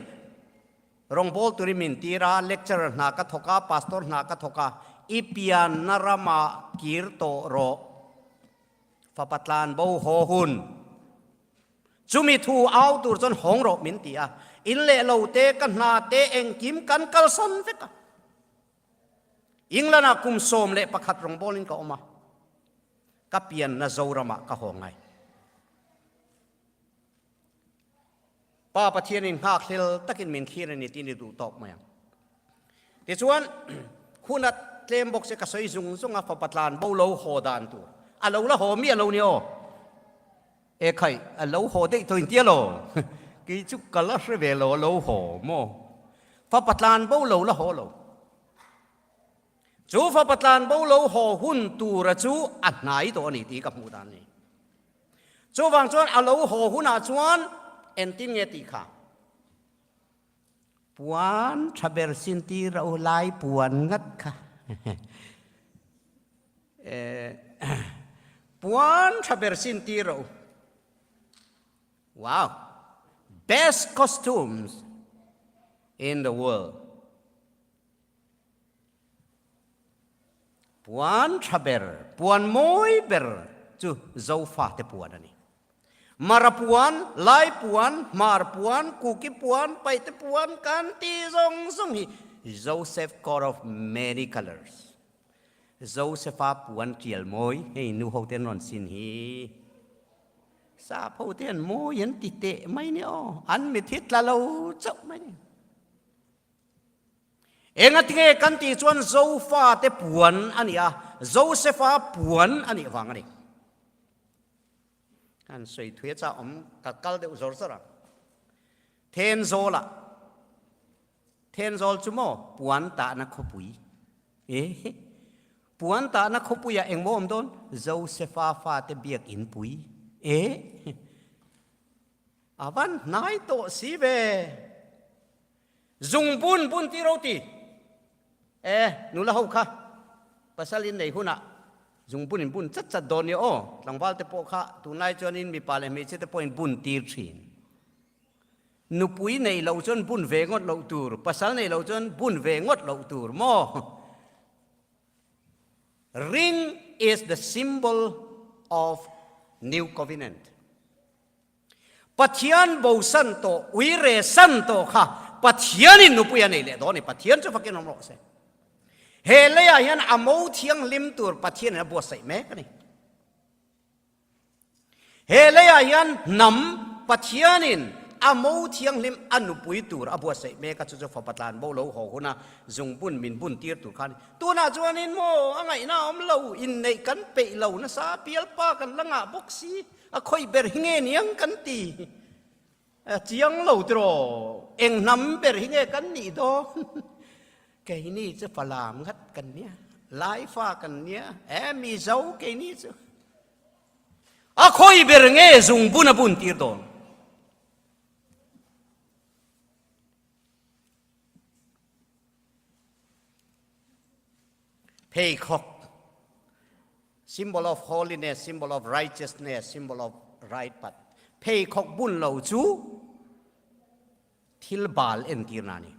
รองบอลตุริมินตีราเลคเชอร์นักทกาพาสตอร์นักทกาอีพิยานนารามากิร์โตโรฟาปัตลานบูโฮหุนจุมิทูเอาตูจนหงโรมินตีอาอินเลโลเตกันนาเตเองกิมกันกัลสันเฟกอิงลนาคุมโสมเลปะขัดรองบอลินก็ออกมากับเปลี่ยนนาโซรามาก็หงไงป้าปะเทียนินหักเฮลตะกินมินคีรนิตินิดูตอกมาอย่างที่ชวนคุณนัดเตมบอกเสกสอยซุงซุงอาฟปัตลานบูโลโหดานตัวอาโลละโหมีอาโลเนี่ยใครอาโลโหได้ตัวอินเดียโลกิจุกกะละเสเวโลโลโหโมฟปัตลานบูโลละโหโลจูฟปัตลานบูโลโหหุ่นตูระจูอัดไหนตัวนี้ตีกับมูดานนี้จูฟังชวนอาโลโหหุ่นอาชวนเอ็นตินเงติค่ะปวนทะเบรสินตีเราไล่ปวนงัดค่ะปวนทะเบรสินตีเราว้าว best costumes in the world ปวนทะเบรปวนมวยเบรจูโซฟาเตปวนนี่มาราปวนไล่ปวนมาราปวนกูกิปวนไปเตปวนกันตีซงซงฮี Joseph coat of many colors Joseph ปวนเจียลมวยให้นูโฮเทนนอนสินฮีซาโฮเทนมวยยันติเตะไม่เนี่ยอันมิทิตละเราจบไม่เนี่ยเองติเกกันตีชวนโซฟาเตปวนอันนี้Joseph ปวนอันนี้ฟังอันนี้อันสวยทุ่ยจ้ากัดกัลเดือดจอร์สระเทนโซละเทนโซลจุโมปวนตานักขบุยปวนตานักขบุยเองโมอมโดนโจเซฟาฟาเตเบียกอินปุยอาวันนายโตสีเวจุงบุญที่เราตีนูละหูค่ะภาษาลินในหุ่นจงบุญจัดโดนเนี่ยหลังบ้านเตปข้าตัวนายจนินมีปาเลมีเชตปอยบุญตีร์ชินนุปุยในเราจนบุญเวงดเราตูร์ภาษาในเราจนบุญเวงดเราตูร์โม Ring is the symbol of new covenant ปัทยานโบสันโตวิเรสันโตค่ะปัทยานินุปุยในเลดอนี่ปัทยานจะฟังกันน้องรอเสเฮเลยยันอโมเทียงลิมตัวปะเทียนบัวใส่แม่กันนี่เฮ เฮเลยยันนำปัจเจียนินอามูเทียงลิมอนุปุยตูรอบัวเสเมกัจจุฟปัตลานโบโลหอคุณะจงบุญมินบุญตีร์ตุขันตัวน่าจวนินโมอังไงน่าอมเลวอินในกันเปย์เลวนะซาเปียลปากันละงะบกซีอะคอยเบรหิงเงียงกันตีเจียงเลวตรอเอ็งนำเบรหิงเงกันนี่ดอแกนี่จะฝลามงัดกันเนี่ยไล่ฟ้ากันเนี่ยมีเจ้าแกนี่จะอะคอยเบรหิงเงจงบุญบุญตีร์ดอนเพย์คอก symbol of holiness symbol of righteousness symbol of right path เพย์คอกบุญเราจูทิลบาลเอ็นทีนานี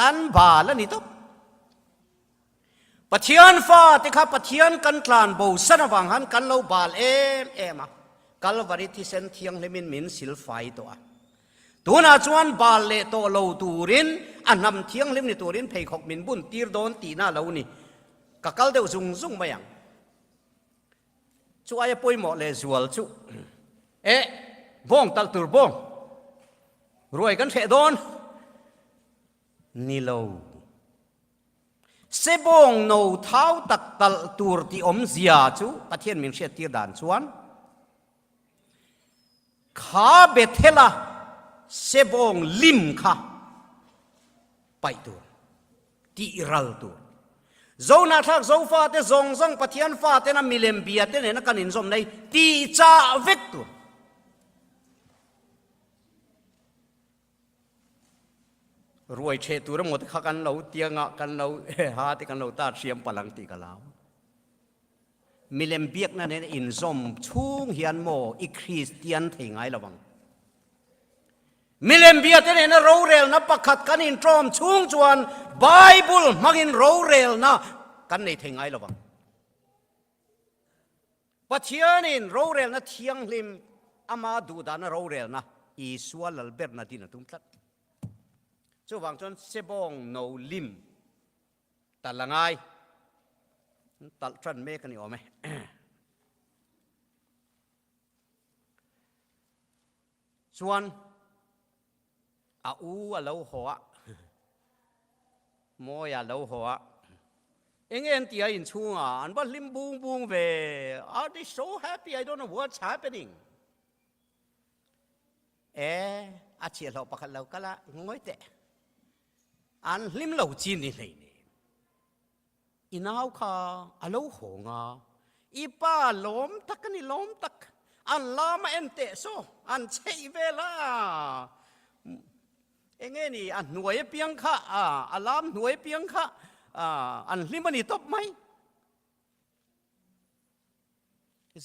กันบาลนี่ต้องปะเทียนฟ้าที่ข้าปะเทียนกันกลานโบสนวังหันกันเราบาลเอ็มกัลวาริที่เซนเทียงเลมินมินสิลไฟตัวน่าจวนบาลเลโตเราตูรินอันนำเทียงเลมินตูรินเพย์คอกมินบุญตีร์โดนตีน่าเรานี่กัลเดวซุงมาอย่างช่วยป่วยหมดเลยจวลชุบ้องตักตุร์บ้องรวยกันเสดอนนี่เราเสบงโนเท้าตักตัลตุร์ที่อมเสียชุปะเทียนมินเชียตีด่านชวนขาเบเทล่าเสบงลิมขาไปตัวที่รัลตัวโจนาทักโจฟ้าเตจงจงปะเทียนฟ้าเตนะมิเลมเบียเตเนี่ยนักการอินสมในตีจ่าเวกตัวรวยเชตุระหมดข้ากันเราเตียงกันเราหาที่กันเราตาเสียมพลังตีกันแล้วมิเลมเบียกนั่นเนี่ยอินสมช่วงเฮียนโมอีคริสเตียนถึงไงระวังมิเลมเบียเตเนี่ยนะเราเรลนะประคัดกันอินทรอมช่วงจวนไบเบิลมักอินเราเรลนะกันในถึงไงระวังปัจเจียนินเราเรลนะเทียงลิมอามาดูดานะเราเรลนะอีสวาลเบร์นาดินะตุ้มทัดช่วงจนเซบงโนลิมตัดละไงตัดทรันเมกันนี่ออกไหมส่วนเราหัวโมยเราหัวเอ็งตีอินช่วงอันว่าลิมบุงเว Are they so happy I don't know what's happening อาเชียเราประคันเราก็ละง่อยแต่อันลิมเราจีนนี่เลยนี่อินเอาค่ะเราหัวอีป้าล้มตักนี่ล้มตักอันลามาเตะโซอันเชยเวลาเอ็งนี่อันหน่วยเพียงค่ะอัลลามหน่วยเพียงค่ะอันลิมันนี่ตบไหม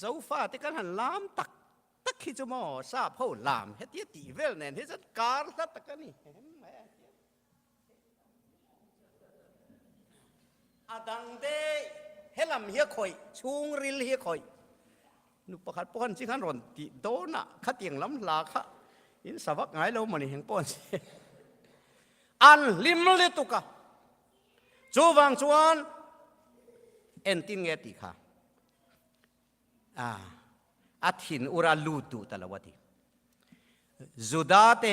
เจ้าฟ้าที่กันหันลามตักขี้จมอซาเผาลามเฮ็ดยี่ตีเวลเนี่ยเฮ็ดจัดการสัตตะกันนี่ดังเดเฮลัมเฮียคอยชุงริลเฮียคอยนุปขัดป้อนสิขันรอนติโดนะขัดเตียงล้ำลาค่ะอินสวักไงเรามันเห็นป้อนอันลิมเลตุกะจูวังจวนเอ็นตินเงติค่ะอาทินอุราลูตุตละวัติจุดาเต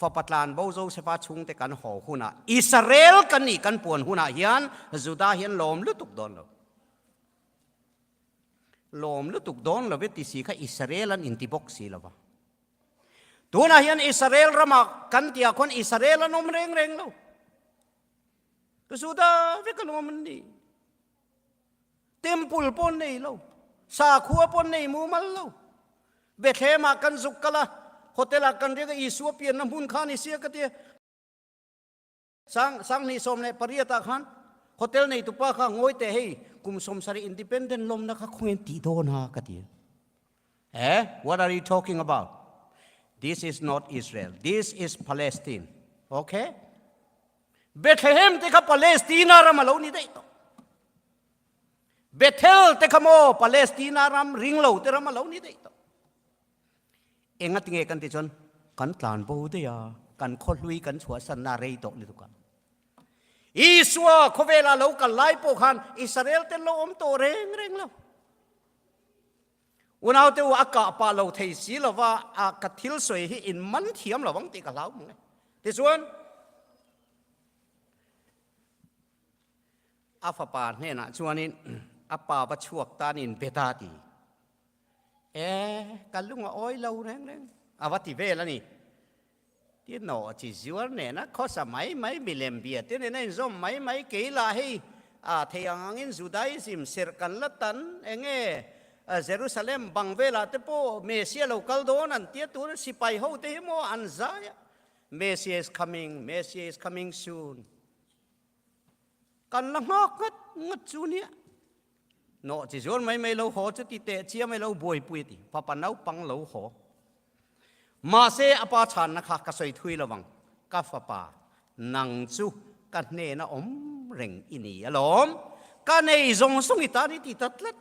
ฟอปัตลานบ่าวโจเซฟาชุงเตกันหอหุนะอิสราเอลกันนี่กันปวนหุนะเฮียนจุดาเฮียนลมลุตุกดอนเราลมลุตุกดอนเราเวติสีค่ะอิสราเอลันอินติบกสีละวะตัวน่ะเฮียนอิสราเอลรามากันเตียคนอิสราเอลนมเร่งเราก็สุดาเวกันว่ามันดีเต็มปุลปนนี่เราสาขัวปนนี่มูมันเราเบเทมากันสุกกะละโฮเทลกันเรียกอีสัวเปลี่ยนน้ำบุญข้านี่เสียกันเตียสังนี่สมในปริยตาขันโฮเทลในตุปะข้างงอยแต่ให้กุมสมสารอินดิเพนเดนต์ลมนะคะคงเป็นตีโดนฮะกันเตียwhat are you talking about this is not Israel this is Palestine okayเบธเลเฮมที่ข้าปาเลสไตนารามาเหล่านี้ได้ต่อเบเทลที่ข้าโมปาเลสไตนารามริงเหล่าที่รามาเหล่านี้ได้ต่อเอ็งติงเอกันที่จนกันตานบูได้ยากันคดลุยกันชัวสันนาเรย์ตกเลยทุกคนอิสวาโคเวลาเหล่ากันไล่ปกหันอิสราเอลเต็นโลอมโตเร่งเรา อุณเอาเตวอากาปาเราเทสีเราว่าอากาศทิลสวยให้อินมันเทียมเราวังติกะเหลามึงที่ส่วนอาฟปาเนี่ยนะชวนนี้อาปาประชวกตานินเปตาตีกันลุงว่าโอ้ยเราแรงอาวัติเวแล้วนี่ที่หนอจีจวนเนี่ยนะข้อสมัยไม่มีเลมเบียที่เนี่ยส่งไม่เกี่ยละให้เทียงงินสุดาอิสิมเสรกันละตันเองเยรูซาเล็มบางเวลาเตโปเมสเซียเราคัลโดนันเตียตัวสิไปเขาเตโมอันซายเมสเซีย is coming soon กันละงอกงัดจูเนี่ยโนจีจวนไม่เราหอจะติเตะเชียไม่เราบวยปุยติพอปนเอาปังเราหอมาเซอปาชันนะคะกระสอยทุยระวังกาฟปานังจูกันเนนะอมเร่งอินีอลอมกันในจงสงิตานิติตัดเล็ด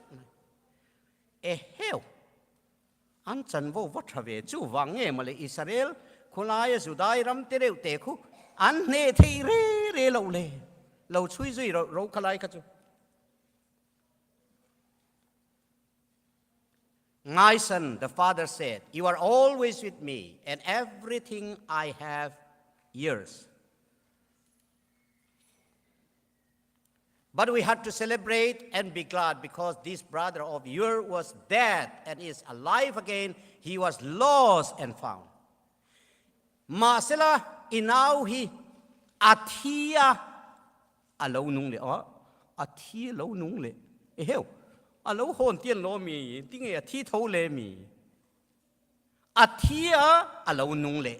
เฮลอันจันโววัฒเวจูวังเงมาเลอิสราเอลคุณลายสุดายรำเตเรวเตคุอันเนทีเรเราช่วยเราขลายกันจูMy son, the father said, you are always with me, and everything I have yours. But we had to celebrate and be glad because this brother of yours was dead and is alive again. He was lost and found. Masela inauhi athia alo nung le athia lo nung le eheu alo hon tien lo mi ting e thi tho le mi athia alo nung le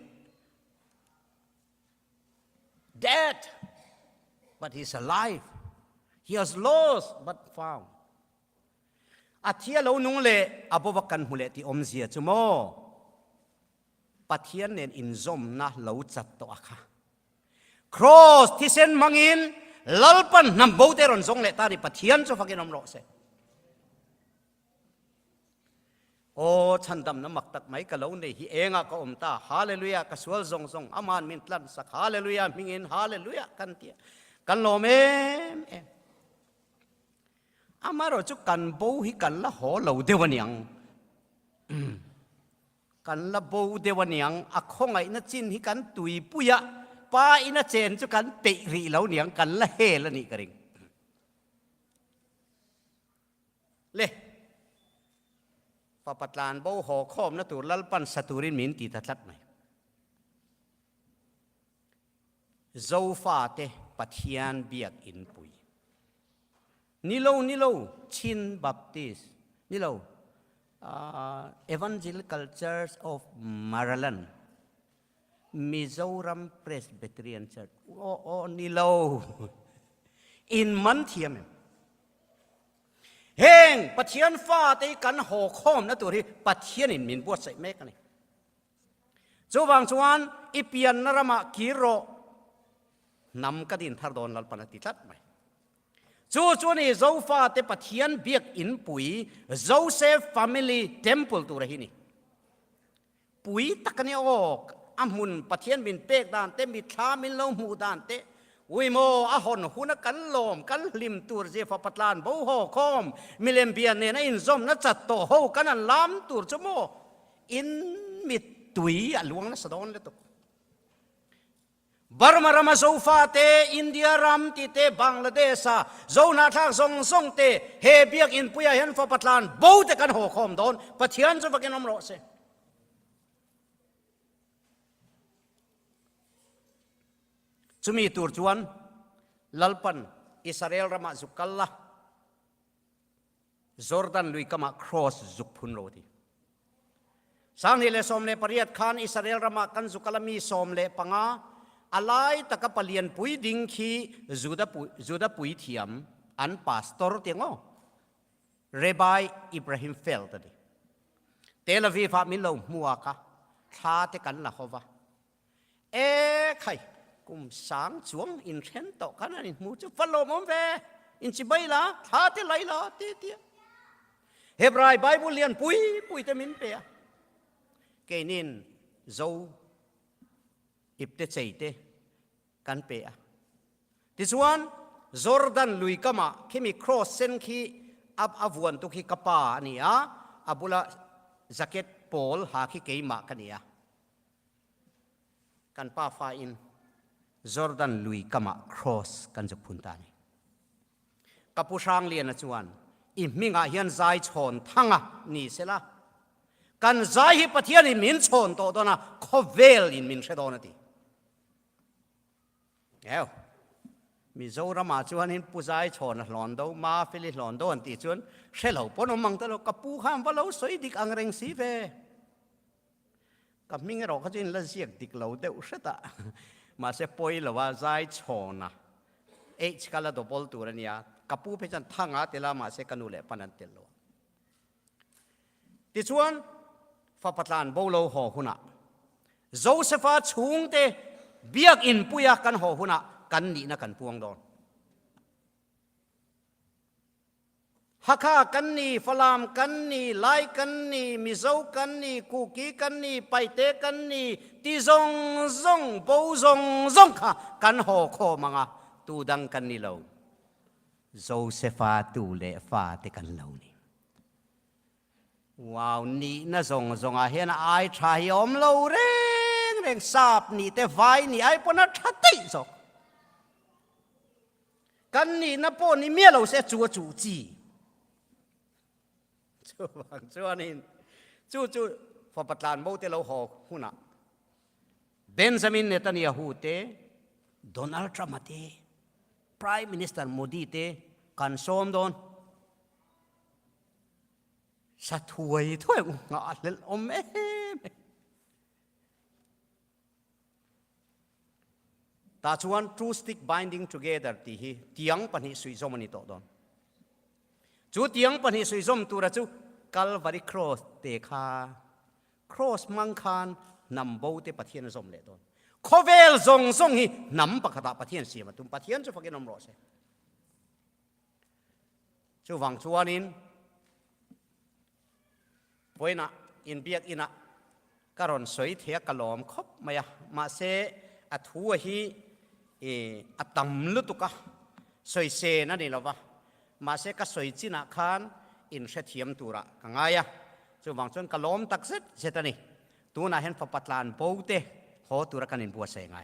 dead but he's alive. He was lost but found. Athia lo nung le abowakan hule ti omzia chumo. Pathian nen inzom na lo chat to akha. Cross ti sen mangin lalpan nam bote ron zong le tari pathian cho fakin omro se. O chandam na maktak mai ka lo ne hi enga ka omta hallelujah ka swal zong zong aman min tlan sak hallelujah mingin hallelujah kan tia. Kan lo mem amaro chu kan bo hi kan la ho lo dewaniang kan la bo dewaniang akhong ai na chin hi kan tui puya pa ina chen chu kan pe ri lo niang kan la he la ni karing le papatlan bo ho khom na tur lalpan saturin min ti tatlat mai zo fa te pathian biak in pui Nilo, Chin Baptist, Nilo, Evangelical Church of Maryland, Mizoram Presbyterian Church, Nilo, in Mantiam. Heng, Patian fa te kan ho khom na turi Patian in min buat sai mek ni. Chuwang chuan ipian narama kiro nam kadin thardon lal panati tat mai. Chu ni zofa te pathian biak in pui Joseph family temple tu rahini pui takani ok amun pathian bin pek dan te mi tha min lo mu dan te uimo a hon huna kan lom kan lim tur je fa patlan bo ho khom milem bian ne na in zom na chat to ho kan an lam tur chumo in mit tui alwang na sadon le to Burma rama zofa te India ram ti te Bangladesh zona thak zong te he biak in puya hen fa patlan bo te kan ho khom don pathian zo bakin omro se chumi tur chuan lalpan Israel rama zukalla Jordan lui kama cross zukphun roti sang le somle pariat khan Israel rama kan zukala mi somle panga alai taka palian pui ding khi juda pui thiam an pastor tengo Rabbi Ibrahim Feld tadi Tel Aviv fa milo muaka tha te kan la hova khai kum sang chuang in chen to kan an mu chu follow mom ve in chi bai la tha te lai la te tia Hebrai Bible lian pui te min pe kenin zo ipte cheite kan pe this one Jordan lui kama kimi cross sen khi ab avuan tu khi kapa ni อาบุละแจ็คเก็ตโปลหาขี้เกยมากันเนี่ยกันป้าฟ้าอินจอร์แดนลุยกมาครอสกันจุกพุนตานีกับผู้ช่างเรียนนะจวนอิมิงาเฮียนใจชนทั้งอ่ะนี่เสละกันใจฮิปะเทียนอิมินชนโตตัวน่ะขเวลอิมินเชดอนตีเอ้ามีโจรามาจวนหินผู้ใจชนหลอนโดมาฟิลิหลอนโดอันตีจวนเชลเอาปนมังตะโลกับผู้ข้ามว่าเราสวยดิกอังเรงสีเฟกับมิงเราเขาจะเล่นเสียกดิกเราเดาเสตะมาเสปอยหรือว่าใจชนนะชกาลาดบอลตัวนี้กับผู้เป็นจันทั้งอาเตลามาเสกันุเลปนันเตลโลติชวนฟ้าปัตลานโบโลหอหุนะโจเซฟาชุงเตเบียกอินปุยกันหอหุนะกันนี่นะกันพวงดอนฮักข้ากันนี่ฟลามกันนี่ไลกันนี่มิโซกันนี่คุกกี้กันนี่ไปเตกันนี่ตีซงซงโบซงซงค่ะกันหอโคมังอ่ะตูดังกันนี่เราโจเซฟาตูเลฟาเตกันเรานี่ว้าวนี่นะซงซงอ่ะเห็นไอ้ชายอมเราเร่งเร่งสาบนี่แต่ไฟนี่ไอ้ปนัดชัดติสกกันนี่นะพ่อนี่เมียเราเสียจัวจูจีจัวบางจัวนี่จูฟ้าปัตลานโบเตเราหอกหุ่นอ่ะเบนจามินเนตันยาฮูเตโดนัลด์ทรัมป์เตPrime Minister Modi เตกันซ้อมโดนสะถวยถ้วยงาเล่นอมเอ็มตาชวน True Stick Binding Together ที่เตียงปัญหาสุยซอมนี่ต่อโดนจูเตียงปัญหาสุยซอมตัวละจู Calvary Cross เตคา Cross มังคานนำโบเตปะเทียนซอมเลโดนขเวลซงซงฮีนำปะขตาปะเทียนเสียมาตุมปะเทียนจะฟังกันนมรอเสจูวังชวนินป่วยนะอินเบียกอินะการอนสวยเทียกลอมคบมาเสอัทัวฮีอัตัมลุตุกะสวยเสนั่นนี่หรอวะมาเสก็สวยจีนักขันอินเสถียมตุระกังไงอะจูวังชวนกลอมตักเสร็จเสร็จนี่ตัวน่ะเห็นฝัปัตลานโบเตหอตุระกันอินบัวเสงไง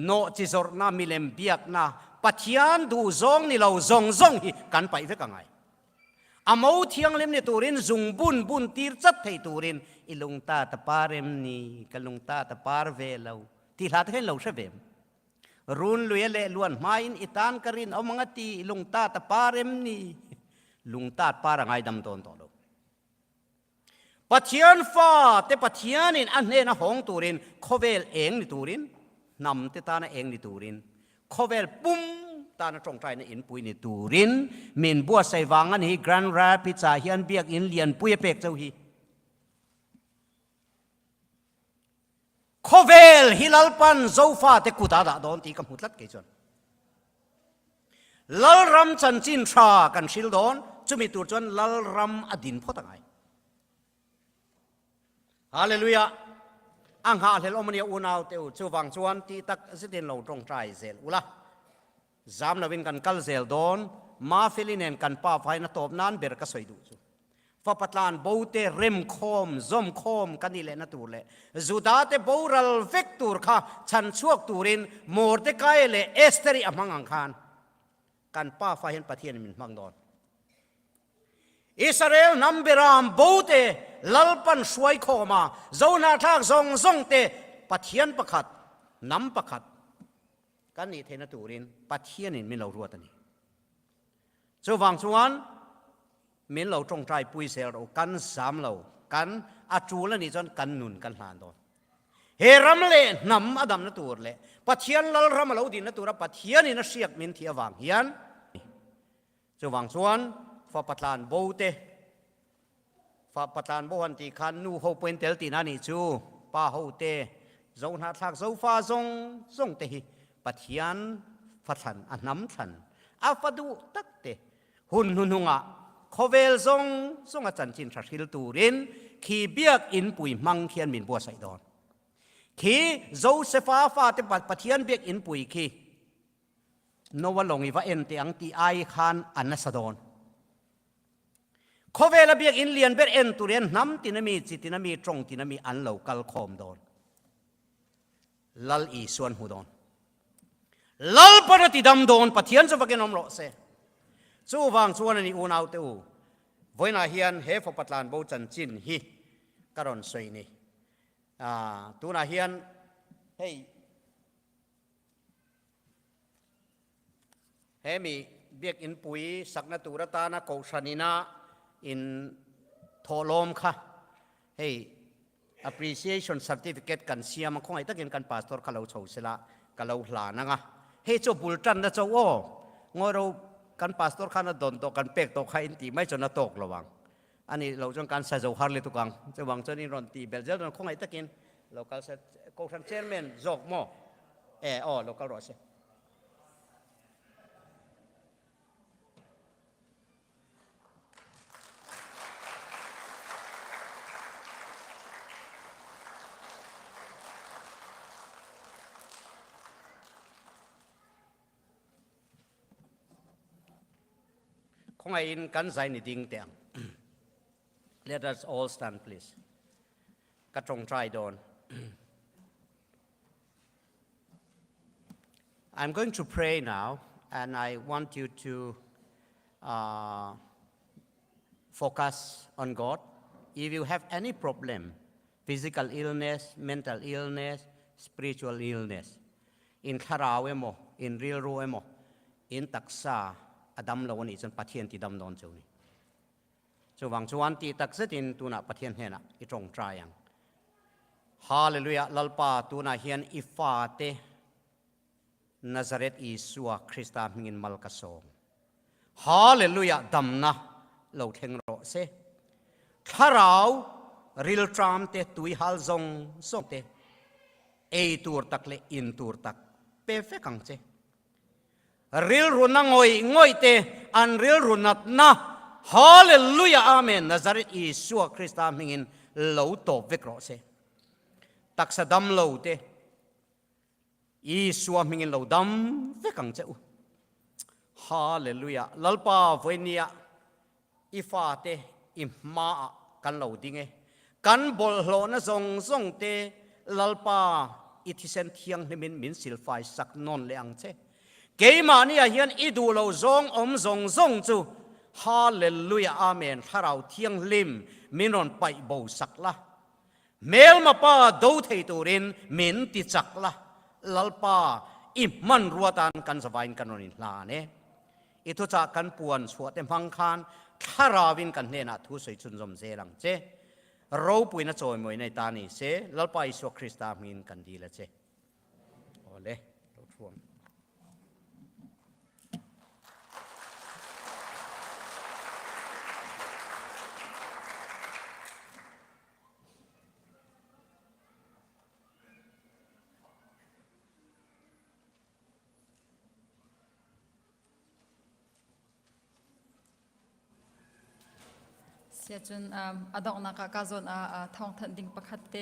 โนจิจอร์นามิเลมเบียกนาปัทยันดูซงนี่เราซงฮีกันไปเวกังไงอามเอาเทียงเล่มนี่ตูรินซุงบุญตีร์จัดให้ตูรินอิลุงตาตะปาเรมนี่กัลุงตาตะปาร์เวลาที่หลัดให้เราเสเวมรุนลุยเล่ล้วนมาอินอิตานกรินเอามังตีลุงตาตะปาเรมนี่ลุงตาปาร์ไงดำตอนต่อปัทยันฟ้าแต่ปัทยันินอันเนนะหงตูรินขเวลเองนี่ตูรินนำแต่ตานะเองนี่ตูรินขเวลปุ้มตานะตรงใจนะอินปุยนี่ตูรินมินบัวใส่วังอันนี้แกรนด์แรปิซาเฮียนเบียกอินเลียนปุยเป็กเจ้าฮีขเวลฮิลลปันโซฟาแต่กุตาดาโดนตีกับหุดลัดเกจอนลลรัมจันจินทรากันชิลโดนจุมีตัวจนลลรัมอดินพอตั้งไงฮาเลลูยาอังหาเลอมันยาอุนาวเตวชูวังชวนที่ตักสิเดนเราตรงใจเซลอุละจามนวินกันกัลเซลโดนมาฟิลินเนกันป้าไฟนัตบนั้นเบรกสวยดูจูฟ้าปัตลานโบเตเริมคอมซอมคอมกันนี่แหละนัตูเล่จูดาเตโบรัลเวกตูร์ค่ะฉันช่วตูรินมอร์เดกายเล่เอสเตอรีอมังอังคารกันป้าไฟเห็นปะเทียนมินมังดอนอิสราเอลนัมเบรามโบเตลลปันสวยโคมาโจนาทักซงเตปะเทียนประคัดนำประคัดกันนี่เทนตูรินปะเทียนินมิเรารัวตันนี้เจ้าวังชวนมิเราตรงใจปุยเซลเรากันสามเรากันอาจูแล้วนี่จนกันนุนกันหลานโดนเฮรัมเล่นำอดัมนตัวเล่ปะเทียนลลรัมเราดินนตัวปะเทียนนี่นเสียกมินเทียวังเฮียนเจ้าวังชวนฟ้าปัตลานโบเตฟ้าปัตลานโบวันตีคันนูโฮเป็นเตลตีนานิจูป้าโฮเตโจนาทักโจฟ้าซงเตหิปัทยันฟัดสันอันน้ำสันอาฟดูตักเตหุนงะขเวลซงอาจารย์จินทร์ชิลตูรินขีเบียกอินปุยมังเทียนมินบัวไซดอนขีโจเซฟาฟาเตปัทยันเบียกอินปุยขีโนวลงอีว่าเอ็นเตียงตีไอคานอันนัสดอน ขเวลาเบียกอินเลียนเบรเอ็นตุเรียนน้ำตินามีจิตินามีตรงตินามีอันเหล่ากัลคอมโดนลัลอีส่วนหูโดนลัลปรติดำโดนปะเทียนจะฟักนมโลเซจู่วางส่วนนี้อูนาวเตอูวันอาเฮียนเฮฟปัตลานโบจันจินฮีกระรอนสวยนี่ตูนาเฮียนเฮ้มีเบียกอินปุยสักนาตูรตานะโกชานินาอินโทลมค่ะเฮ้ appreciation certificate กันเสียมันคงไอ้ตะเกียนกันพาสตอร์เขาเราโชว์เสละเขาเราหลานังอ่ะเฮ้จูบุลตันนะเจ้าโอ้งอเรากันพาสตอร์ข้านะโดนตกกันเป็กตกใครอินตีไม่จนน่ะตกระวังอันนี้เราจงการใส่เจ้าฮาร์เลยทุกังจะวังเจ้านี่รอนตีเบลเจอร์คงไอ้ตะเกียนเราการใส่โกชันเชนเมนจอกโม่เราการรอเสคงไอ้อินกันใส่ในดิ่งเตียง Let us all stand please กระตรงใจโดน I'm going to pray now and I want you to focus on God if you have any problem physical illness mental illness spiritual illness in คาราวเอโม in real รูเอโม in ตักษาอดัมเราวันนี้จนปะเทียนที่ดำนอนเจ้านี่จวังจวนที่ตักษตินตัวน่ะปะเทียนเห็นอ่ะอีตรงใจยังฮาเลลูยาลัลปาตัวน่ะเฮียนอิฟาเตนาซาเรตอิสุอาคริสต์มิงินมัลกาโซงฮาเลลูยาดำนะเราเทงโรเซถ้าเราริลทรามเตตุยฮัลซงซงเตเอตูร์ตักเลอินตูร์ตักเปเฟกังเจริลรุนงอยเตอันริลรุนัดนะฮาเลลูยาอาเมนนาซาเรตอิสุอาคริสต์มิงินเราโตเวกโรเซตักสะดำเราเตอีสัวมิงินเราดำเวกังเจ้าฮาเลลูยาลัลปาเวเนียอีฟาเตอิมากันเราดิ้งกันบอลโลนะซงเตลัลปาอิทิเซนเทียงนิมินสิลไฟสักนนเลงเจเกมานี่เฮียนอีดูเราซงจูฮาเลลูยาอาเมนถ้าเราเทียงลิมมินนไปบูสักละเมลมาป้าดูเทตูรินมินติจักละลัลปาอิมันรัวตันกันสบายกันนนิลาเนอิทุจักกันปวนสวดเต็มพังคานถ้าราวินกันเนนัทุสุยจุนจมเจลังเจเราปุยนะโจยมวยในตานีเซลัลปาอิสุคริสตามินกันดีละเจโอเลเราทวงเสียจนอดอกนักกาจนทองทันดิ่งประคัตเต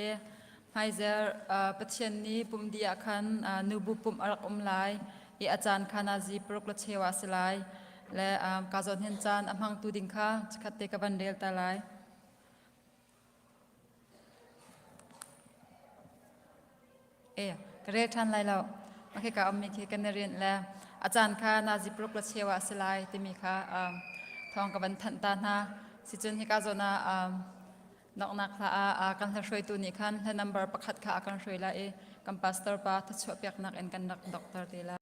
ไฮเซอร์ปัจจุบันนี้ปุ่มดีอาคันนูบุปุ่มอารักไลอีอาจารย์คานาจีปรุกลเชวาสไลและกาจนเห็นจานมังตูดิ่งค่ะจะคัตเตกับบันเดลตาไลกระเรทันไลเราโอเคกับอเมริกันเรียนแล้วอาจารย์คานาจีปรุกลเชวาสไลที่มีค่ะทองกับบันทันตานาสิจุนฮิกาโซนานอกนักละกันช่วยตัวนี้คันและนัมเบอร์ประคัดค่ะกันช่วยละกัมปัสเตอร์ปาทัชช่วยเปียกนักเอ็นกันนักด็อกเตอร์ตีไล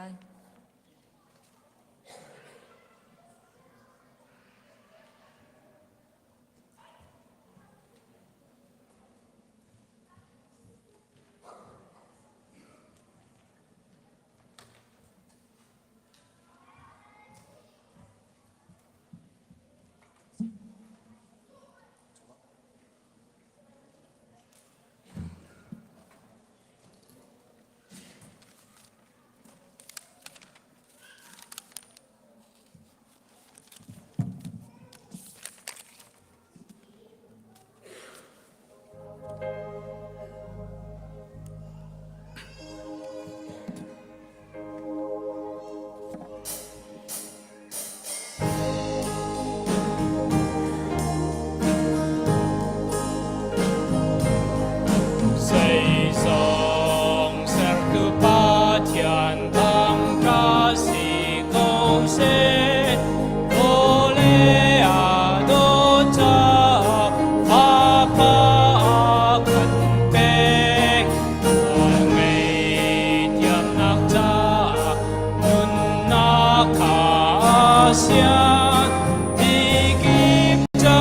sian di kim cha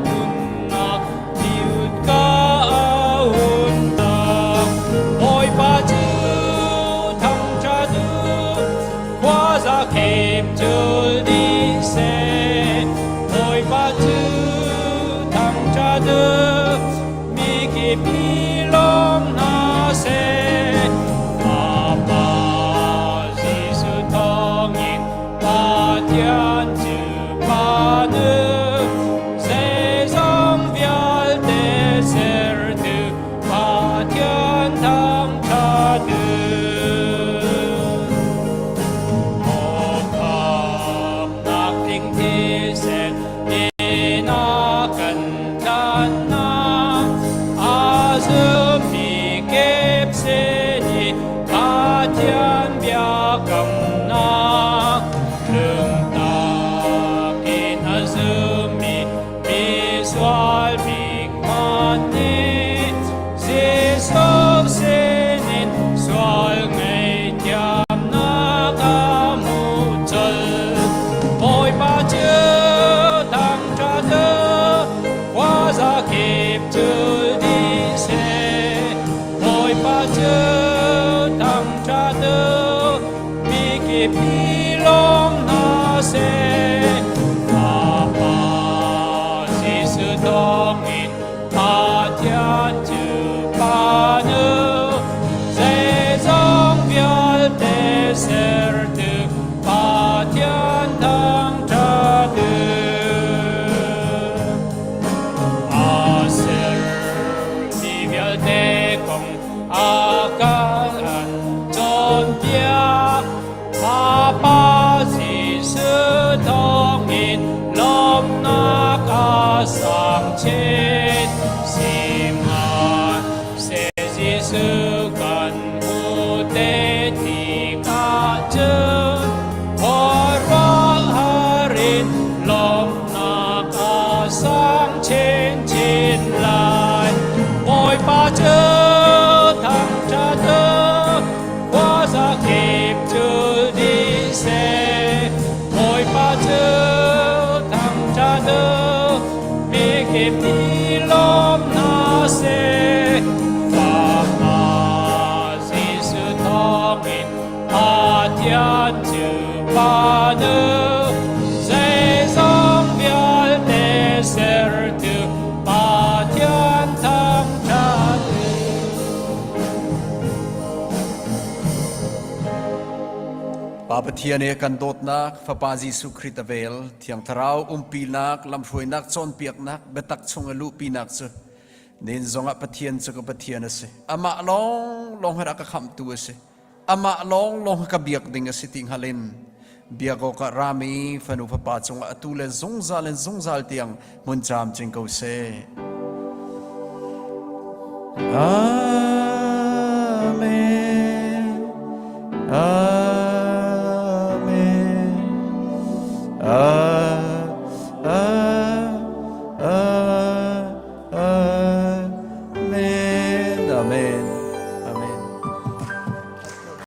tunna diut ka aunda oi pa chu thang cha du qua ra kim chu đi se oi pa chu thang cha du mi ki pi long na se Papa Tiane kan dot nak Papa Jesu Christ vel thiang tharau pilnak lam hroi nak chon piak nak betak chung alu pinak chu nin zonga pathian chu ka pathian ase ama long hara ka kham tu ase ama long ka biak ding ase ting halin biako ka rami fanu Papa chung atule zongzal tiang mun cham ching ko se Amen